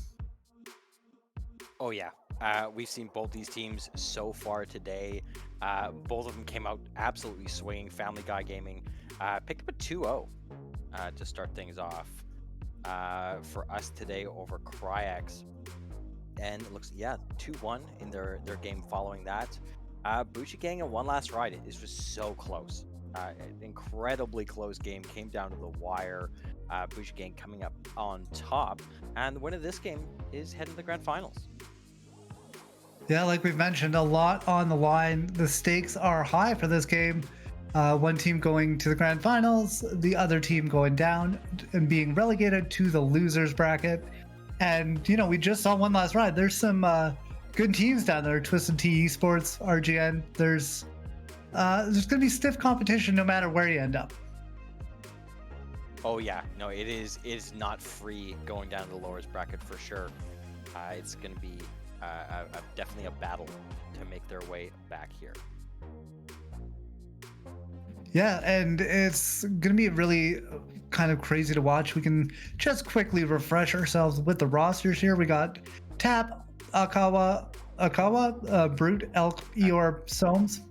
Oh yeah, we've seen both these teams so far today. Both of them came out absolutely swinging. Family Guy Gaming picked up a 2-0 to start things off for us today over Cryax. And it looks, 2-1 in their game following that. Bucci Gang in one last ride. It was so close. An incredibly close game, came down to the wire. Bucci Gang coming up on top. And the winner of this game is heading to the grand finals. Yeah, like we've mentioned, a lot on the line. The stakes are high for this game. One team going to the grand finals, the other team going down and being relegated to the losers bracket. And, you know, we just saw one last ride. There's some good teams down there. Twisted Tea Esports, RGN. There's going to be stiff competition no matter where you end up. Oh yeah, no, it is not free going down to the lowers bracket for sure. It's going to be definitely a battle to make their way back here. Yeah, and it's going to be really kind of crazy to watch. We can just quickly refresh ourselves with the rosters here. We got Tap, Akawa, Brute, Elk, Eeyore, Soames.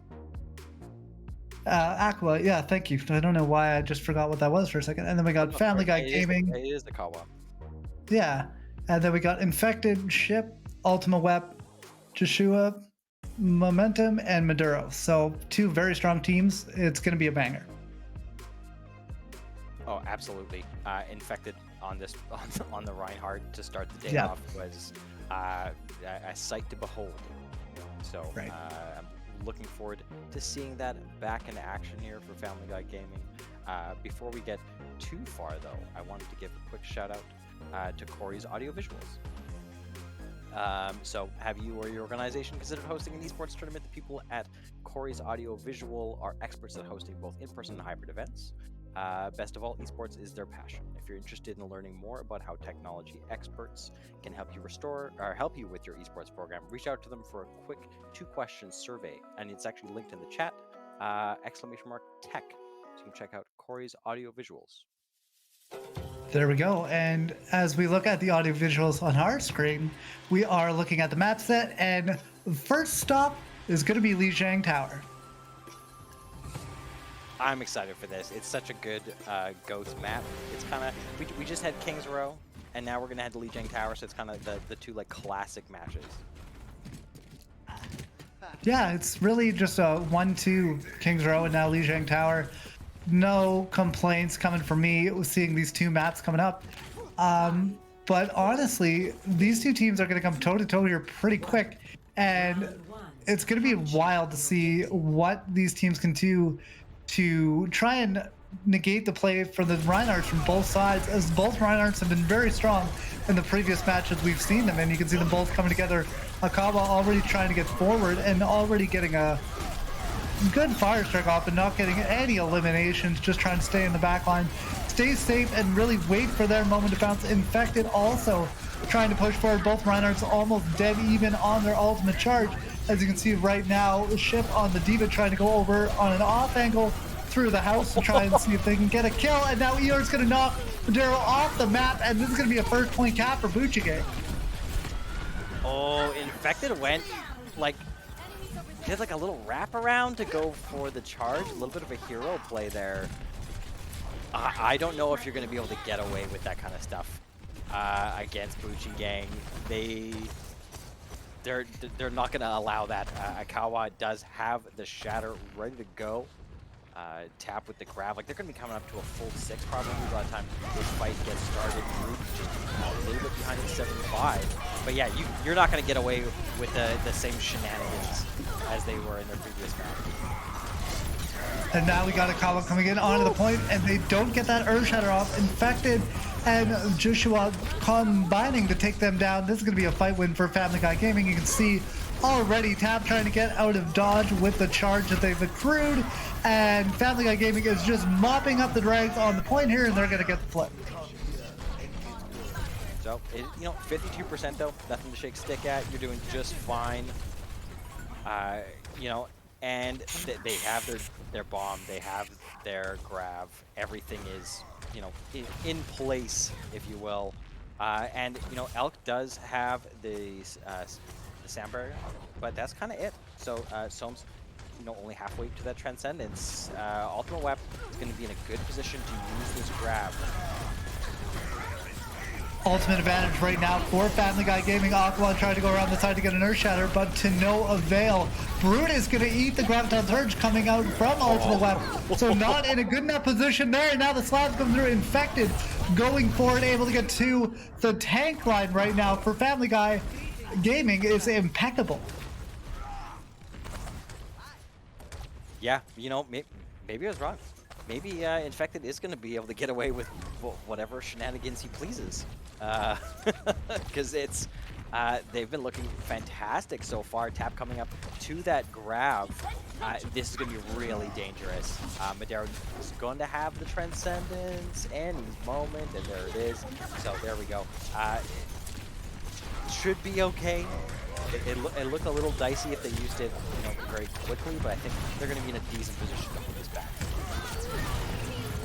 Aqua, yeah, thank you. I don't know why I just forgot what that was for a second. And then we got Family Guy Gaming. It is the Kawa. Yeah, and then we got Infected, Ship, Ultima Wep, Joshua, Momentum, and Maduro. So 2 very strong teams. It's going to be a banger. Oh, absolutely. Infected on this on the Reinhardt to start the day off was a sight to behold. So right. I'm looking forward to seeing that back in action here for Family Guy Gaming. Before we get too far, though, I wanted to give a quick shout out to Corey's Audiovisuals. So have you or your organization considered hosting an esports tournament? The people at Corey's Audiovisual are experts at hosting both in-person and hybrid events. Best of all, esports is their passion. If you're interested in learning more about how technology experts can help you restore or help you with your esports program, reach out to them for a quick 2-question survey, and it's actually linked in the chat. !tech. So you can check out Corey's Audiovisuals. There we go. And as we look at the audio visuals on our screen, we are looking at the map set, and first stop is going to be Lijiang Tower. I'm excited for this. It's such a good GOATS map. It's kind of, we just had King's Row, and now we're going to head to Lijiang Tower, so it's kind of the 2 like classic matches. Yeah, it's really just a 1-2 Kings Row and now Lijiang Tower. No complaints coming from me seeing these 2 maps coming up. But honestly, these 2 teams are going to come toe-to-toe here pretty quick. And it's going to be wild to see what these teams can do to try and negate the play for the Reinhardts from both sides, as both Reinhardts have been very strong in the previous matches we've seen them, and you can see them both coming together. Akawa already trying to get forward and already getting a good fire strike off and not getting any eliminations, just trying to stay in the back line, stay safe and really wait for their moment to bounce. Infected also trying to push forward. Both Reinhardts almost dead even on their ultimate charge. As you can see right now, Ship on the Diva trying to go over on an off angle through the house to try and see if they can get a kill. And now Eeyore's going to knock Maduro off the map, and this is going to be a first point cap for Bucci Gang. Oh, Infected went like, did like a little wraparound to go for the charge. A little bit of a hero play there. I don't know if you're going to be able to get away with that kind of stuff against Bucci Gang. They're not going to allow that. Akawa does have the shatter ready to go. Tap with the grab. Like, they're going to be coming up to a full 6 probably by the time this fight gets started. Group just a little bit behind at 75. But yeah, you're not going to get away with the same shenanigans as they were in their previous match. And now we got Akawa coming in onto the point, and they don't get that Earth Shatter off. Infected and Joshua combining to take them down. This is going to be a fight win for Family Guy Gaming. You can see already Tap trying to get out of dodge with the charge that they've accrued, and Family Guy Gaming is just mopping up the drags on the point here, and they're going to get the flip. So, 52% though, nothing to shake stick at. You're doing just fine. and they have their bomb, they have their grav, everything is, you know, in place, if you will. And you know, Elk does have the sand barrier, but that's kind of it. So Soam's, you know, only halfway to that Transcendence. Ultimate Weapon is going to be in a good position to use this grab. Ultimate advantage right now for Family Guy Gaming. Aqualon trying to go around the side to get an Earth Shatter, but to no avail. Brute is going to eat the Graviton Surge coming out from Ultimate Weapon. So not in a good enough position there. Now the slabs come through. Infected going forward, able to get to the tank line right now for Family Guy Gaming is impeccable. Yeah, you know, maybe I was wrong. Maybe Infected is going to be able to get away with whatever shenanigans he pleases. Because it's they've been looking fantastic so far. Tap coming up to that grab. This is going to be really dangerous. Madero is going to have the Transcendence any moment, and there it is. So there we go. Should be okay. It looked a little dicey if they used it, you know, very quickly, but I think they're going to be in a decent position to put this back.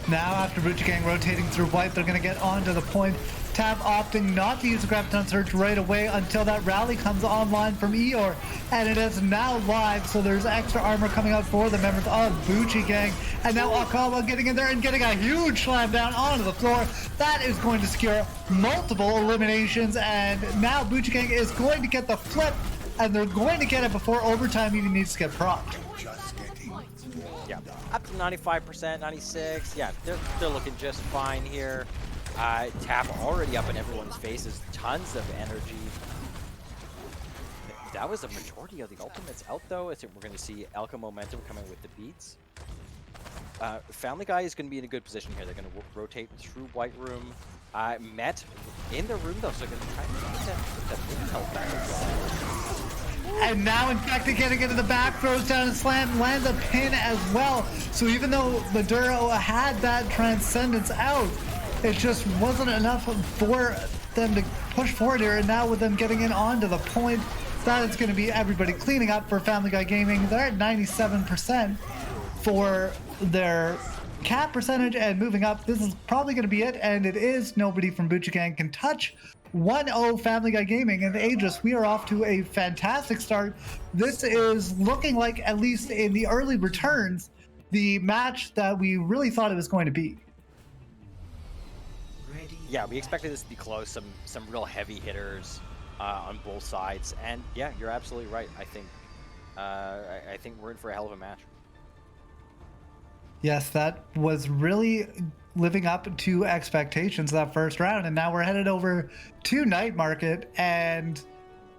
Now, after Buchigang rotating through white, they're going to get onto the point. Tab opting not to use the Graviton Surge right away until that rally comes online from Eeyore. And it is now live, so there's extra armor coming out for the members of Buchigang. And now Akawa getting in there and getting a huge slam down onto the floor. That is going to secure multiple eliminations. And now Buchigang is going to get the flip, and they're going to get it before overtime even needs to get propped. Yeah, up to 95%, 96. Yeah, they're looking just fine here. Tap already up in everyone's faces. Tons of energy. That was the majority of the ultimates out, though. We're going to see Elka Momentum coming with the beats. Family Guy is going to be in a good position here. They're going to rotate through White Room. Met in the room, though, so they're going to try and get that health back as well. And now Infected getting into the back, throws down a slam, lands a pin as well. So even though Maduro had that Transcendence out, it just wasn't enough for them to push forward here. And now with them getting in onto the point, that is going to be everybody cleaning up for Family Guy Gaming. They're at 97% for their cap percentage and moving up. This is probably going to be it, and it is. Nobody from Buchigang can touch 1-0 Family Guy Gaming, and Aegis, we are off to a fantastic start. This is looking like, at least in the early returns, the match that we really thought it was going to be. Yeah, we expected this to be close. Some real heavy hitters on both sides, and yeah, you're absolutely right. I think we're in for a hell of a match. Yes, that was really living up to expectations that first round, and now we're headed over to Night Market, and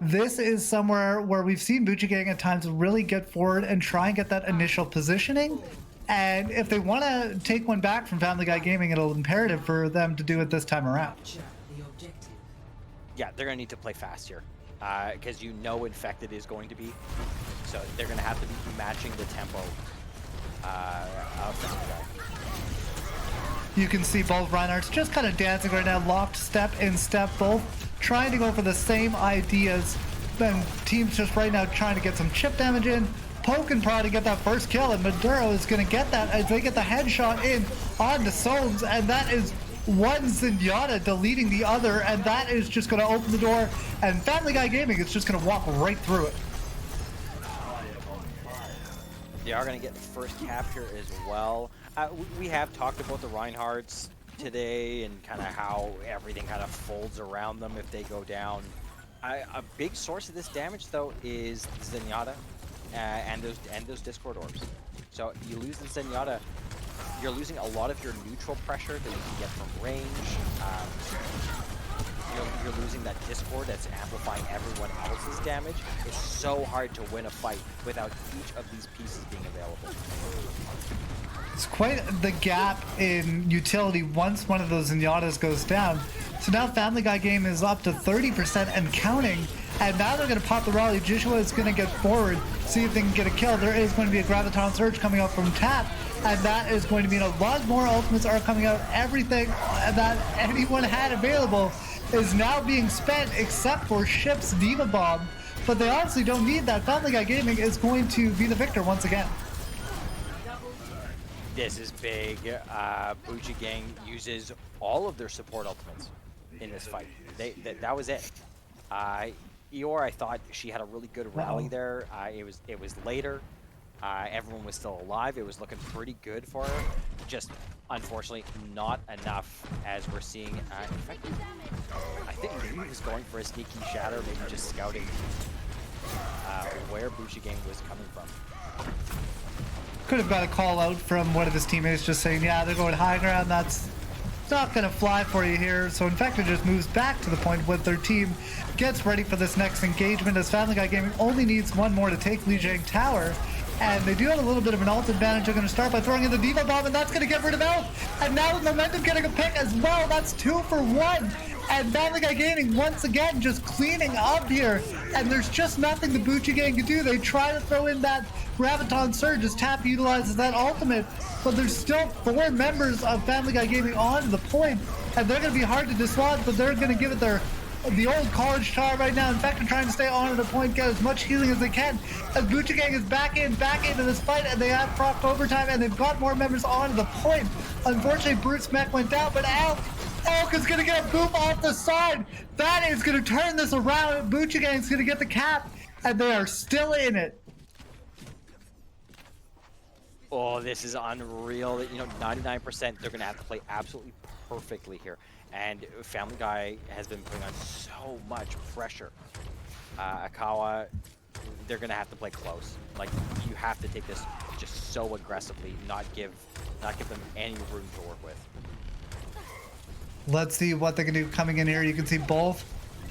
this is somewhere where we've seen Buchigang at times really get forward and try and get that initial positioning. And if they want to take one back from Family Guy Gaming, it'll be imperative for them to do it this time around. Yeah, they're going to need to play fast here, because you know Infected is going to be, so they're going to have to be matching the tempo of Family Guy. You can see both Reinhardts just kind of dancing right now, locked step in step, both trying to go for the same ideas. And teams just right now trying to get some chip damage in, poke and prod to get that first kill, and Maduro is going to get that as they get the headshot in onto Soames, and that is one Zenyatta deleting the other, and that is just going to open the door, and Family Guy Gaming is just going to walk right through it. They are going to get the first cap here as well. We have talked about the Reinhardts today and kind of how everything kind of folds around them if they go down. A big source of this damage, though, is Zenyatta and those Discord orbs. So you lose the Zenyatta, you're losing a lot of your neutral pressure that you can get from range. You're losing that Discord that's amplifying everyone else's damage. It's so hard to win a fight without each of these pieces being available. It's quite the gap in utility once one of those Zenyatas goes down. So now Family Guy Game is up to 30% and counting. And now they're going to pop the rally. Joshua is going to get forward, see if they can get a kill. There is going to be a Graviton Surge coming out from Tap. And that is going to mean a lot more ultimates are coming out. Everything that anyone had available is now being spent except for Ship's Diva Bomb but they honestly don't need that. Family Guy Gaming is going to be the victor once again. This is big. Bucci Gang uses all of their support ultimates in this fight. That was it. Eeyore, I thought she had a really good rally there. It was later. Everyone was still alive. It was looking pretty good for her. Just unfortunately not enough, as we're seeing. In fact, I think maybe he was going for a sneaky shatter, maybe just scouting where Bucci Gang was coming from. Could have got a call out from one of his teammates just saying, yeah, they're going high ground. That's not going to fly for you here. So Infected just moves back to the point where their team gets ready for this next engagement, as Family Guy Gaming only needs one more to take Lijiang Tower. And they do have a little bit of an ult advantage. They're going to start by throwing in the Diva Bomb, and that's going to get rid of Elf. And now with Momentum getting a pick as well, that's 2 for 1. And Family Guy Gaming once again just cleaning up here. And there's just nothing the Bucci Gang can do. They try to throw in that Graviton Surge as Tap utilizes that ultimate, but there's still 4 members of Family Guy Gaming on the point, and they're going to be hard to dislodge, but they're going to give it the old college try right now. In fact, they're trying to stay on the point, get as much healing as they can, as Bucci Gang is back into this fight, and they have proc overtime, and they've got more members on the point. Unfortunately, Brute's mech went down, but Elk is going to get a boop off the side. That is going to turn this around. Bucci Gang's going to get the cap, and they are still in it. Oh, this is unreal. 99%, they're going to have to play absolutely perfectly here. And Family Guy has been putting on so much pressure. Akawa, they're going to have to play close. Like, you have to take this just so aggressively, not give them any room to work with. Let's see what they can do coming in here. You can see both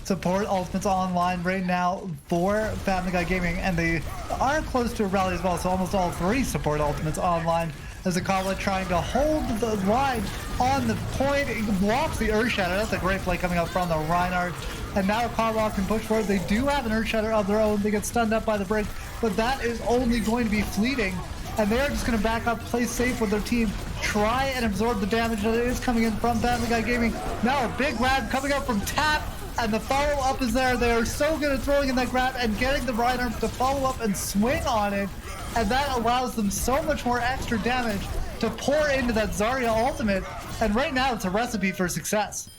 support ultimates online right now for Family Guy Gaming, and they are close to a rally as well, so almost all 3 support ultimates online, as Akawa trying to hold the line on the point. It blocks the Earth Shatter. That's a great play coming out from the Reinhardt, and now Akawa can push forward. They do have an Earth Shatter of their own. They get stunned up by the break, but that is only going to be fleeting, and they're just going to back up, play safe with their team, try and absorb the damage that is coming in from Family Guy Gaming. Now a big grab coming up from Tap, and the follow-up is there. They are so good at throwing in that grab and getting the Reinhardt to follow up and swing on it, and that allows them so much more extra damage to pour into that Zarya ultimate, and right now it's a recipe for success.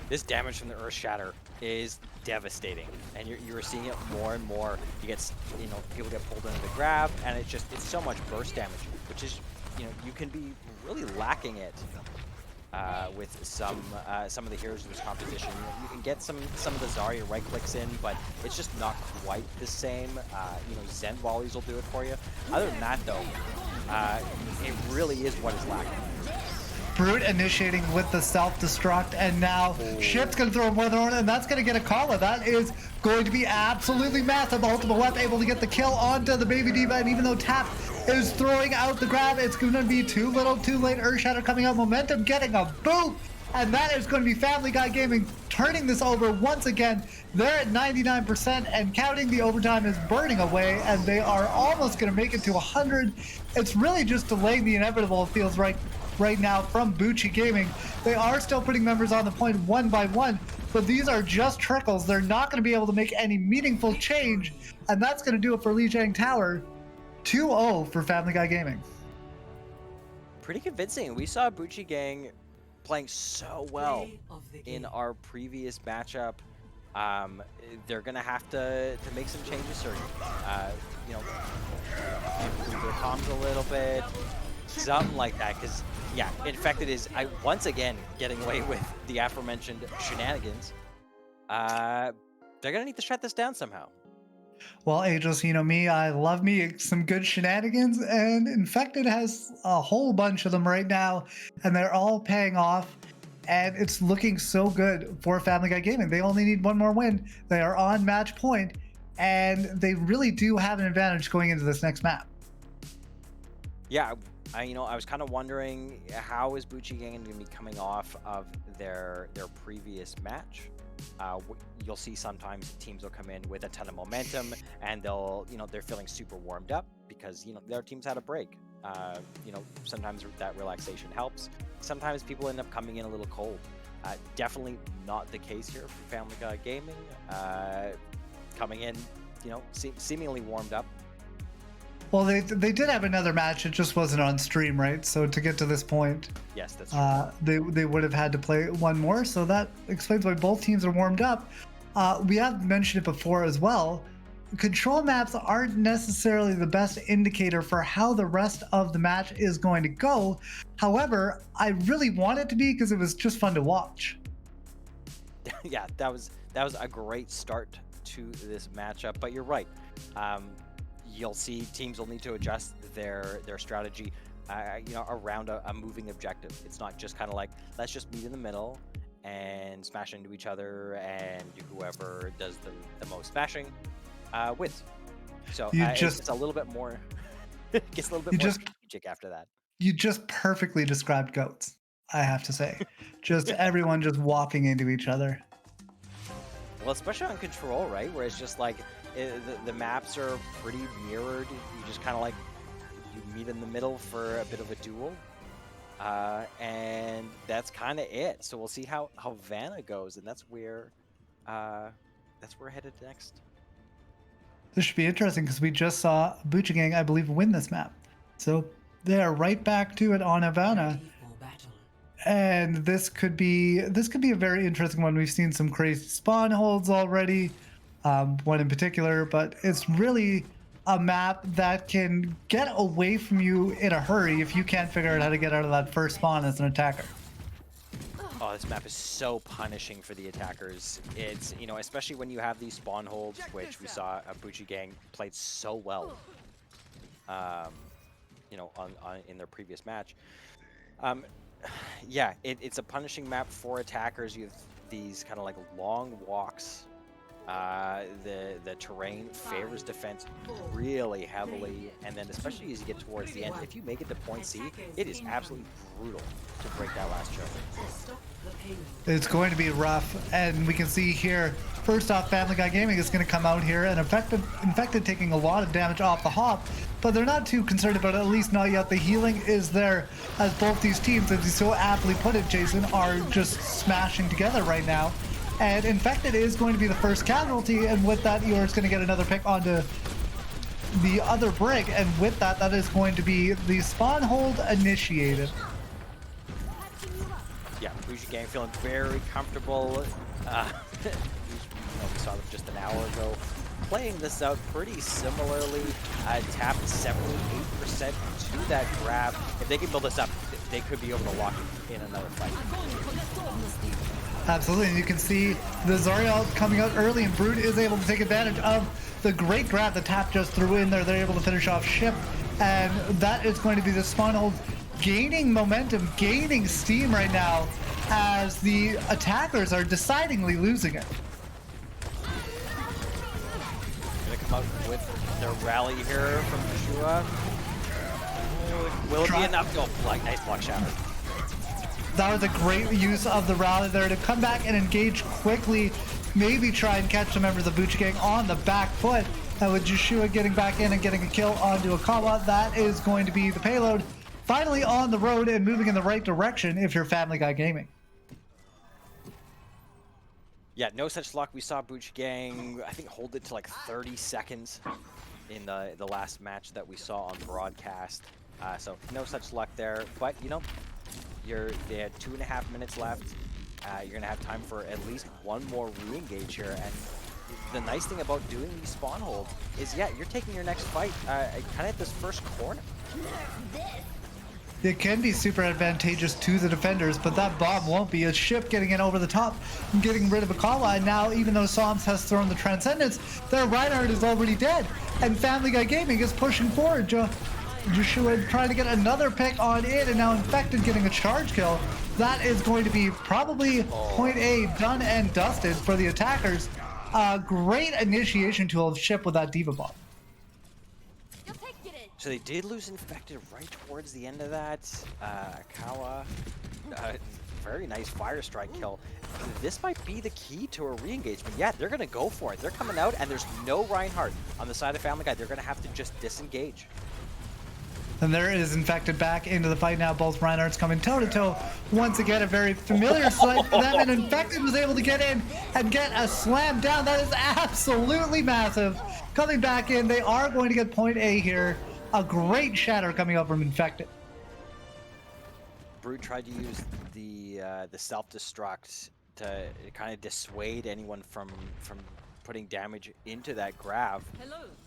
This damage from the Earth Shatter is devastating, and you're seeing it more and more. You get, people get pulled into the grab, and it's so much burst damage, which is, you can be really lacking it with some of the heroes in this competition. You can get some of the Zarya right clicks in, but it's just not quite the same. Zen volleys will do it for you. Other than that, though, it really is what is lacking. Brute initiating with the self-destruct, and now Ship's going to throw more than, and that's going to get a call. That is going to be absolutely massive. Ultimate Weapon able to get the kill onto the Baby Diva, and even though Tap is throwing out the grab, it's going to be too little, too late. Earth Shatter coming out, Momentum getting a boot, and that is going to be Family Guy Gaming turning this over once again. They're at 99%, and counting. The overtime is burning away, and they are almost going to make it to 100. It's really just delaying the inevitable, it feels right now from Bucci Gaming. They are still putting members on the point one by one, but these are just trickles. They're not going to be able to make any meaningful change, and that's going to do it for Lijiang Tower. 2-0 for Family Guy Gaming. Pretty convincing. We saw Bucci Gang playing so well in our previous matchup. They're going to have to make some changes, or improve their comms a little bit. Something like that, because Infected is once again getting away with the aforementioned shenanigans. They're gonna need to shut this down somehow. Well, Aegis, me, I love me some good shenanigans, and Infected has a whole bunch of them right now, and they're all paying off, and it's looking so good for Family Guy Gaming. They only need one more win. They are on match point, and they really do have an advantage going into this next map. Yeah. I was kind of wondering, how is Bucci Gang going to be coming off of their previous match? You'll see sometimes teams will come in with a ton of momentum, and they're feeling super warmed up because their team's had a break. Sometimes that relaxation helps. Sometimes people end up coming in a little cold. Definitely not the case here for Family Guy Gaming. Coming in, seemingly warmed up. Well, they did have another match. It just wasn't on stream, right? So to get to this point, Yes, that's true. they would have had to play one more. So that explains why both teams are warmed up. We have mentioned it before as well. Control maps aren't necessarily the best indicator for how the rest of the match is going to go. However, I really want it to be because it was just fun to watch. Yeah, that was a great start to this matchup. But you're right. You'll see teams will need to adjust their strategy, around a moving objective. It's not just kind of like, let's just meet in the middle and smash into each other, and whoever does the most smashing wins. So it's a little bit more, gets a little bit more strategic after that. You just perfectly described goats, I have to say. Just everyone just walking into each other. Well, especially on Control, right? Where it's just like, the maps are pretty mirrored. You just kind of like, you meet in the middle for a bit of a duel. And that's kind of it. So we'll see how Vanna goes, and that's where we're headed next. This should be interesting because we just saw Bucha Gang, I believe, win this map. So they are right back to it on Havana. Ready for battle. And this could be a very interesting one. We've seen some crazy spawn holds already, one in particular, but it's really a map that can get away from you in a hurry if you can't figure out how to get out of that first spawn as an attacker. Oh, this map is so punishing for the attackers. It's, especially when you have these spawn holds, which we saw Bucha Gang played so well, in their previous match. Yeah, it's a punishing map for attackers. You have these kind of like long walks. The terrain favors defense really heavily, and then especially as you get towards the end, if you make it to point C, it is absolutely brutal to break that last choke. It's going to be rough, and we can see here, first off, Family Guy Gaming is going to come out here, and Infected taking a lot of damage off the hop, but they're not too concerned about it, at least not yet. The healing is there, as both these teams, as you so aptly put it, Jason, are just smashing together right now. And Infected is going to be the first casualty, and with that, Eeyore's going to get another pick onto the other brig, and with that, that is going to be the spawn hold initiated. Yeah, Bucha Gang feeling very comfortable. We saw them just an hour ago playing this out pretty similarly. Tapped 78% to that grab. If they can build this up, they could be able to lock in another fight. Absolutely, and you can see the Zariel coming out early, and Brood is able to take advantage of the great grab the Tap just threw in there. They're able to finish off Ship, and that is going to be the spawn hold gaining momentum, gaining steam right now, as the attackers are decidingly losing it. Gonna come out with their rally here from Joshua. Will it be enough? Oh, nice block shatter. That was a great use of the rally there to come back and engage quickly, maybe try and catch the members of Bucha Gang on the back foot. And with Joshua getting back in and getting a kill onto Akawa, that is going to be the payload. Finally on the road and moving in the right direction if you're Family Guy Gaming. Yeah, no such luck. We saw Bucha Gang, I think, hold it to like 30 seconds in the last match that we saw on broadcast. So no such luck there. But, they had 2.5 minutes left. You're going to have time for at least one more re-engage here. And the nice thing about doing these spawn holds is, you're taking your next fight kind of at this first corner. It can be super advantageous to the defenders, but that bomb won't be. A Ship getting in over the top and getting rid of Akawa, and now even though Psalms has thrown the Transcendence, their Reinhardt is already dead, and Family Guy Gaming is pushing forward. Joshua trying to get another pick on it, and now Infected getting a charge kill. That is going to be probably point A done and dusted for the attackers. Great initiation tool of Ship with that Diva bomb. So they did lose Infected right towards the end of that. Akawa, very nice fire strike kill. This might be the key to a re-engagement. Yeah, they're going to go for it. They're coming out, and there's no Reinhardt on the side of Family Guy. They're going to have to just disengage. And there is Infected back into the fight now. Both Reinhardts coming toe-to-toe. Once again, a very familiar sight for them. And Infected was able to get in and get a slam down. That is absolutely massive. Coming back in, they are going to get point A here. A great shatter coming up from Infected. Brute tried to use the self-destruct to kind of dissuade anyone from putting damage into that grab.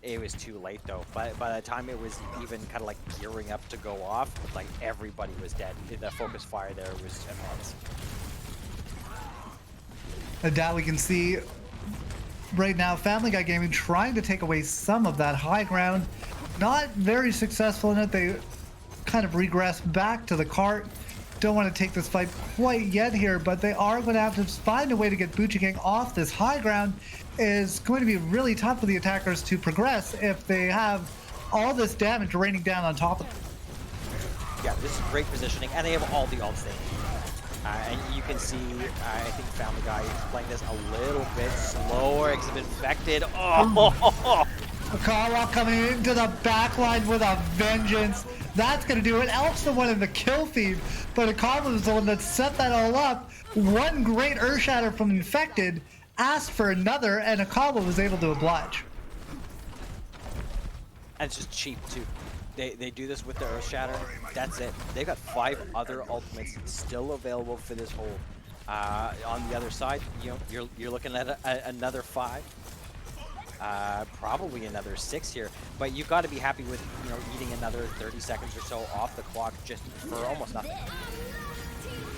It was too late though. By the time it was even kind of like gearing up to go off, like everybody was dead. The focus fire there was immense. And now we can see right now Family Guy Gaming trying to take away some of that high ground. Not very successful in it. They kind of regress back to the cart. Don't want to take this fight quite yet here, but they are going to have to find a way to get Bucci Gang off this high ground. Is going to be really tough for the attackers to progress if they have all this damage raining down on top of them. Yeah, this is great positioning, and they have all the ults they need. And you can see, I think Family Guy is playing this a little bit slower because it's infected. Oh! Akawa coming into the backline with a vengeance. That's going to do it. Elf's the one in the kill feed, but Akawa was the one that set that all up. One great Earth Shatter from Infected, asked for another, and Akawa was able to oblige. And it's just cheap too. They do this with the Earth Shatter. That's it. They've got 5 other ultimates still available for this hold. On the other side, you know, you're looking at another 5. Probably another 6 here, but you've got to be happy with, you know, eating another 30 seconds or so off the clock just for almost nothing.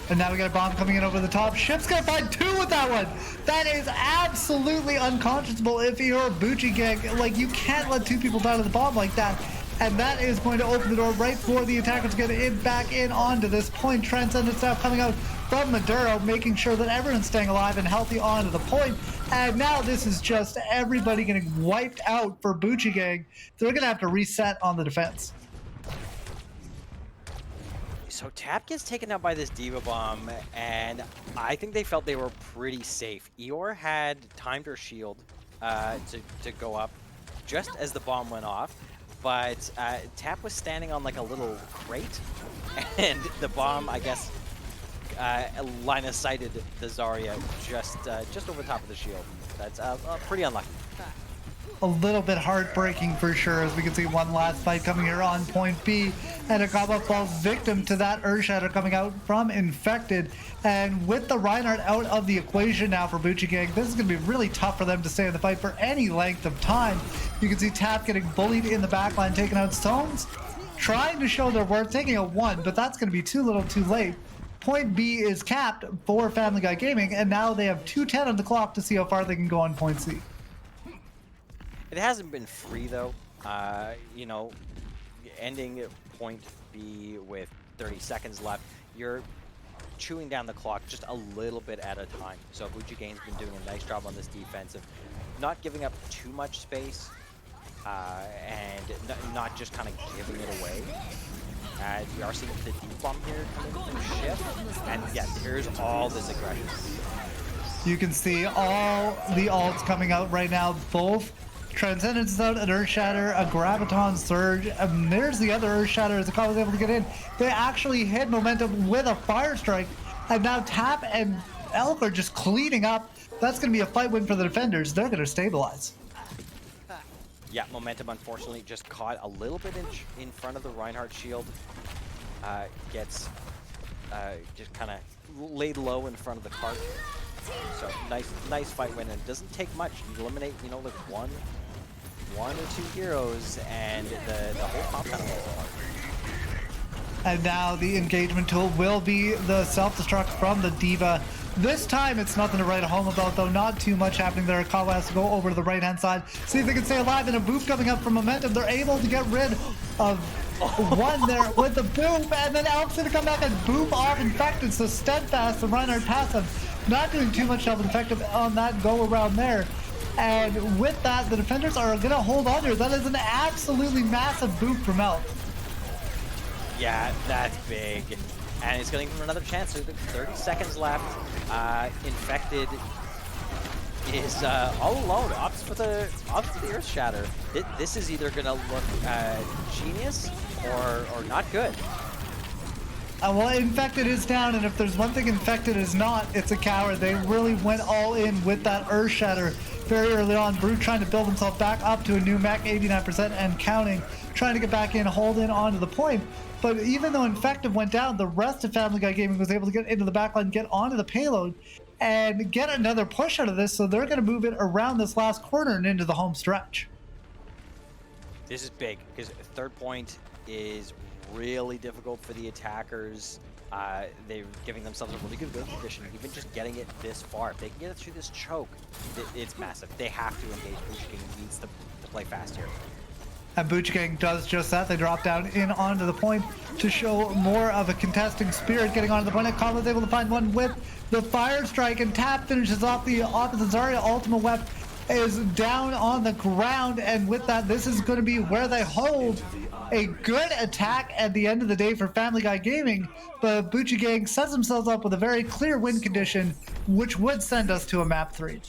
And now we got a bomb coming in over the top. Ship's gonna find 2 with that one. That is absolutely unconscionable if you're a Bucci Gang. Like, you can't let 2 people die to the bomb like that. And that is going to open the door right for the attackers to get it back in onto this point. Transcendence now coming out from Maduro, making sure that everyone's staying alive and healthy onto the point. And now this is just everybody getting wiped out for Bucci Gang. They're gonna have to reset on the defense. So Tap gets taken out by this Diva Bomb, and I think they felt they were pretty safe. Eeyore had timed her shield to go up just as the bomb went off, but Tap was standing on like a little crate, and the bomb, I guess, line of sighted the Zarya just over top of the shield. That's pretty unlucky. A little bit heartbreaking for sure, as we can see one last fight coming here on point B, and Akaba falls victim to that Earth Shatter coming out from Infected. And with the Reinhardt out of the equation now for Bucci Gang, this is going to be really tough for them to stay in the fight for any length of time. You can see Tap getting bullied in the backline, taking out Stones, trying to show their worth, taking a 1, but that's going to be too little too late. Point B is capped for Family Guy Gaming, and now they have 2:10 on the clock to see how far they can go on point C. It hasn't been free though. You know, ending point B with 30 seconds left, you're chewing down the clock just a little bit at a time. So Bucci Gang's been doing a nice job on this defense of not giving up too much space and not just kind of giving it away. We are seeing the deep bomb here coming from Shift, and yes, here's all this aggression. You can see all the ults coming out right now. Both Transcendence is out, an Earth Shatter, a Graviton Surge, and there's the other Earth Shatter as the call was able to get in. They actually hit Momentum with a Fire Strike, and now Tap and Elk are just cleaning up. That's going to be a fight win for the defenders. They're going to stabilize. Yeah, Momentum unfortunately just caught a little bit in front of the Reinhardt shield. Gets just kind of laid low in front of the cart. So nice fight win, and it doesn't take much. You eliminate, you know, like one or 2 heroes, and the whole compound falls apart. And now the engagement tool will be the self-destruct from the Diva. This time it's nothing to write home about, though. Not too much happening there. Kawa has to go over to the right-hand side, see if they can stay alive, and a boop coming up from Momentum. They're able to get rid of one there with the boop, and then Elk's gonna come back and boop off Infected. So Steadfast, the Reinhardt passive, not doing too much self-infective on that go-around there. And with that, the defenders are gonna hold on here. That is an absolutely massive boop from Elk. Yeah, that's big. And he's going to give him another chance. So 30 seconds left. Infected is all alone. Opts for the Earth Shatter. This is either gonna look genius or not good. Well, Infected is down, and if there's one thing Infected is not, it's a coward. They really went all in with that Earth Shatter very early on. Brute trying to build himself back up to a new mech, 89% and counting, trying to get back in, hold in onto the point. But even though Infected went down, the rest of Family Guy Gaming was able to get into the backline, get onto the payload, and get another push out of this. So they're going to move it around this last corner and into the home stretch. This is big because third point is really difficult for the attackers. They're giving themselves a really good win condition, even just getting it this far. If they can get it through this choke, it's massive. They have to engage. Buchigang needs to play fast here. And Buchigang does just that. They drop down in onto the point to show more of a contesting spirit, getting onto the point. Kama's able to find one with the Fire Strike, and Tap finishes off the opposite. Zarya Ultimate Weapon is down on the ground, and with that, this is going to be where they hold a good attack at the end of the day for Family Guy Gaming. But Buchigang sets themselves up with a very clear win condition, which would send us to a map 3.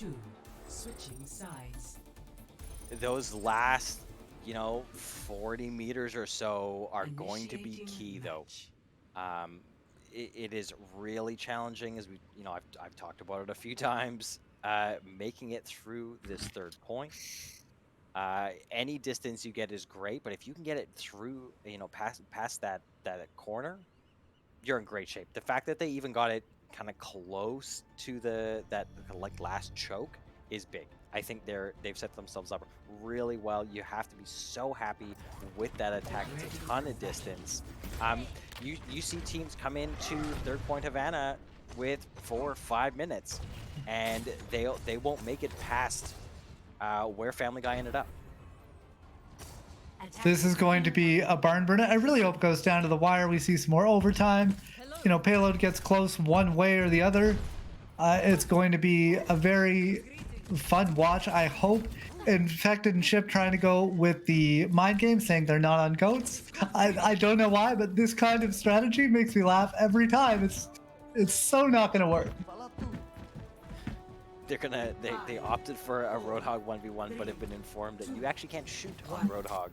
Switching sides. Those last, 40 meters or so are going to be key, though. It is really challenging, as I've talked about it a few times. Making it through this third point. Any distance you get is great, but if you can get it through, past that corner, you're in great shape. The fact that they even got it kind of close to that last choke is big. I think they've set themselves up really well. You have to be so happy with that attack. It's a ton of distance. You see teams come into third point Havana with 4 or 5 minutes, and they won't make it past where Family Guy ended up. This is going to be a barn burner. I really hope it goes down to the wire. We see some more overtime. Payload gets close one way or the other. It's going to be a very fun watch. I hope Infected and Ship trying to go with the mind game, saying they're not on goats. I don't know why, but this kind of strategy makes me laugh every time. It's so not going to work. They opted for a Roadhog 1v1, but have been informed that you actually can't shoot on Roadhog.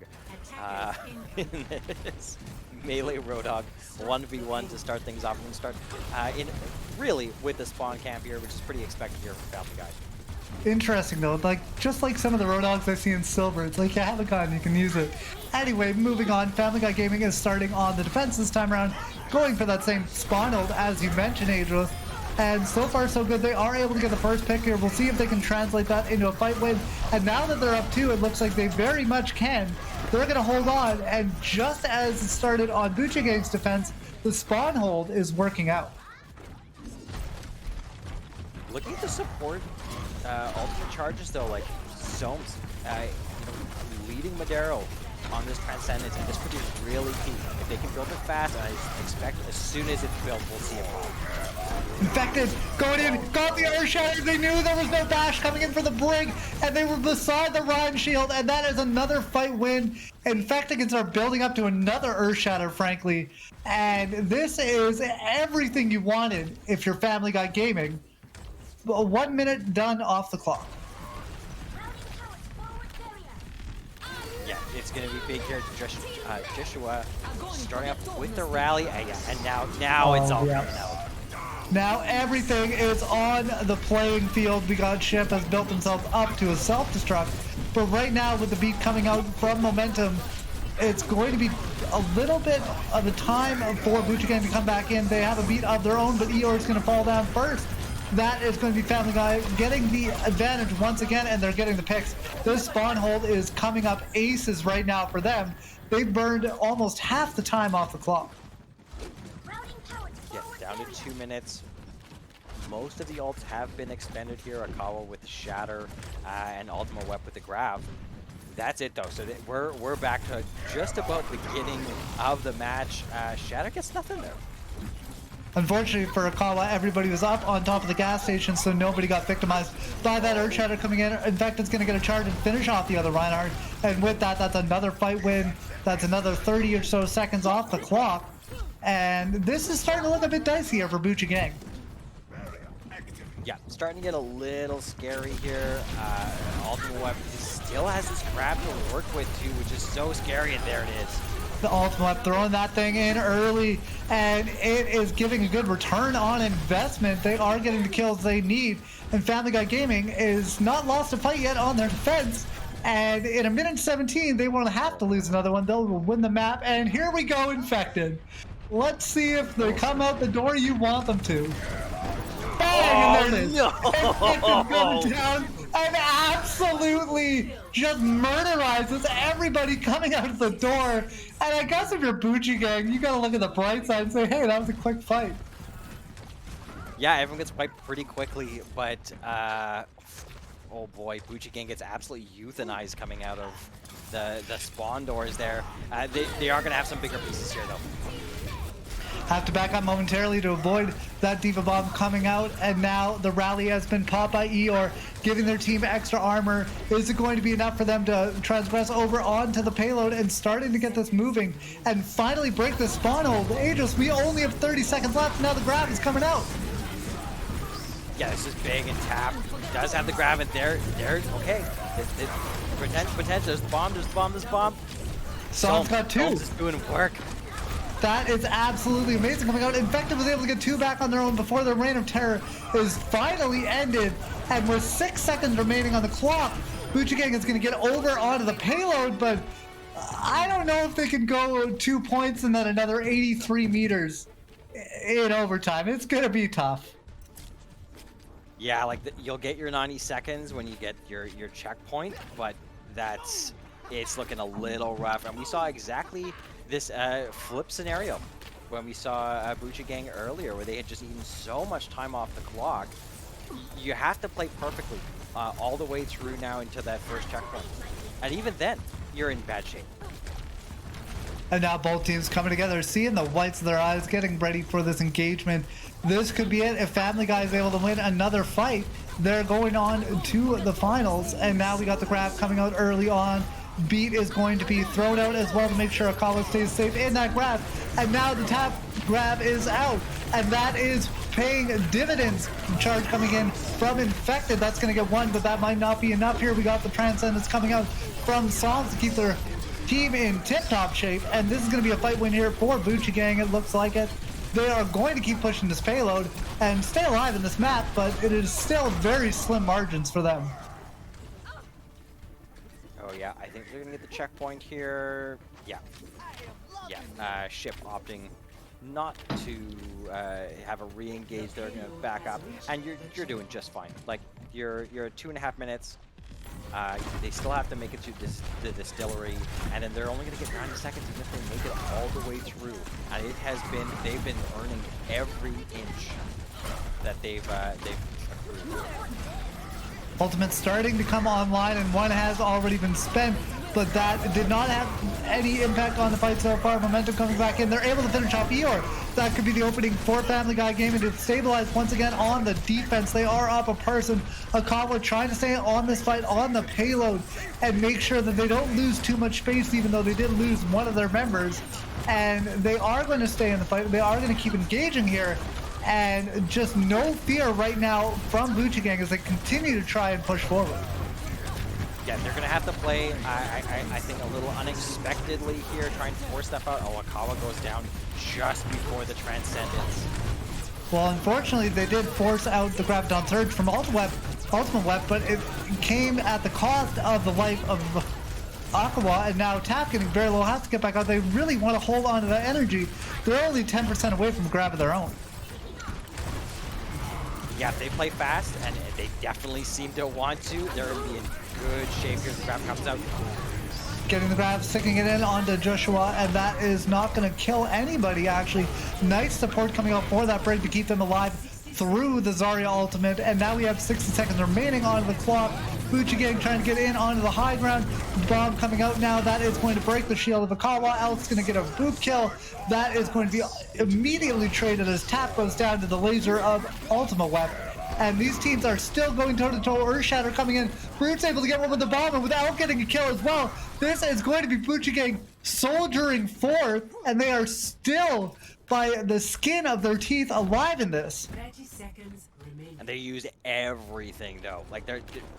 In this melee Roadhog 1v1 to start things off, and start really with the spawn camp here, which is pretty expected here from Family Guy. Interesting though, just like some of the Roadhogs I see in Silver, it's like you have a gun, you can use it. Anyway, moving on, Family Guy Gaming is starting on the defense this time around, going for that same spawn hold as you mentioned, Ageless. And so far so good. They are able to get the first pick here. We'll see if they can translate that into a fight win. And now that they're up 2, it looks like they very much can. They're going to hold on. And just as it started on Buchigang's defense, the spawn hold is working out. Looking at the support ultimate charges though, like Soames, leading Madero on this Transcendence, and this could be really key. If they can build it fast, I expect as soon as it's built, we'll see it pop. Infected, going in, got the Earth Shatter. They knew there was no dash coming in for the Brig, and they were beside the Ryan Shield, and that is another fight win. Infected can start building up to another Earth Shatter, frankly. And this is everything you wanted if you're Family Guy Gaming. 1 minute done off the clock. Yeah, it's going to be big here. Joshua starting up with the rally, and now it's all coming out. Now everything is on the playing field. We got Ship has built himself up to a self-destruct, but right now with the beat coming out from Momentum, it's going to be a little bit of a time for Buchigang to come back in. They have a beat of their own, but Eeyore is going to fall down first. That is going to be Family Guy getting the advantage once again, and they're getting the picks. This spawn hold is coming up aces right now for them. They've burned almost half the time off the clock. Yeah, down to 2 minutes. Most of the ults have been expended here. Akawa with the Shatter and Ultimate Web with the Grab. That's it though. So we're back to just about the beginning of the match. Shatter gets nothing there. Unfortunately for Akawa, everybody was up on top of the gas station, so nobody got victimized by that Earth Shatter coming in. In fact, it's going to get a charge and finish off the other Reinhardt. And with that, that's another fight win. That's another 30 or so seconds off the clock. And this is starting to look a bit dicey here for Buchigang. Yeah, starting to get a little scary here. Ultimate Weapon still has this grab to work with too, which is so scary, and there it is. The Ultimate throwing that thing in early, and it is giving a good return on investment. They are getting the kills they need, and Family Guy Gaming is not lost a fight yet on their defense. And in a minute 17, they won't have to lose another one. They'll win the map, and here we go, Infected. Let's see if they come out the door you want them to. Bang! And there it is. No! Infected going down and absolutely just murderizes everybody coming out of the door. And I guess if you're Bucci Gang, you gotta look at the bright side and say, hey, that was a quick fight. Yeah, everyone gets wiped pretty quickly, but oh boy, Bucci Gang gets absolutely euthanized coming out of the spawn doors there. They are gonna have some bigger pieces here though. Have to back up momentarily to avoid that Diva Bomb coming out, and now the rally has been popped by Eeyore, giving their team extra armor. Is it going to be enough for them to transgress over onto the payload and starting to get this moving and finally break the spawn hold? Aegis, we only have 30 seconds left. Now the grab is coming out. Yeah, this is big, and Tap does have the grab, and there, okay. Potential, there's the bomb, there's the bomb. Song's got two. Is doing work. That is absolutely amazing coming out. Infected was able to get two back on their own before their reign of terror is finally ended. And with 6 seconds remaining on the clock, Bucci Gang is going to get over onto the payload, but I don't know if they can go 2 points and then another 83 meters in overtime. It's going to be tough. Yeah, like you'll get your 90 seconds when you get your checkpoint, but it's looking a little rough. And we saw exactly this flip scenario when we saw Bucci Gang earlier, where they had just eaten so much time off the clock. You have to play perfectly all the way through now into that first checkpoint, and even then you're in bad shape. And now both teams coming together, seeing the whites of their eyes, getting ready for this engagement. This could be it. If Family Guy is able to win another fight, they're going on to the finals. And now we got the grab coming out early on. Beat is going to be thrown out as well to make sure Akawa stays safe in that grab. And now the tap grab is out. And that is paying dividends. Charge coming in from Infected. That's going to get one, but that might not be enough here. We got the Transcendence coming out from Songs to keep their team in tip-top shape. And this is going to be a fight win here for Bucci Gang. It looks like it. They are going to keep pushing this payload and stay alive in this map, but it is still very slim margins for them. Oh yeah, I think they're gonna get the checkpoint here. Yeah. Ship opting not to have a re-engage. They're gonna back up, and you're doing just fine. Like you're at 2.5 minutes. They still have to make it to the distillery, and then they're only going to get 90 seconds even if they make it all the way through. And they've been earning every inch that they've accrued. Ultimate starting to come online, and one has already been spent, but that did not have any impact on the fight so far. Momentum coming back in. They're able to finish off Eeyore. That could be the opening for Family Guy Gaming to stabilize once again on the defense. They are up a person. Akawa trying to stay on this fight on the payload and make sure that they don't lose too much space, even though they did lose one of their members. And they are going to stay in the fight. They are going to keep engaging here. And just no fear right now from Bucci Gang as they continue to try and push forward. Yeah, they're going to have to play, I think, a little unexpectedly here, trying to force stuff out. Oh, Akawa goes down just before the Transcendence. Well, unfortunately, they did force out the Graviton Surge from Ultimate Web, but it came at the cost of the life of Akawa, and now Tap getting very low, has to get back out. They really want to hold on to that energy. They're only 10% away from a grab of their own. Yeah, if they play fast, and they definitely seem to want to, they're going to be in good shape here. The grab comes out. Getting the grab, sticking it in onto Joshua, and that is not going to kill anybody, actually. Nice support coming out for that break to keep them alive through the Zarya ultimate, and now we have 60 seconds remaining on the clock. Bucci Gang trying to get in onto the high ground. Bomb coming out now. That is going to break the shield of Akawa. Elf's going to get a boot kill. That is going to be immediately traded as Tap goes down to the laser of Ultimate Weapon. And these teams are still going toe-to-toe. Earthshatter coming in. Brute's able to get one with the bomb, and without getting a kill as well. This is going to be Bucci Gang soldiering forth, and they are still, by the skin of their teeth, alive in this. 30 seconds remaining. And they use everything though. Like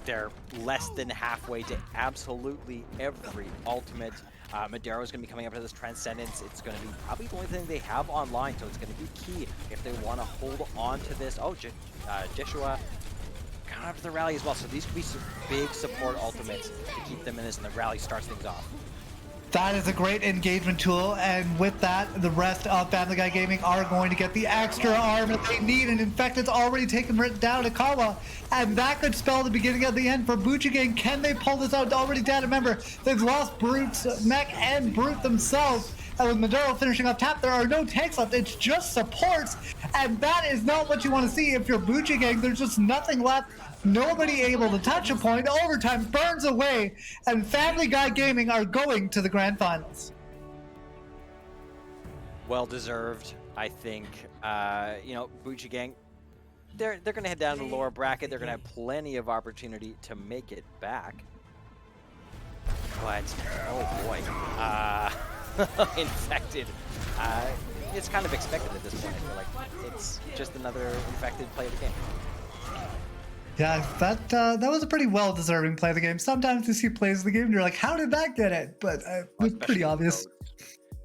they're less than halfway to absolutely every ultimate. Madero is going to be coming up to this Transcendence. It's going to be probably the only thing they have online, so it's going to be key if they want to hold on to this. Oh, Jeshua coming up to the rally as well. So these could be some big support ultimates to keep them in this, and the rally starts things off. That is a great engagement tool, and with that, the rest of Family Guy Gaming are going to get the extra arm that they need, and in fact, it's already taken down Akawa, and that could spell the beginning of the end for Bucci Gang. Can they pull this out? Already down, remember, they've lost Brute's mech and Brute themselves, and with Madero finishing off top, there are no tanks left, it's just supports, and that is not what you want to see if you're Bucci Gang. There's just nothing left. Nobody able to touch a point. Overtime burns away, and Family Guy Gaming are going to the grand finals. Well deserved, I think. You know, Bucci Gang, they're going to head down to the lower bracket. They're going to have plenty of opportunity to make it back. But oh boy, infected. It's kind of expected at this point. I feel like it's just another infected play of the game. Yeah, that was a pretty well-deserving play of the game. Sometimes you see plays of the game and you're like, how did that get it? But it was pretty obvious.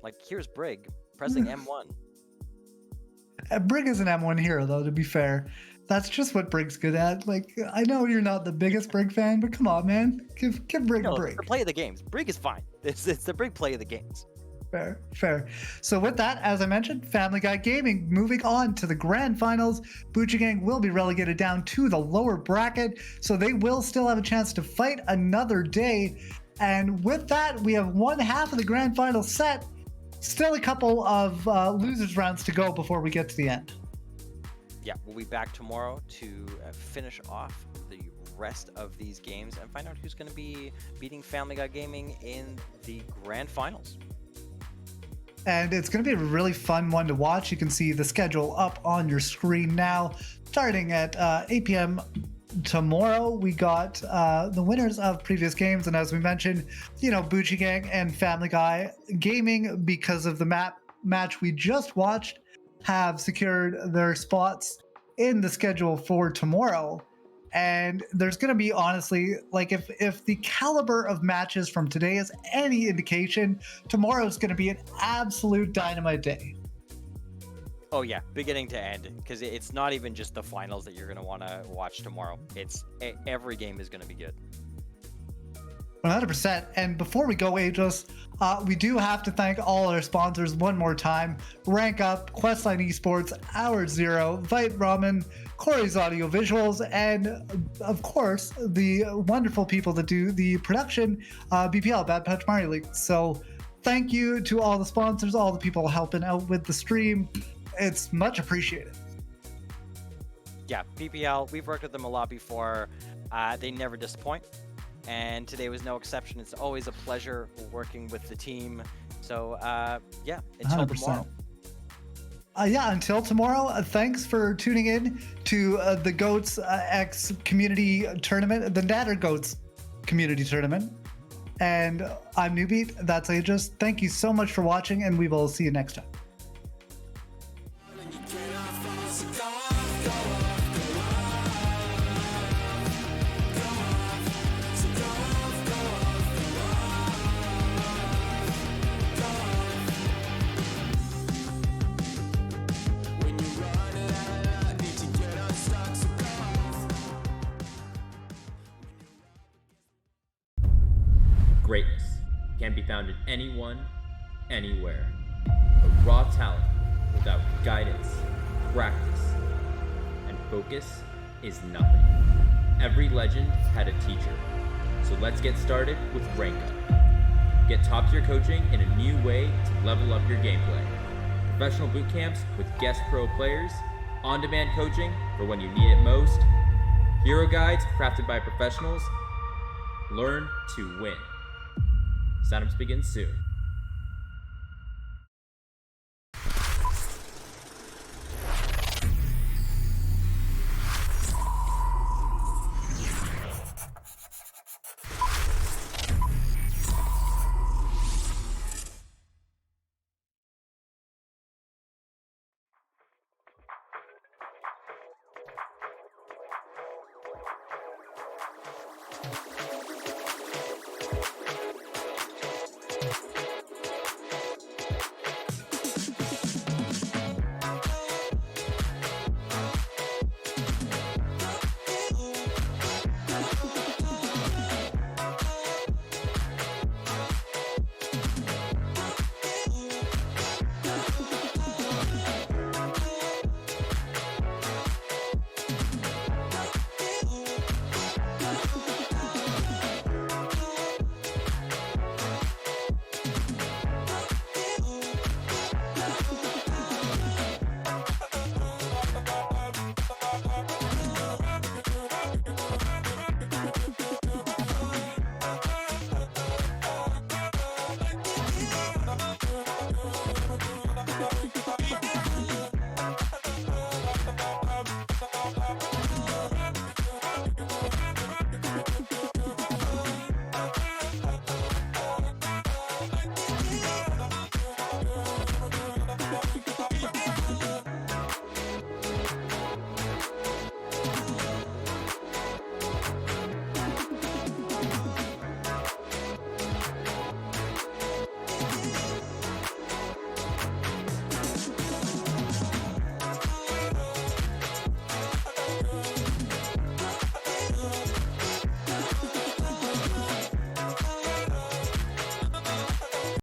Like, here's Brig pressing M1. Brig is an M1 hero, though, to be fair. That's just what Brig's good at. Like, I know you're not the biggest Brig fan, but come on, man. Give Brig a break. The play of the games. Brig is fine. It's the Brig play of the games. Fair. So with that, as I mentioned, Family Guy Gaming moving on to the grand finals. Bucci Gang will be relegated down to the lower bracket, so they will still have a chance to fight another day. And with that, we have one half of the grand final set. Still a couple of losers rounds to go before we get to the end. Yeah, we'll be back tomorrow to finish off the rest of these games and find out who's going to be beating Family Guy Gaming in the grand finals. And it's going to be a really fun one to watch. You can see the schedule up on your screen now. Starting at 8 p.m. tomorrow, we got the winners of previous games. And as we mentioned, you know, Bucci Gang and Family Guy Gaming, because of the match we just watched, have secured their spots in the schedule for tomorrow. And there's going to be, honestly, like if the caliber of matches from today is any indication, tomorrow's going to be an absolute dynamite day. Oh yeah, beginning to end, because it's not even just the finals that you're going to want to watch tomorrow. It's every game is going to be good. 100%. And before we go, Ageless, we do have to thank all our sponsors one more time. Rank Up, Questline Esports, Hour Zero, Vite Ramen, Corey's Audio Visuals, and of course, the wonderful people that do the production, BPL, Bad Patch Mario League. So thank you to all the sponsors, all the people helping out with the stream. It's much appreciated. Yeah, BPL, we've worked with them a lot before. They never disappoint. And today was no exception. It's always a pleasure working with the team. So, yeah, until 100%. tomorrow. Until tomorrow, thanks for tuning in to the Goats X Community Tournament, the Natter Goats Community Tournament. And I'm Newbeat, that's Aegis. Thank you so much for watching, and we will see you next time. Greatness can be found in anyone, anywhere. But raw talent without guidance, practice, and focus is nothing. Every legend had a teacher. So let's get started with Rank Up. Get top-tier coaching in a new way to level up your gameplay. Professional boot camps with guest pro players, on-demand coaching for when you need it most, hero guides crafted by professionals. Learn to win. Signups begin soon.